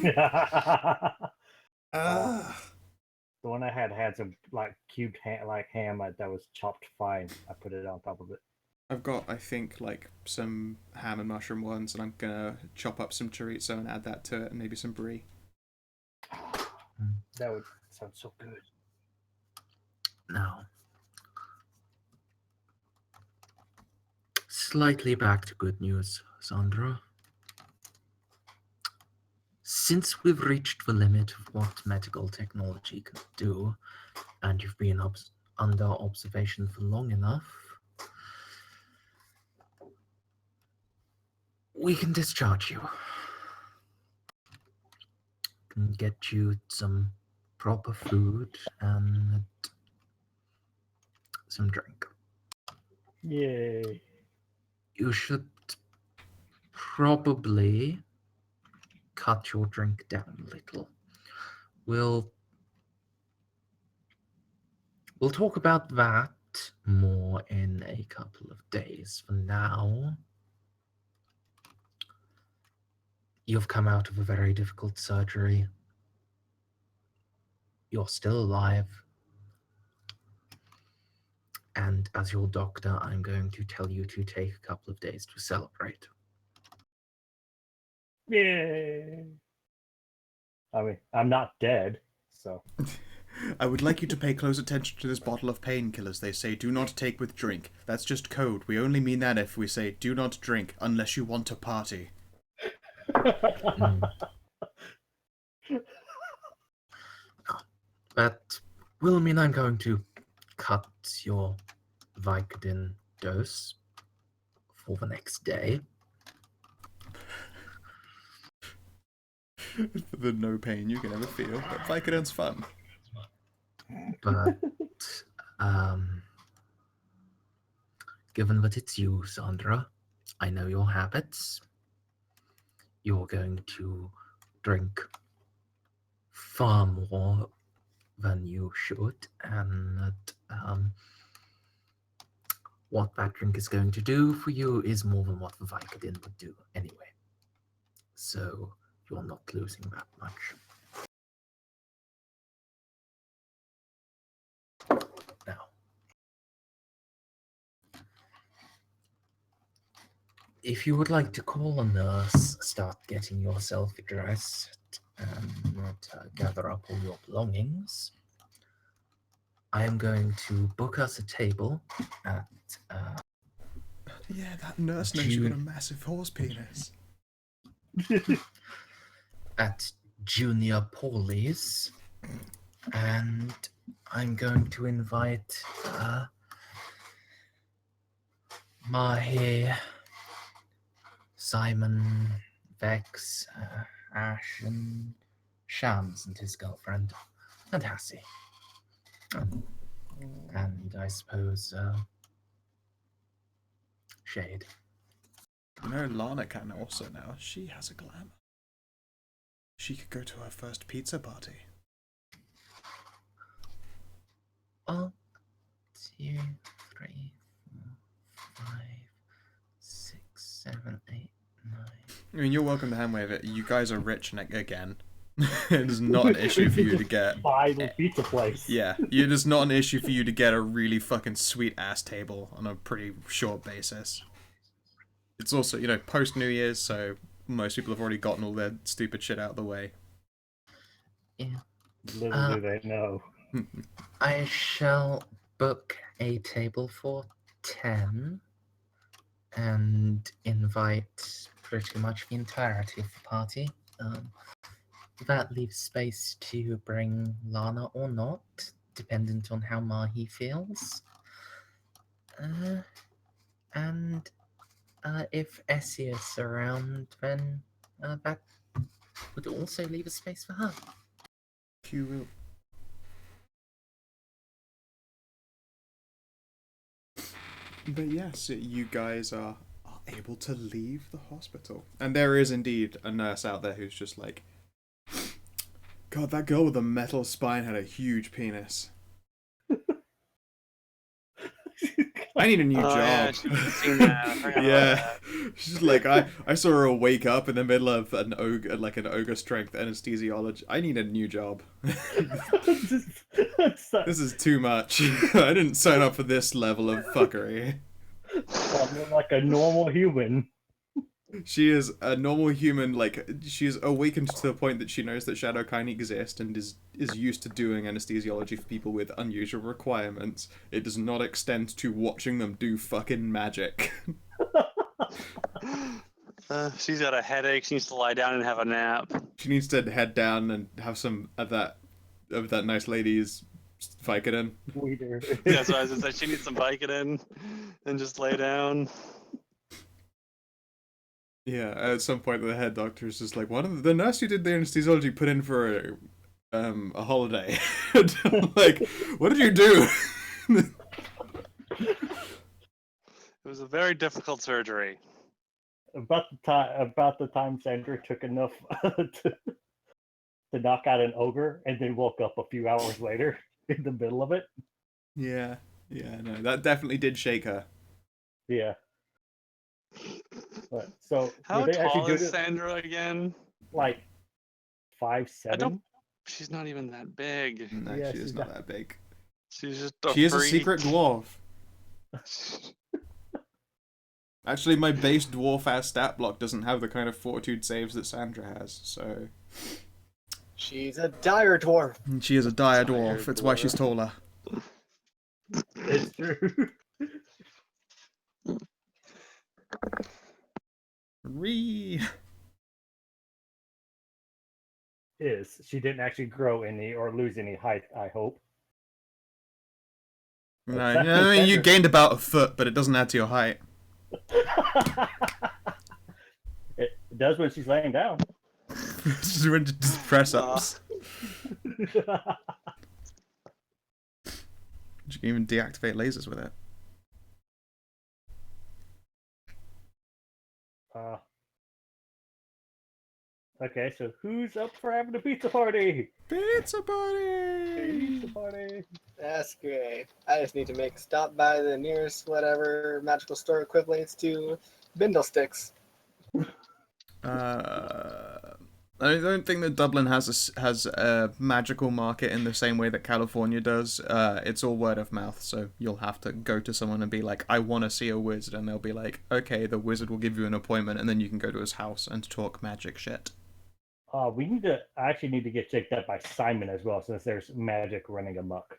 The one I had some like cubed ham that was chopped fine. I put it on top of it. I've got, I think, like some ham and mushroom ones, and I'm gonna chop up some chorizo and add that to it, and maybe some brie. That would sound so good. Now, slightly back to good news, Sandra. Since we've reached the limit of what medical technology can do, and you've been under observation for long enough, we can discharge you. Can get you some proper food and some drink. Yay. You should probably cut your drink down a little. We'll talk about that more in a couple of days. For now, you've come out of a very difficult surgery. You're still alive. And as your doctor, I'm going to tell you to take a couple of days to celebrate. Yay. I mean, I'm not dead, so. I would like you to pay close attention to this bottle of painkillers. They say do not take with drink. That's just code. We only mean that if we say do not drink unless you want to party. That will mean I'm going to cut your Vicodin dose for the next day. The no pain you can ever feel. But Vicodin's fun. But given that it's you, Sandra, I know your habits. You're going to drink far more than you should, and what that drink is going to do for you is more than what the Vicodin would do anyway. So you're not losing that much. Now, if you would like to call a nurse, start getting yourself dressed, and gather up all your belongings, I am going to book us a table at Yeah, that nurse knows you've got a massive horse penis. at Junior Paulie's, and I'm going to invite Mahi, Simon, Vex, Ash, and Shams and his girlfriend, and Hassie. And I suppose Shade. You know, Lana can also now. She has a glamour. She could go to her first pizza party. 1, 2, 3, 4, 5, 6, 7, 8, 9. I mean, you're welcome to handwave it. You guys are rich again. It is not an issue for you to get. Buy the pizza place. Yeah, it is not an issue for you to get a really fucking sweet ass table on a pretty short basis. It's also, you know, post New Year's, so most people have already gotten all their stupid shit out of the way. Yeah. Little do they know. I shall book a table for 10 and invite pretty much the entirety of the party. That leaves space to bring Lana or not, dependent on how Mahi feels. And if Essie is around, then that would also leave a space for her. You will. But yes, you guys are able to leave the hospital. And there is indeed a nurse out there who's just like, God, that girl with the metal spine had a huge penis. I need a new job. Yeah, she's seen that. I forgot about Yeah, that. she's like, I saw her wake up in the middle of an ogre strength anesthesiology. I need a new job. This is too much. I didn't sign up for this level of fuckery. Something like a normal human. She is a normal human, like, she's awakened to the point that she knows that shadow kind exist and is used to doing anesthesiology for people with unusual requirements. It does not extend to watching them do fucking magic. She's got a headache. She needs to lie down and have a nap. She needs to head down and have some of that nice lady's Vicodin. Weeder. Yeah, so I was gonna say she needs some Vicodin and just lay down. Yeah, at some point the head doctor is just like, the nurse who did the anesthesiology put in for a holiday. Like, what did you do? It was a very difficult surgery. About the time Sandra took enough to knock out an ogre, and then woke up a few hours later in the middle of it. Yeah, no, that definitely did shake her. Yeah. But, so How did they actually tall do is this, Sandra again? like 5'7"? She's not even that big. No, Yeah, she is she's not not- that big. She's just She is a freak. secret dwarf. Actually, my base dwarf ass stat block doesn't have the kind of fortitude saves that Sandra has, so She's a dire dwarf. she is a dire Dire dwarf. It's why dwarf. she's taller. It's true. Ree. She didn't actually grow any or lose any height, I hope. No, I mean, you gained about a foot, but it doesn't add to your height. It does when she's laying down. Just press ups. You can even deactivate lasers with it. Okay, so who's up for having a pizza party? Pizza party! Pizza party. That's great. I just need to make a stop by the nearest whatever magical store equivalents to bindle sticks. I don't think that Dublin has a magical market in the same way that California does. It's all word of mouth, so you'll have to go to someone and be like, I want to see a wizard, and they'll be like, okay, the wizard will give you an appointment, and then you can go to his house and talk magic shit. I actually need to get checked out by Simon as well, since there's magic running amok.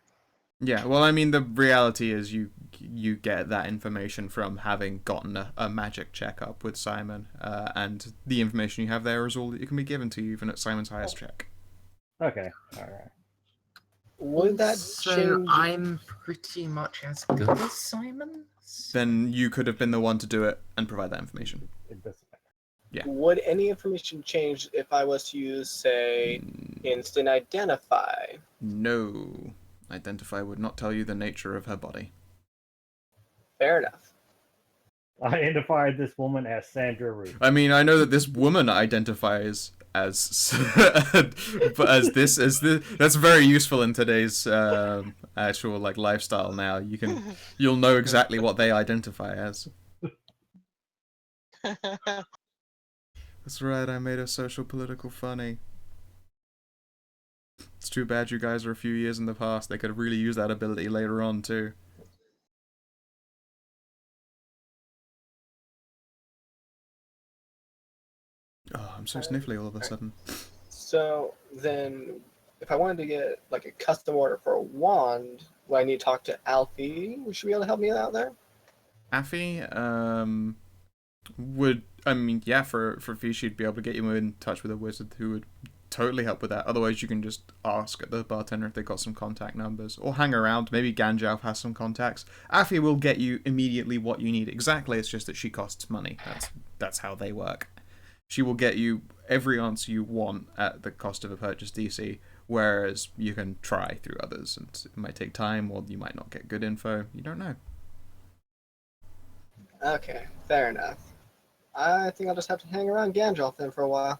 Yeah, well, I mean, the reality is you get that information from having gotten a magic checkup with Simon, and the information you have there is all that you can be given to you, even at Simon's highest check. Okay, alright. Would that So change? I'm pretty much as good as Simon. Then you could have been the one to do it and provide that information. It doesn't matter. Yeah. Would any information change if I was to use, say, instant identify? No. Identify would not tell you the nature of her body. Fair enough. I identified this woman as Sandra Ruth. I mean, I know that this woman identifies as but as this that's very useful in today's actual like lifestyle now. You'll know exactly what they identify as. That's right, I made a social political funny. It's too bad you guys are a few years in the past. They could really use that ability later on too. Oh, I'm so sniffly all of a sudden. So then, if I wanted to get like a custom order for a wand, would I need to talk to Alfie? Would she be able to help me out there? Affy, would, I mean, yeah, for fee, she'd be able to get you in touch with a wizard who would totally help with that. Otherwise, you can just ask the bartender if they've got some contact numbers, or hang around. Maybe Ganjalf has some contacts. Affy will get you immediately what you need. Exactly, it's just that she costs money. That's how they work. She will get you every answer you want at the cost of a purchase DC, whereas you can try through others, and it might take time, or you might not get good info. You don't know. Okay, fair enough. I think I'll just have to hang around Gandalf then for a while.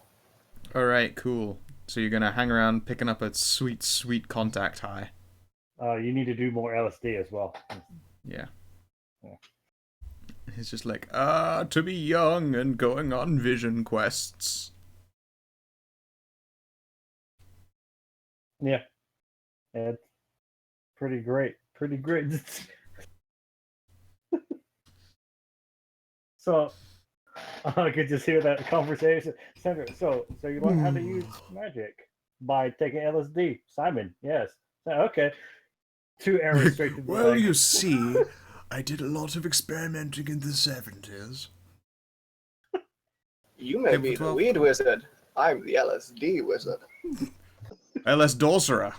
Alright, cool. So you're gonna hang around picking up a sweet, sweet contact high. You need to do more LSD as well. Yeah. Yeah. He's just like, to be young and going on vision quests. Yeah. It's pretty great. Pretty great. So I could just hear that conversation. Sandra, so you learn how to use magic by taking LSD. Simon, yes. Okay. 2 arrows straight to the Well, leg. you see, I did a lot of experimenting in the 70s. You may Give be it the 12. weed wizard. I'm the LSD wizard. LS Dorsera.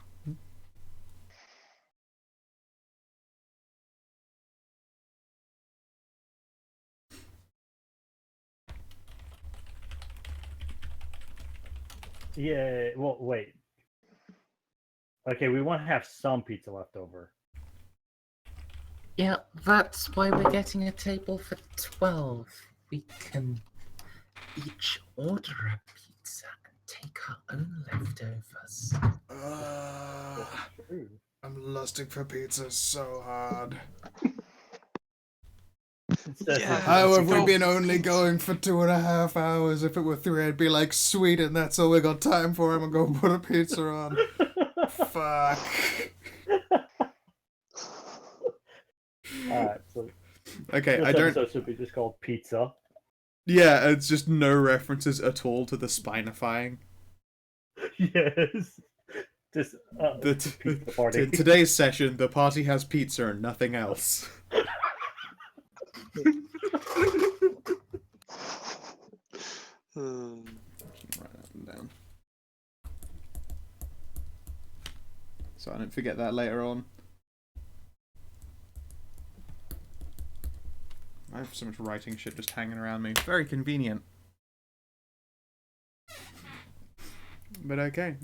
Yeah, well, wait. Okay, we want to have some pizza left over. Yeah, that's why we're getting a table for 12. We can each order a pizza and take our own leftovers. True. I'm lusting for pizza so hard. Yeah. How have we Go been only going for 2.5 hours? If it were 3, I'd be like, sweet, and that's all we got time for. I'm gonna go put a pizza on. Fuck. Alright, so Okay, this I don't. episode should be just called Pizza. Yeah, it's just no references at all to the spinifying. Yes. Just pizza party. Today's session, the party has pizza and nothing else. Hmm. Write that down. So I don't forget that later on. I have so much writing shit just hanging around me. Very convenient. But okay.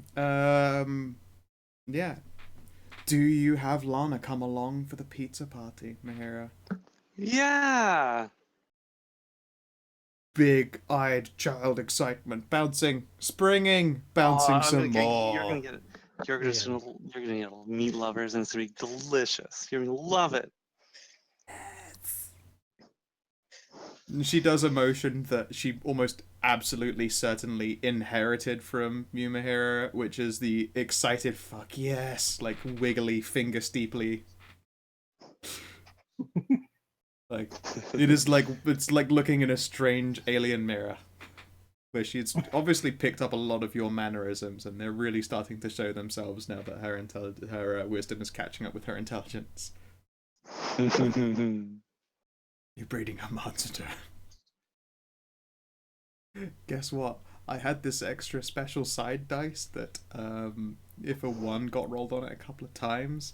Yeah. Do you have Lana come along for the pizza party, Mahira? Yeah. Big-eyed child excitement, bouncing, springing, bouncing some more. You're gonna get it. You're gonna get meat lovers, and it's gonna be delicious. You're gonna love it. She does a motion that she almost absolutely certainly inherited from Yumahira, which is the excited fuck yes, like wiggly finger steeply. Like it's like looking in a strange alien mirror, where she's obviously picked up a lot of your mannerisms, and they're really starting to show themselves now that her wisdom is catching up with her intelligence. You're breeding a monster. Guess what? I had this extra special side dice that, if a 1 got rolled on it a couple of times,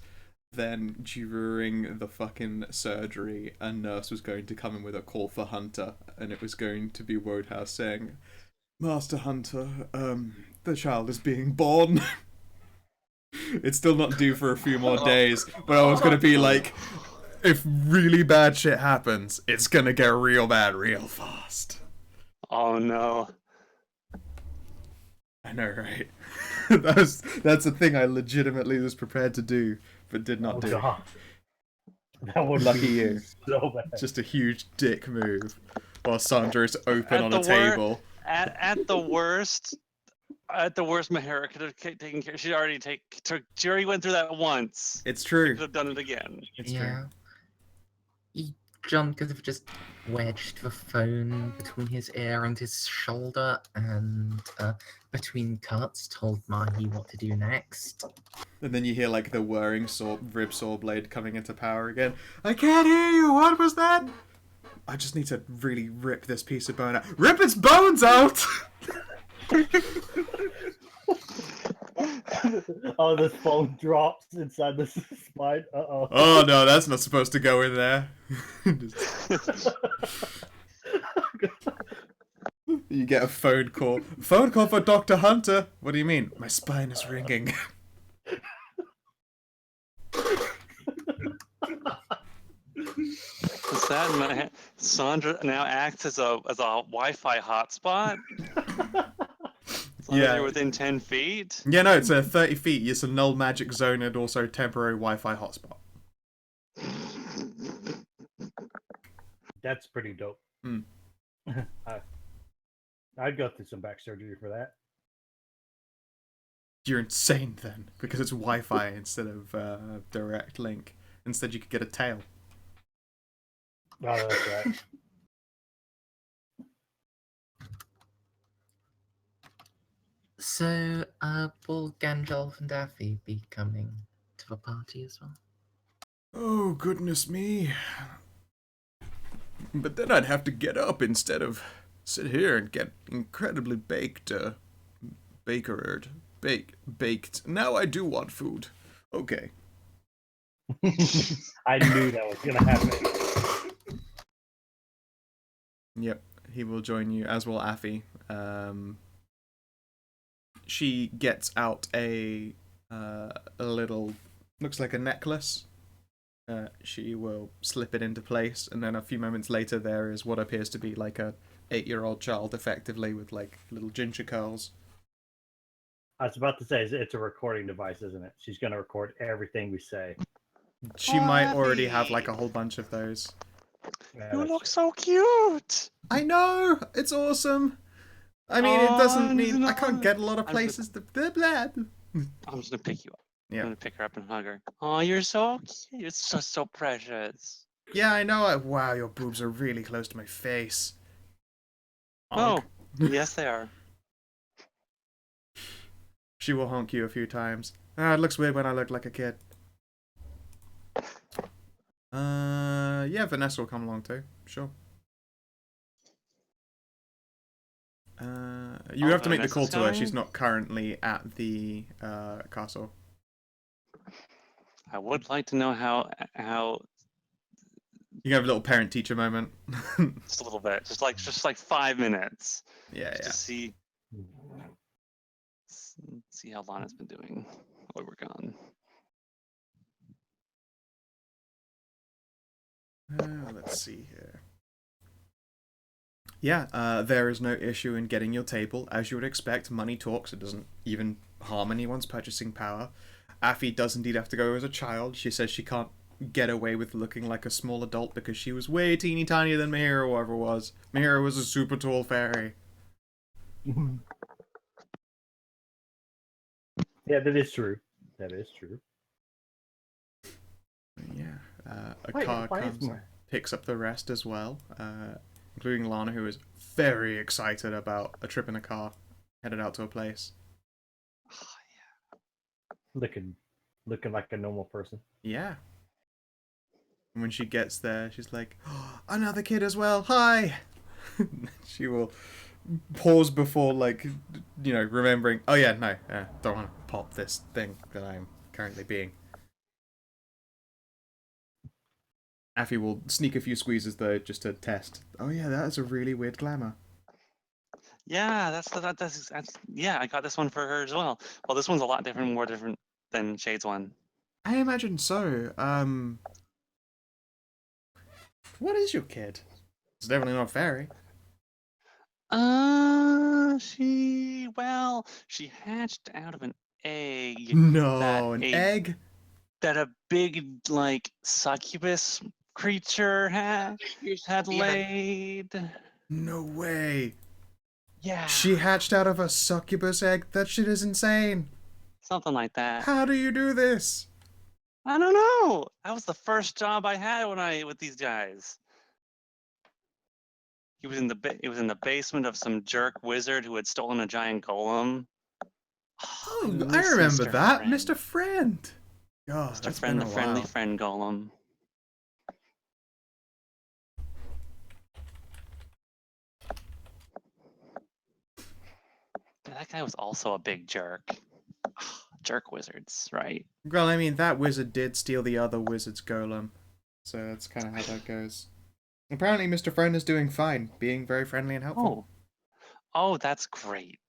then during the fucking surgery, a nurse was going to come in with a call for Hunter, and it was going to be Wodehouse saying, Master Hunter, the child is being born. It's still not due for a few more days, but I was going to be like, if really bad shit happens, it's going to get real bad real fast. Oh no. I know, right? That's a thing I legitimately was prepared to do, but did not do. God. That would Lucky be you. so bad. Just a huge dick move. While Sandra is open At on the a table. At the worst, Mahara could have taken care. She already went through that once. It's She true. could have done it again. It's Yeah. John could have just wedged the phone between his ear and his shoulder, and between cuts told Mahi what to do next. And then you hear like the whirring rib saw blade coming into power again. I can't hear you. What was that? I just need to really rip this piece of bone out. Rip its bones out. Oh, this phone drops inside the spine. Uh-oh. Oh no, that's not supposed to go in there. You get a phone call. Phone call for Dr. Hunter. What do you mean? My spine is ringing. Is that Sandra now acts as a Wi-Fi hotspot? As long as Yeah. you're within 10 feet. Yeah, no, it's 30 feet. It's a null magic zone and also temporary Wi-Fi hotspot. That's pretty dope. Hmm. I'd go through some back surgery for that. You're insane then, because it's Wi-Fi instead of direct link. Instead, you could get a tail. Oh, that's right. So, will Gandalf and Daffy be coming to the party as well? Oh, goodness me. But then I'd have to get up instead of sit here and get incredibly baked. Now I do want food. Okay. I knew that was gonna happen. Yep, he will join you, as will Affy. She gets out a little, looks like a necklace. She will slip it into place, and then a few moments later there is what appears to be like a 8-year-old child, effectively, with like little ginger curls. I was about to say it's a recording device, isn't it? She's gonna record everything we say. She might already have like a whole bunch of those. Yeah, You that's look true. so cute. I know! It's awesome! I mean, it doesn't mean I can't no. get a lot of I'm places to blah, blah. I'm just gonna pick you up. Yeah. I'm gonna pick her up and hug her. Oh, you're so cute. It's so precious. Yeah, I know. Wow, your boobs are really close to my face. Oh, Honk. yes, they are. She will honk you a few times. Ah, it looks weird when I look like a kid. Yeah, Vanessa will come along too. Sure. You have to make the call Vanessa's to her. She's coming? not currently at the castle. I would like to know how You can have a little parent-teacher moment. just a little bit, just like 5 minutes, Yeah, just yeah. to see how Lana's been doing while we're gone. Let's see here. Yeah, there is no issue in getting your table. As you would expect, money talks. It doesn't even harm anyone's purchasing power. Affy does indeed have to go as a child. She says she can't get away with looking like a small adult because she was way teeny tinier than Mihira or whatever it was. Mihira was a super tall fairy. Yeah, that is true. That is true. Yeah, a Wait, car why is comes and more? picks up the rest as well, including Lana, who is very excited about a trip in a car, headed out to a place. Looking like a normal person. Yeah. And when she gets there, she's like, oh, another kid as well, hi! She will pause before, like, remembering, oh yeah, no, don't want to pop this thing that I'm currently being. Affy will sneak a few squeezes, though, just to test. Oh yeah, that is a really weird glamour. Yeah, that's yeah. I got this one for her as well. Well, this one's a lot different, more different than Shade's one. I imagine so. What is your kid? It's definitely not a fairy. She hatched out of an egg No, an egg? that a big like succubus creature had laid. No way. Yeah, She hatched out of a succubus egg? That shit is insane. something like that. How do you do this? I don't know. That was the first job I had with these guys. It was in the basement of some jerk wizard who had stolen a giant golem. Oh, I miss remember Mr. that. Friend. Mr. Friend. God, Mr. that's Friend, been the a friendly while. friend golem. That guy was also a big jerk. Jerk wizards, right? Well, I mean, that wizard did steal the other wizard's golem. So that's kind of how that goes. Apparently, Mr. Friend is doing fine, being very friendly and helpful. Oh, that's great.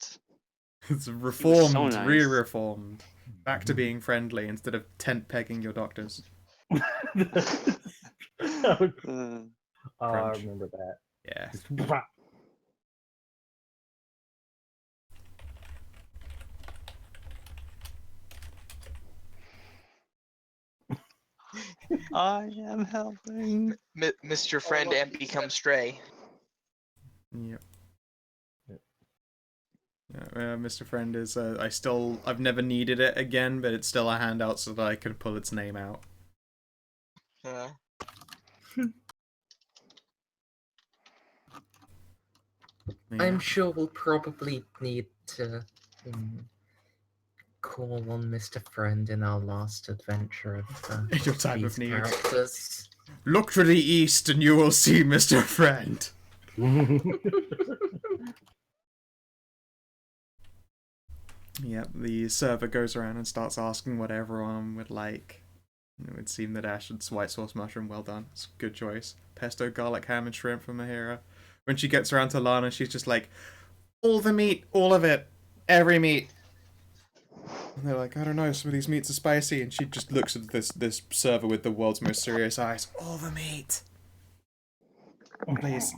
It's He was reformed, so nice. re-reformed. Back to being friendly instead of tent-pegging your doctors. Oh, Uh, I remember that. Yeah. Just whap. I am helping. Mr. Friend and become stray. Yep. Mr. Friend is, I've never needed it again, but it's still a handout so that I can pull its name out. I'm sure we'll probably need to Call on Mr. Friend in our last adventure of In your time these of need. characters. Look to the east and you will see Mr. Friend. Yep, the server goes around and starts asking what everyone would like. It would seem that Ash and white sauce mushroom, well done. It's a good choice. Pesto, garlic, ham, and shrimp from Mahira. When she gets around to Lana, she's just like, all the meat, all of it, every meat. And they're like, I don't know, some of these meats are spicy. And she just looks at this server with the world's most serious eyes. All the meat. Please.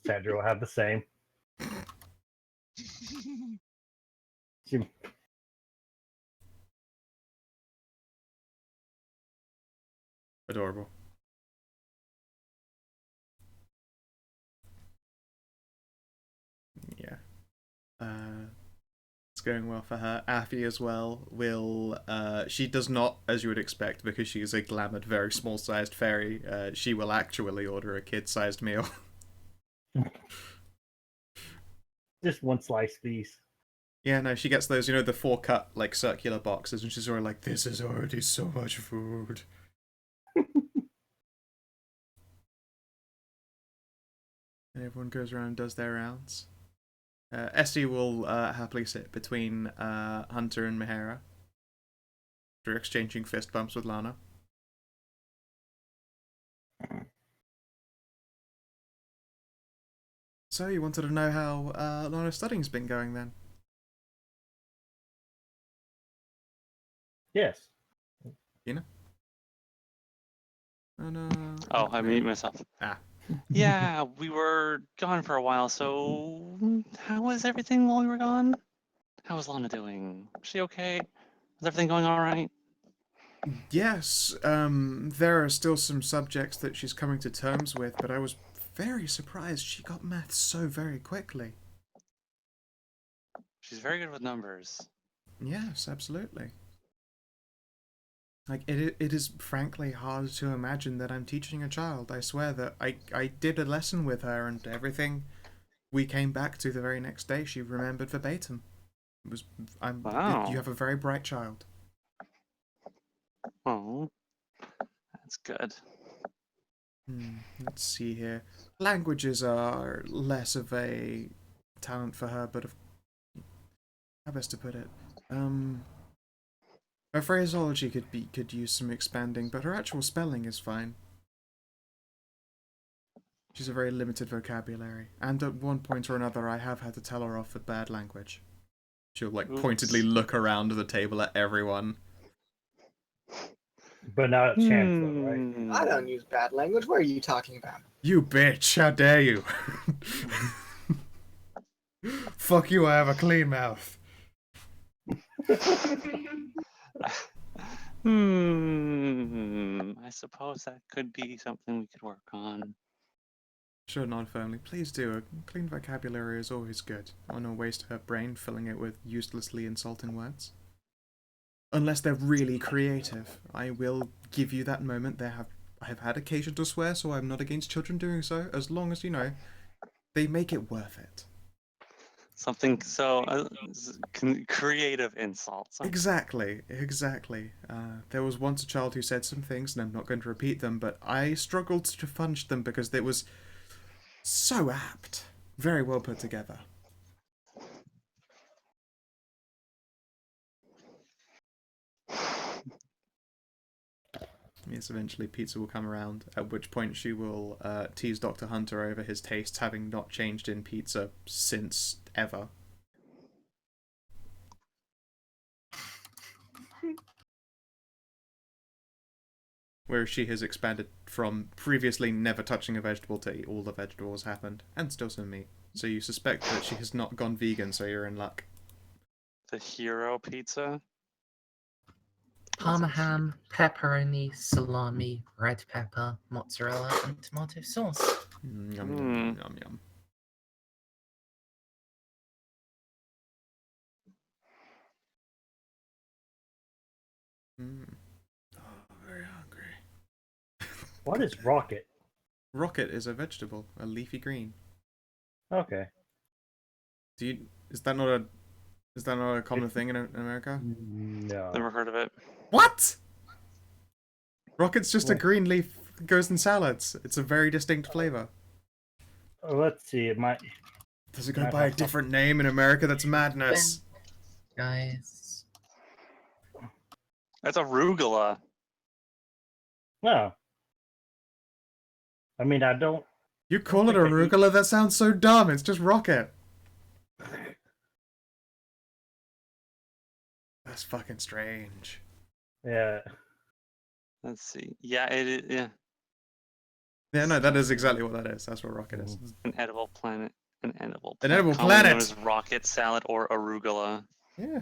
Sandra will have the same. She, Adorable. Yeah. It's going well for her. Affy as well will, she does not, as you would expect, because she is a glamoured, very small-sized fairy, she will actually order a kid-sized meal. just one slice, please. Yeah, no, she gets those, the 4-cut, like, circular boxes, and she's already like, this is already so much food. And everyone goes around and does their rounds. Essie will happily sit between Hunter and Mahara after exchanging fist bumps with Lana. So, you wanted to know how Lana's studying's been going then? Yes. Oh no. Oh, I mute myself. Ah. Yeah, we were gone for a while, so how was everything while we were gone? How was Lana doing? Was she okay? Is everything going all right? Yes, there are still some subjects that she's coming to terms with, but I was very surprised she got maths so very quickly. She's very good with numbers. Yes, absolutely. Like, it is frankly hard to imagine that I'm teaching a child. I swear that I did a lesson with her and everything we came back to the very next day she remembered verbatim. It was, Wow. you have a very bright child. Oh, that's good. Let's see here. Languages are less of a talent for her, but how best to put it? Her phraseology could use some expanding, but her actual spelling is fine. She's a very limited vocabulary, and at one point or another I have had to tell her off for bad language. She'll like pointedly look around the table at everyone. But not a chancellor, right? I don't use bad language. What are you talking about? You bitch, how dare you? Fuck you, I have a clean mouth. I suppose that could be something we could work on. Sure, nod firmly. Please do. A clean vocabulary is always good. I want to waste her brain filling it with uselessly insulting words. Unless they're really creative. I will give you that moment. I have had occasion to swear, so I'm not against children doing so, as long as, they make it worth it. Something so creative insults. Exactly. There was once a child who said some things, and I'm not going to repeat them, but I struggled to fudge them because it was so apt. Very well put together. Yes, eventually pizza will come around, at which point she will tease Dr. Hunter over his tastes, having not changed in pizza since ever. Whereas she has expanded from previously never touching a vegetable to eat all the vegetables happened, and still some meat. So you suspect that she has not gone vegan, so you're in luck. The hero pizza? Parma ham, pepperoni, salami, red pepper, mozzarella, and tomato sauce. Yum, yum, yum, yum. Oh, very hungry. What is rocket? Rocket is a vegetable, a leafy green. Okay. Do you Is that not a common thing in America? No. Never heard of it. What? Rocket's just a What? green leaf that goes in salads. It's a very distinct flavor. Let's see. It might. Does it go Might by a have some- different name in America? That's madness. Guys. That's arugula. No. I mean, I don't. You call it think they eat- arugula? That sounds so dumb. It's just rocket. That's fucking strange. Yeah. Let's see. Yeah, it is. Yeah, Yeah, no, that is exactly what that is. That's what rocket is. an edible planet. An edible. An edible commonly known planet! as rocket salad or arugula. Yeah.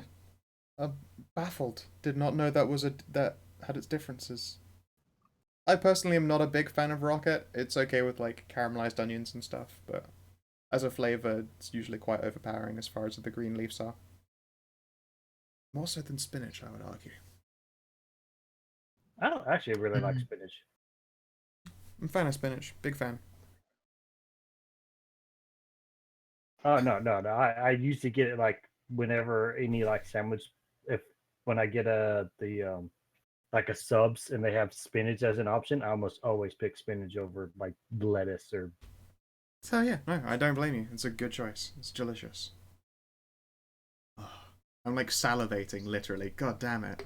I'm baffled. Did not know that had its differences. I personally am not a big fan of rocket. It's okay with like caramelized onions and stuff, but as a flavor, it's usually quite overpowering as far as the green leaves are. More so than spinach, I would argue. I don't actually really like spinach. I'm a fan of spinach. Big fan. Oh no. I used to get it like whenever any like sandwich, when I get like a subs and they have spinach as an option, I almost always pick spinach over like lettuce or. So yeah, no, I don't blame you. It's a good choice. It's delicious. I'm like salivating, literally. God damn it.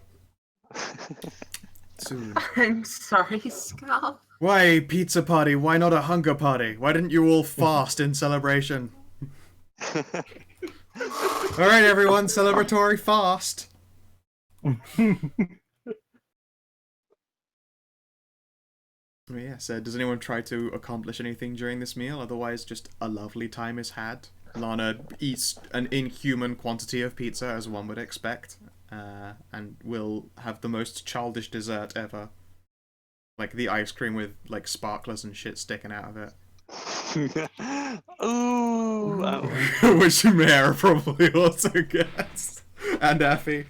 Soon. I'm sorry, Scarf. Why pizza party? Why not a hunger party? Why didn't you all fast in celebration? Alright everyone, celebratory fast. Yeah, so does anyone try to accomplish anything during this meal? Otherwise, just a lovely time is had. Lana eats an inhuman quantity of pizza, as one would expect, and will have the most childish dessert ever. Like the ice cream with like sparklers and shit sticking out of it. Ooh. Which Mara probably also gets. And Effie.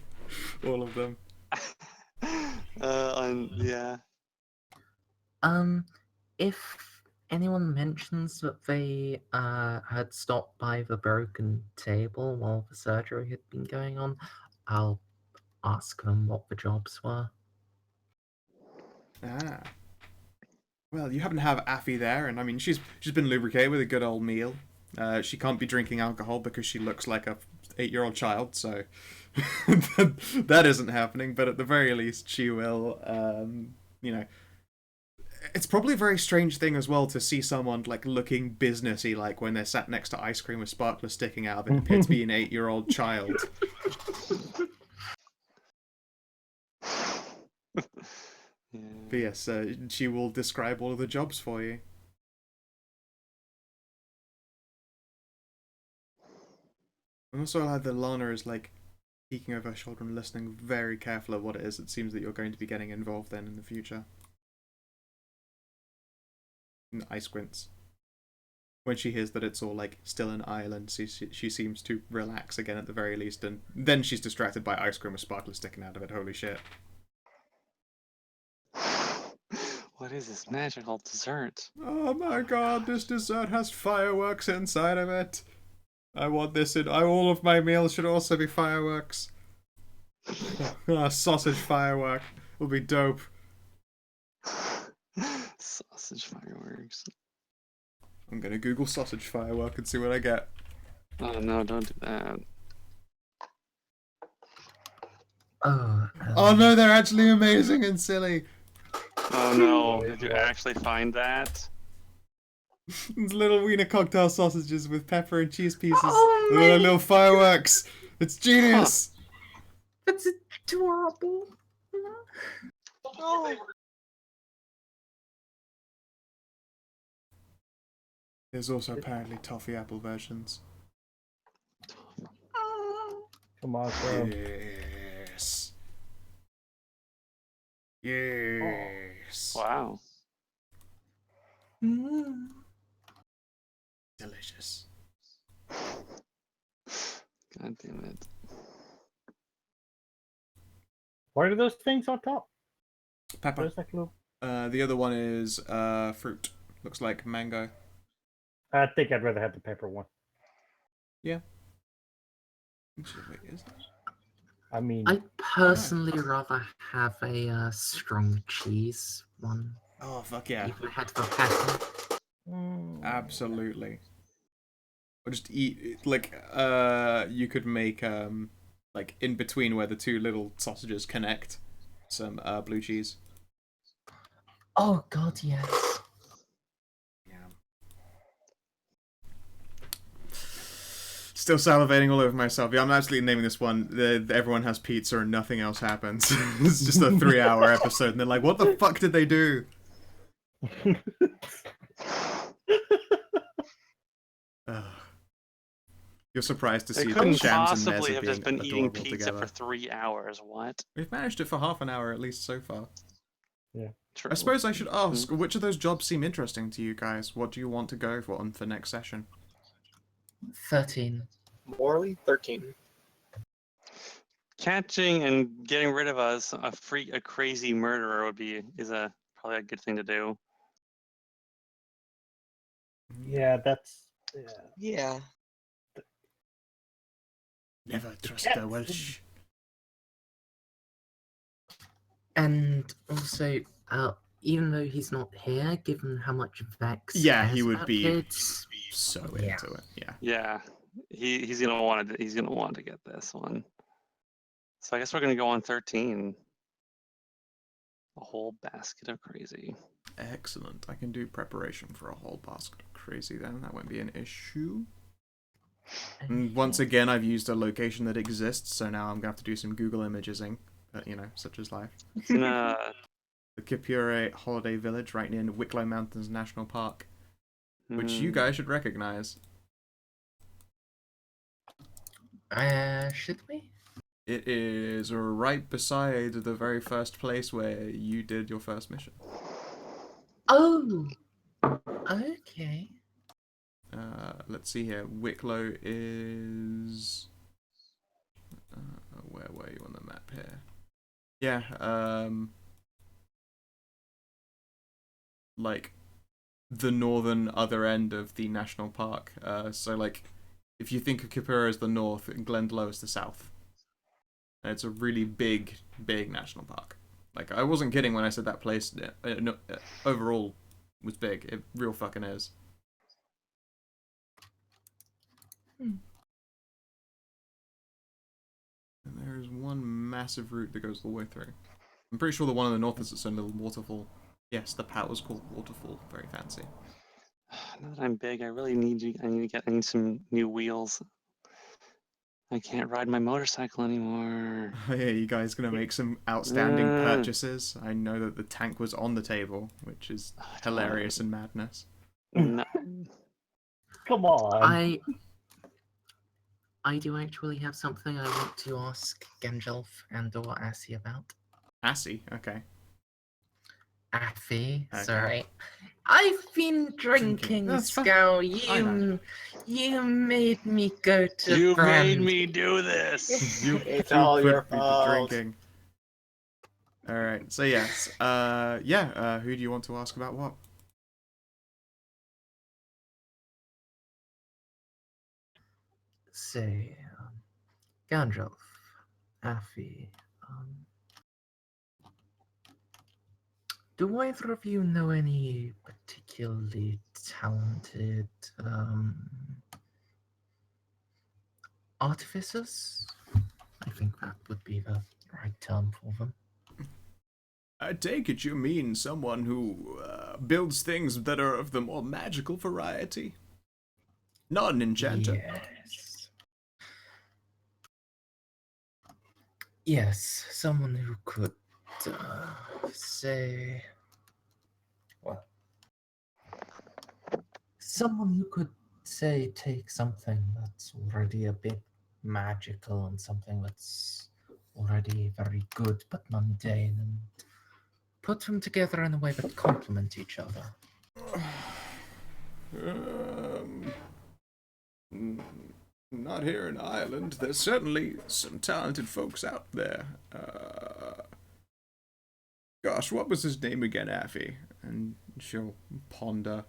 All of them. Yeah. If anyone mentions that they had stopped by the broken table while the surgery had been going on, I'll ask them what the jobs were. Ah. Well, you happen to have Affy there, and I mean, she's been lubricated with a good old meal. She can't be drinking alcohol because she looks like a 8-year-old child, so that isn't happening. But at the very least, she will, you know. It's probably a very strange thing as well to see someone like looking businessy, like when they're sat next to ice cream with sparklers sticking out of it, and appear to be an 8-year-old child. Yeah. But yes, she will describe all of the jobs for you. And also either Lana is like peeking over her shoulder and listening very carefully at what it is it seems that you're going to be getting involved in the future. And I squints. When she hears that it's all like still an island, she seems to relax again at the very least, and then she's distracted by ice cream with sparklers sticking out of it. Holy shit. What is this magical dessert? Oh my god, this dessert has fireworks inside of it. I want this in all of my meals should also be fireworks. Sausage firework will be dope. Sausage fireworks. I'm gonna Google sausage firework and see what I get. Oh no, don't do that. Oh no, they're actually amazing and silly. Oh no, did you actually find that? It's little wiener cocktail sausages with pepper and cheese pieces. Oh my- Little fireworks. It's genius. That's adorable. Oh, There's also apparently toffee apple versions. Come on, bro. Yes. Yes. Wow. Delicious. God damn it. What are those things on top? Pepper. There's like little. The other one is fruit. Looks like mango. I think I'd rather have the pepper one. Yeah. Actually, wait, is there? I mean, I personally rather have a strong cheese one. Oh, fuck yeah. You've had for pepper. Absolutely. Or just eat, like, you could make, like, in between where the two little sausages connect, some, blue cheese. Oh god, yes. Yeah. Still salivating all over myself. Yeah, I'm absolutely naming this one. Everyone has pizza and nothing else happens. It's just a 3-hour episode, and they're like, what the fuck did they do? Ugh. You're surprised to They see that couldn't Shams and Nez possibly are have being just been eating adorable pizza together. for 3 hours. What? We've managed it for half an hour at least so far. True. I suppose I should ask, which of those jobs seem interesting to you guys? What do you want to go for next session? 13. Morally, 13. Catching and getting rid of a crazy murderer would be probably a good thing to do. yeah, that's. Yeah. Never trust cats the Welsh. And also, even though he's not here, given how much Vex Yeah, he cares would about be kids, so Yeah. into it. Yeah. Yeah, he's gonna want to get this one. So I guess we're gonna go on 13. A whole basket of crazy. Excellent. I can do preparation for a whole basket of crazy then. That won't be an issue. And once again, I've used a location that exists, so now I'm going to have to do some Google imaging. But, you know, such is life. It's in The Kipure Holiday Village right near Wicklow Mountains National Park, which you guys should recognize. should we? It is right beside the very first place where you did your first mission. Oh, okay. Let's see here. Wicklow is... where were you on the map here? Yeah, like the northern other end of the national park. So like, if you think of Kipura as the north, Glendalough is the south. And it's a really big national park. Like, I wasn't kidding when I said that place overall was big. It real fucking is. And there's one massive route that goes all the way through. I'm pretty sure the one in the north is its own little waterfall. Yes, the power's called Waterfall. Very fancy. Now that I'm big, I really need you. I need some new wheels. I can't ride my motorcycle anymore. Oh yeah, you guys gonna make some outstanding purchases? I know that the tank was on the table, which is hilarious and madness. No. Come on. I do actually have something I want to ask Genjelf and or Assi about. Assy, okay. Affy, Okay. sorry. I've been drinking, That's fine. Scout. I know. You made me go to You made Brand. me do this. It's all your put me to fault. drinking. Alright, so yes. Who do you want to ask about what? Say, Gandalf, Affy, do either of you know any particularly talented artificers? I think that would be the right term for them. I take it you mean someone who builds things that are of the more magical variety. Not an enchanter. Yes. Yes, someone who could say, well, someone who could say take something that's already a bit magical and something that's already very good but mundane and put them together in a way that complement each other. Not here in Ireland. There's certainly some talented folks out there. Gosh, what was his name again, Affy? And she'll ponder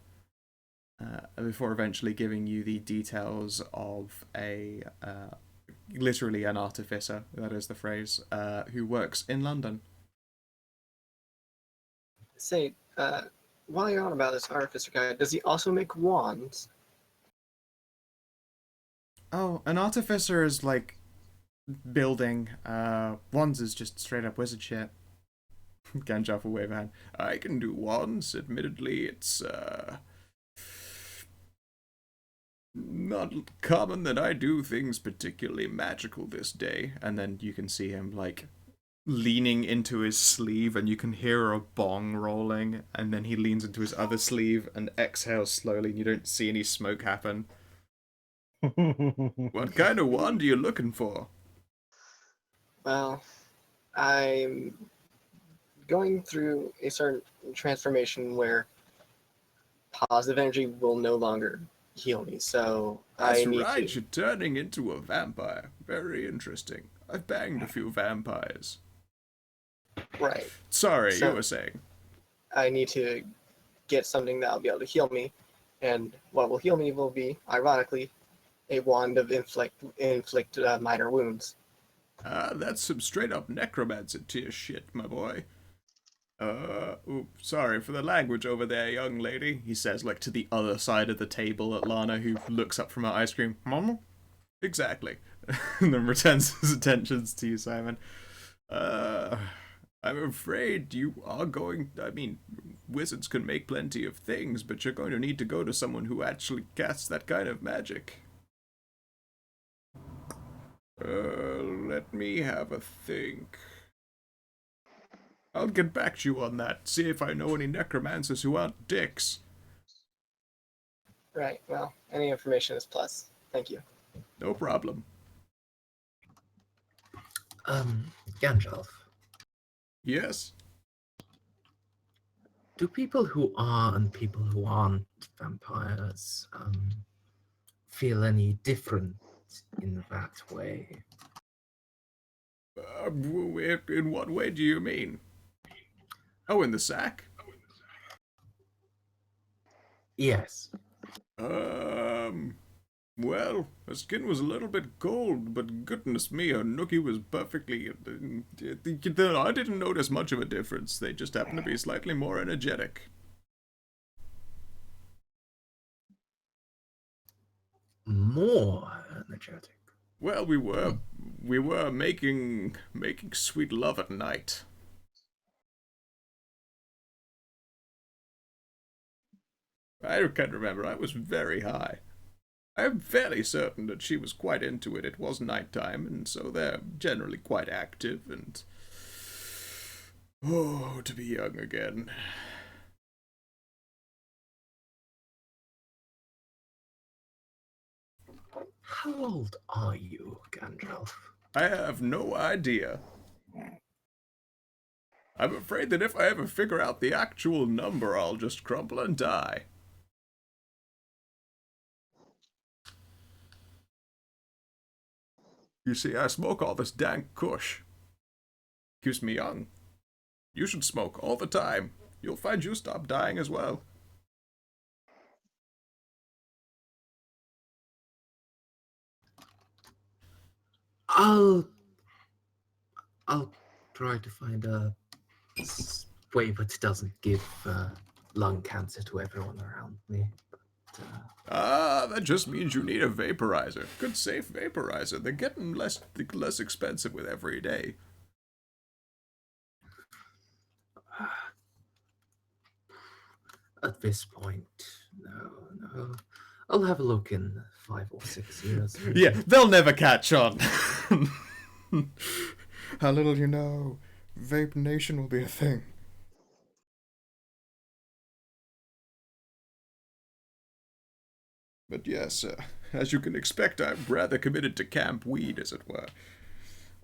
before eventually giving you the details of a literally an artificer, that is the phrase, who works in London. Say, while you're on about this artificer guy, does he also make wands? Oh, an artificer is like building. Wands is just straight up wizard shit. Ganjaf will wave a hand. I can do wands. Admittedly, it's not common that I do things particularly magical this day. And then you can see him like leaning into his sleeve, and you can hear a bong rolling. And then he leans into his other sleeve and exhales slowly, and you don't see any smoke happen. What kind of wand are you looking for? Well, I'm going through a certain transformation where positive energy will no longer heal me, so That's I need right, to. you're turning into a vampire. Very interesting. I've banged a few vampires. Right. Sorry, So- you were saying. I need to get something that will be able to heal me, and what will heal me will be, ironically, a wand of inflict minor wounds. That's some straight up necromancer tier shit, my boy. Sorry for the language over there, young lady, he says, like to the other side of the table at Lana, who looks up from her ice cream. Mama? Exactly. And then returns his attentions to you, Simon. I'm afraid you are going. I mean, wizards can make plenty of things, but you're going to need to go to someone who actually casts that kind of magic. Let me have a think. I'll get back to you on that, see if I know any necromancers who aren't dicks. Right, well, any information is plus. Thank you. No problem. Gandalf, Yes? do people who are and people who aren't vampires feel any different in that way? In what way do you mean? Oh, in the sack? Yes. Well, her skin was a little bit cold, but goodness me, her nookie was perfectly. I didn't notice much of a difference. They just happened to be slightly more energetic. More energetic. Well, we were making sweet love at night. I can't remember. I was very high. I'm fairly certain that she was quite into it. It was nighttime, and so they're generally quite active, and... Oh, to be young again. How old are you, Gandalf? I have no idea. I'm afraid that if I ever figure out the actual number, I'll just crumple and die. You see, I smoke all this dank kush. Keeps me young. You should smoke all the time. You'll find you stop dying as well. I'll try to find a way that doesn't give lung cancer to everyone around me. That just means you need a vaporizer. Good safe vaporizer. They're getting less expensive with every day. At this point, no. I'll have a look in 5 or 6 years. Yeah, they'll never catch on. How little you know, Vape Nation will be a thing. But yes, as you can expect, I'm rather committed to camp weed, as it were.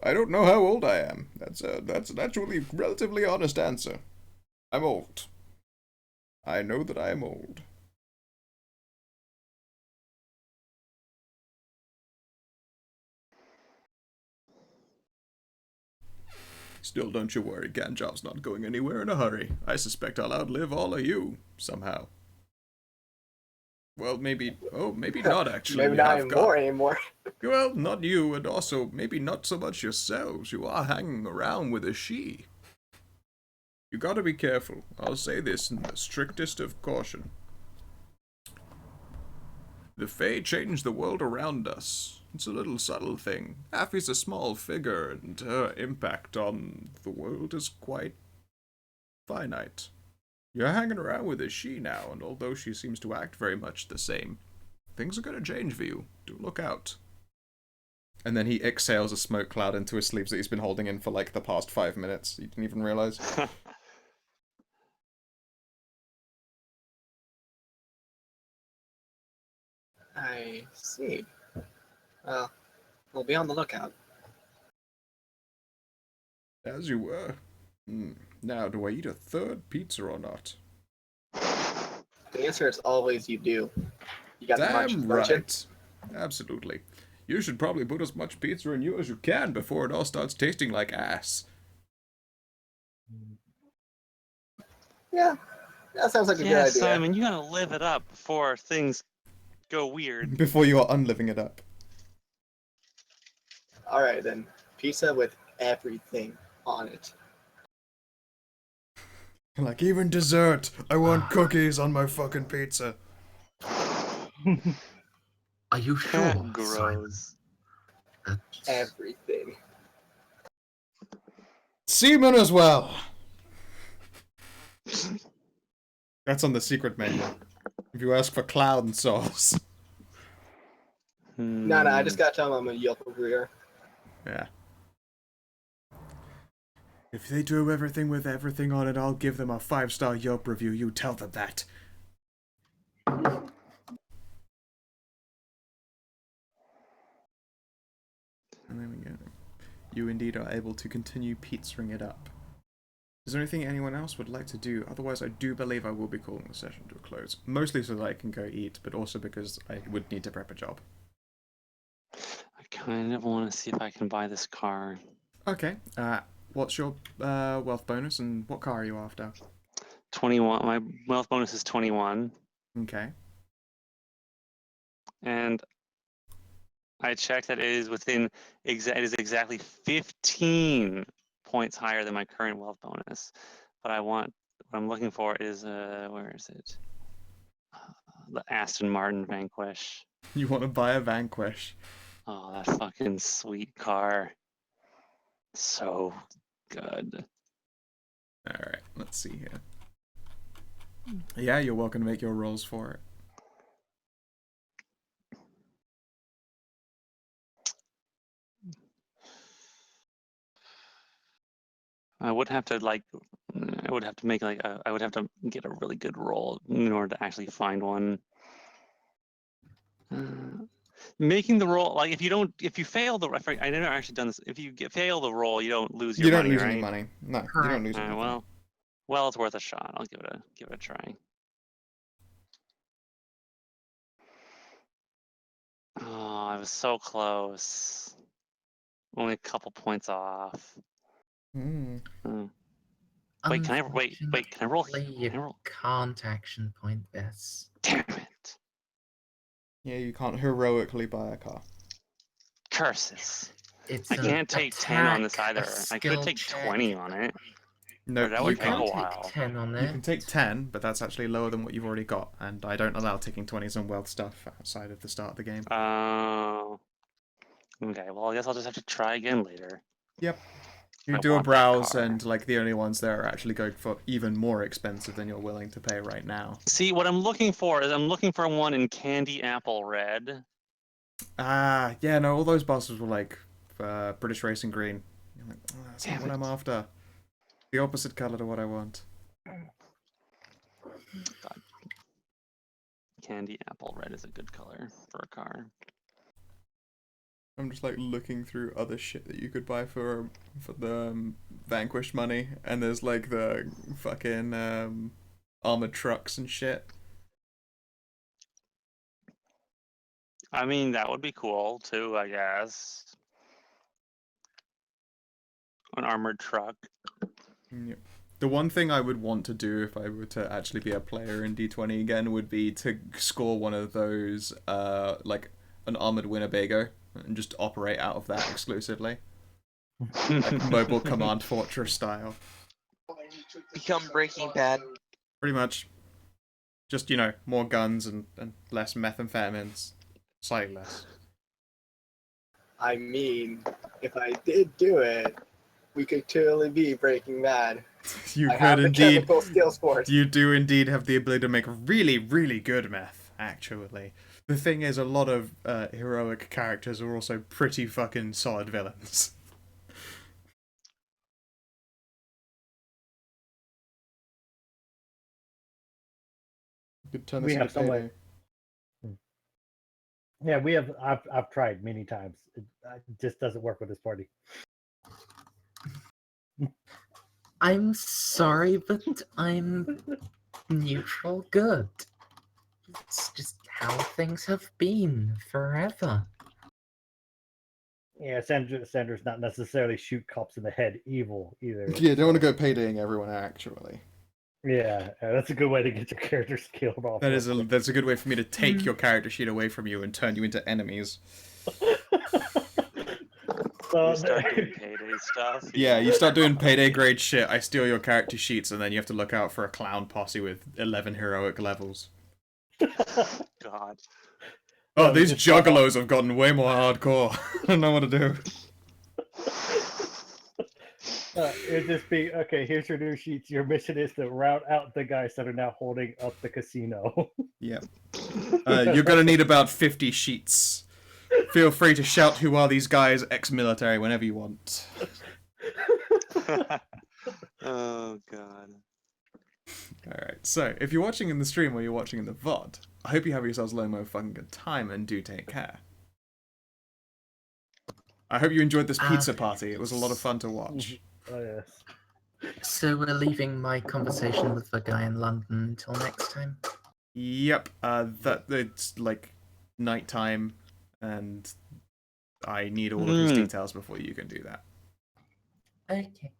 I don't know how old I am. That's an actually relatively honest answer. I'm old. I know that I am old. Still, don't you worry, Ganjav's not going anywhere in a hurry. I suspect I'll outlive all of you, somehow. Well, maybe. Oh, maybe not actually. Maybe You not have got. anymore. Well, not you, and also maybe not so much yourselves. You are hanging around with a she. You gotta be careful. I'll say this in the strictest of caution. The Fae change the world around us. It's a little subtle thing. Affy's a small figure, and her impact on the world is quite finite. You're hanging around with a she now, and although she seems to act very much the same, things are gonna change for you. Do look out. And then he exhales a smoke cloud into his sleeves that he's been holding in for like the past 5 minutes. You didn't even realize. I see. Well, we'll be on the lookout. As you were. Now, do I eat a third pizza or not? The answer is always you do. You got the Damn munchies, don't you? right. Absolutely. You should probably put as much pizza in you as you can before it all starts tasting like ass. Yeah, that sounds like a good Yeah, idea. Simon, you gotta live it up before things go weird. Before you are unliving it up. All right then, pizza with everything on it. Like, even dessert. I want cookies on my fucking pizza. Are you sure, Simon? Gross. That's- Everything. Semen as well. That's on the secret menu. If you ask for clown sauce. No, I just gotta tell them I'm a Yelp reviewer. Yeah. If they do everything with everything on it, I'll give them a 5-star Yelp review. You tell them that. And there we go. You indeed are able to continue pizzaing it up. Is there anything anyone else would like to do? Otherwise, I do believe I will be calling the session to a close. Mostly so that I can go eat, but also because I would need to prep a job. I kind of want to see if I can buy this car. Okay. What's your wealth bonus and what car are you after? 21. My wealth bonus is 21. Okay. And I checked that it is within it is exactly 15 points higher than my current wealth bonus. But what I'm looking for is where is it? The Aston Martin Vanquish. You want to buy a Vanquish. Oh, that fucking sweet car. So good. Alright, let's see here. Yeah, you're welcome to make your rolls for it. I would have to make I would have to get a really good roll in order to actually find one. Making the roll, like if you fail the, I never actually done this. If you fail the roll, you don't lose your You don't money, lose right? any money. No, you don't lose All right, anything. well, it's worth a shot. I'll give it a try. Oh, I was so close. Only a couple points off. Mm. Wait, can I roll? Unfortunately, you Can I roll? can't action point this. Damn it! Yeah, you can't heroically buy a car. Curses! It's I an can't take 10 on this attack, a either. I could skill take check. 20 on it. No, Or that you would You take a can't. can't while. take 10 on You it. can take 10, but that's actually lower than what you've already got, and I don't allow taking 20s on wealth stuff outside of the start of the game. Oh. Okay, well, I guess I'll just have to try again later. Yep. You I do a want that browse, car. and like the only ones there are actually going for even more expensive than you're willing to pay right now. See, what I'm looking for is one in candy apple red. Ah, yeah, no, all those bosses were like British Racing Green. You're like, oh, that's not Damn what I'm after. The opposite color to what I want. God. Candy apple red is a good color for a car. I'm just like looking through other shit that you could buy for the Vanquish money, and there's like the fucking armored trucks and shit. I mean, that would be cool too, I guess. An armored truck. Yep. The one thing I would want to do if I were to actually be a player in D20 again would be to score one of those, like an armored Winnebago, and just operate out of that exclusively. Like mobile command fortress style. Become Breaking Bad. Pretty much. Just, you know, more guns and less methamphetamines. Slightly less. I mean, if I did do it, we could totally be Breaking Bad. You I could have the indeed. chemical skills for it. You do indeed have the ability to make really, really good meth, actually. The thing is, a lot of heroic characters are also pretty fucking solid villains. You could turn this We into have some Payday. Yeah, we have. I've tried many times. It just doesn't work with this party. I'm sorry, but I'm neutral good. It's just how things have been forever. Yeah, Sandra's not necessarily shoot cops in the head evil either. Yeah, don't want to go paydaying everyone, actually. Yeah, that's a good way to get your characters killed off. That's a good way for me to take your character sheet away from you and turn you into enemies. So You start doing payday stuff. Yeah, you start doing payday grade shit, I steal your character sheets, and then you have to look out for a clown posse with 11 heroic levels. God. Oh, Yeah, we these just talk juggalos have gotten way more hardcore. I don't know what to do. It'd just be, okay, here's your new sheets. Your mission is to rout out the guys that are now holding up the casino. Yep. You're gonna need about 50 sheets. Feel free to shout who are these guys, ex-military, whenever you want. Oh God. Alright, so if you're watching in the stream or you're watching in the VOD, I hope you have yourselves a low fucking good time and do take care. I hope you enjoyed this pizza party. It was a lot of fun to watch. Oh, yes. So we're leaving my conversation with the guy in London until next time? Yep, that it's like nighttime, and I need all of his details before you can do that. Okay.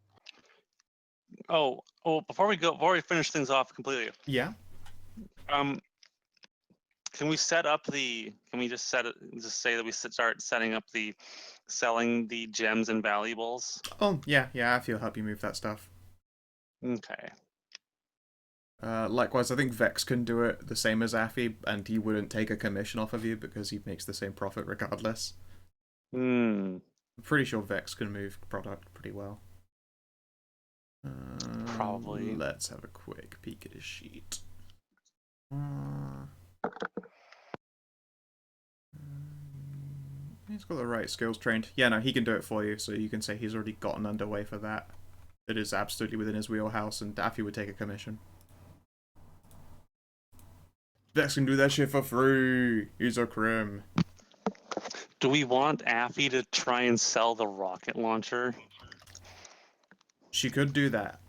Oh, before we finish things off completely, Yeah? can we set up the? Can we just just say that we start setting up the selling the gems and valuables? Oh, yeah, I feel help you move that stuff. Okay. Likewise, I think Vex can do it the same as Affy, and he wouldn't take a commission off of you because he makes the same profit regardless. Hmm. I'm pretty sure Vex can move product pretty well. Probably. Let's have a quick peek at his sheet. He's got the right skills trained. Yeah, no, he can do it for you, so you can say he's already gotten underway for that. It is absolutely within his wheelhouse, and Daffy would take a commission. Vex can do that shit for free. He's a crim. Do we want Affy to try and sell the rocket launcher? She could do that.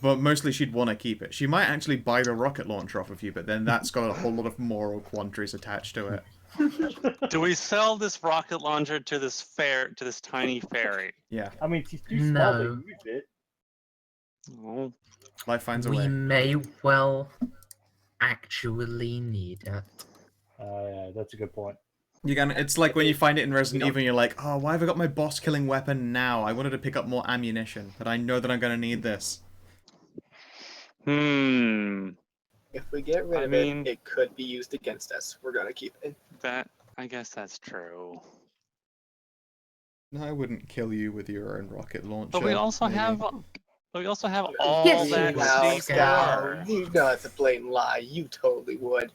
But mostly she'd want to keep it. She might actually buy the rocket launcher off of you, but then that's got a whole lot of moral quandaries attached to it. Do we sell this rocket launcher to this tiny fairy? Yeah. I mean, she's too small to No. use it. Oh. Life finds a We way. may well actually need it. Yeah, that's a good point. You can. It's like when you find it in Resident Evil, and you're like, oh, why have I got my boss-killing weapon now? I wanted to pick up more ammunition, but I know that I'm going to need this. If we get rid of it, it could be used against us. We're gonna keep it. I guess that's true. No, I wouldn't kill you with your own rocket launcher. But we also maybe. have all Yes, that well, C4. You know it's a blatant lie. You totally would.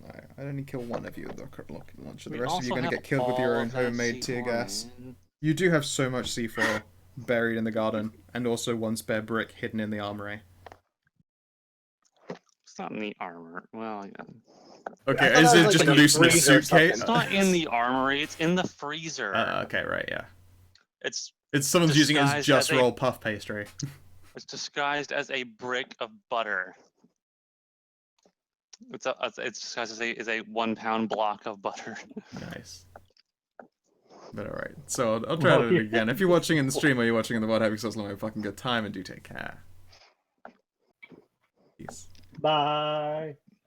No, I'd only kill one of you with the rocket launcher. The We rest of you are also going to have get killed with your all own of that homemade tear C4, gas. man. You do have so much C4 buried in the garden, and also one spare brick hidden in the armory. It's not in the armor. Well, yeah. Okay, I is thought it it was just like a loose in a freezer or suitcase? It's not in the armory. It's in the freezer. Okay, right, yeah. It's Someone's using it as disguised just as a- roll puff pastry. It's disguised as a brick of butter. It's disguised as a 1 pound block of butter. Nice. But alright, so I'll try it again. If you're watching in the stream or you're watching in the VOD, have yourselves a fucking good time and do take care. Peace. Bye.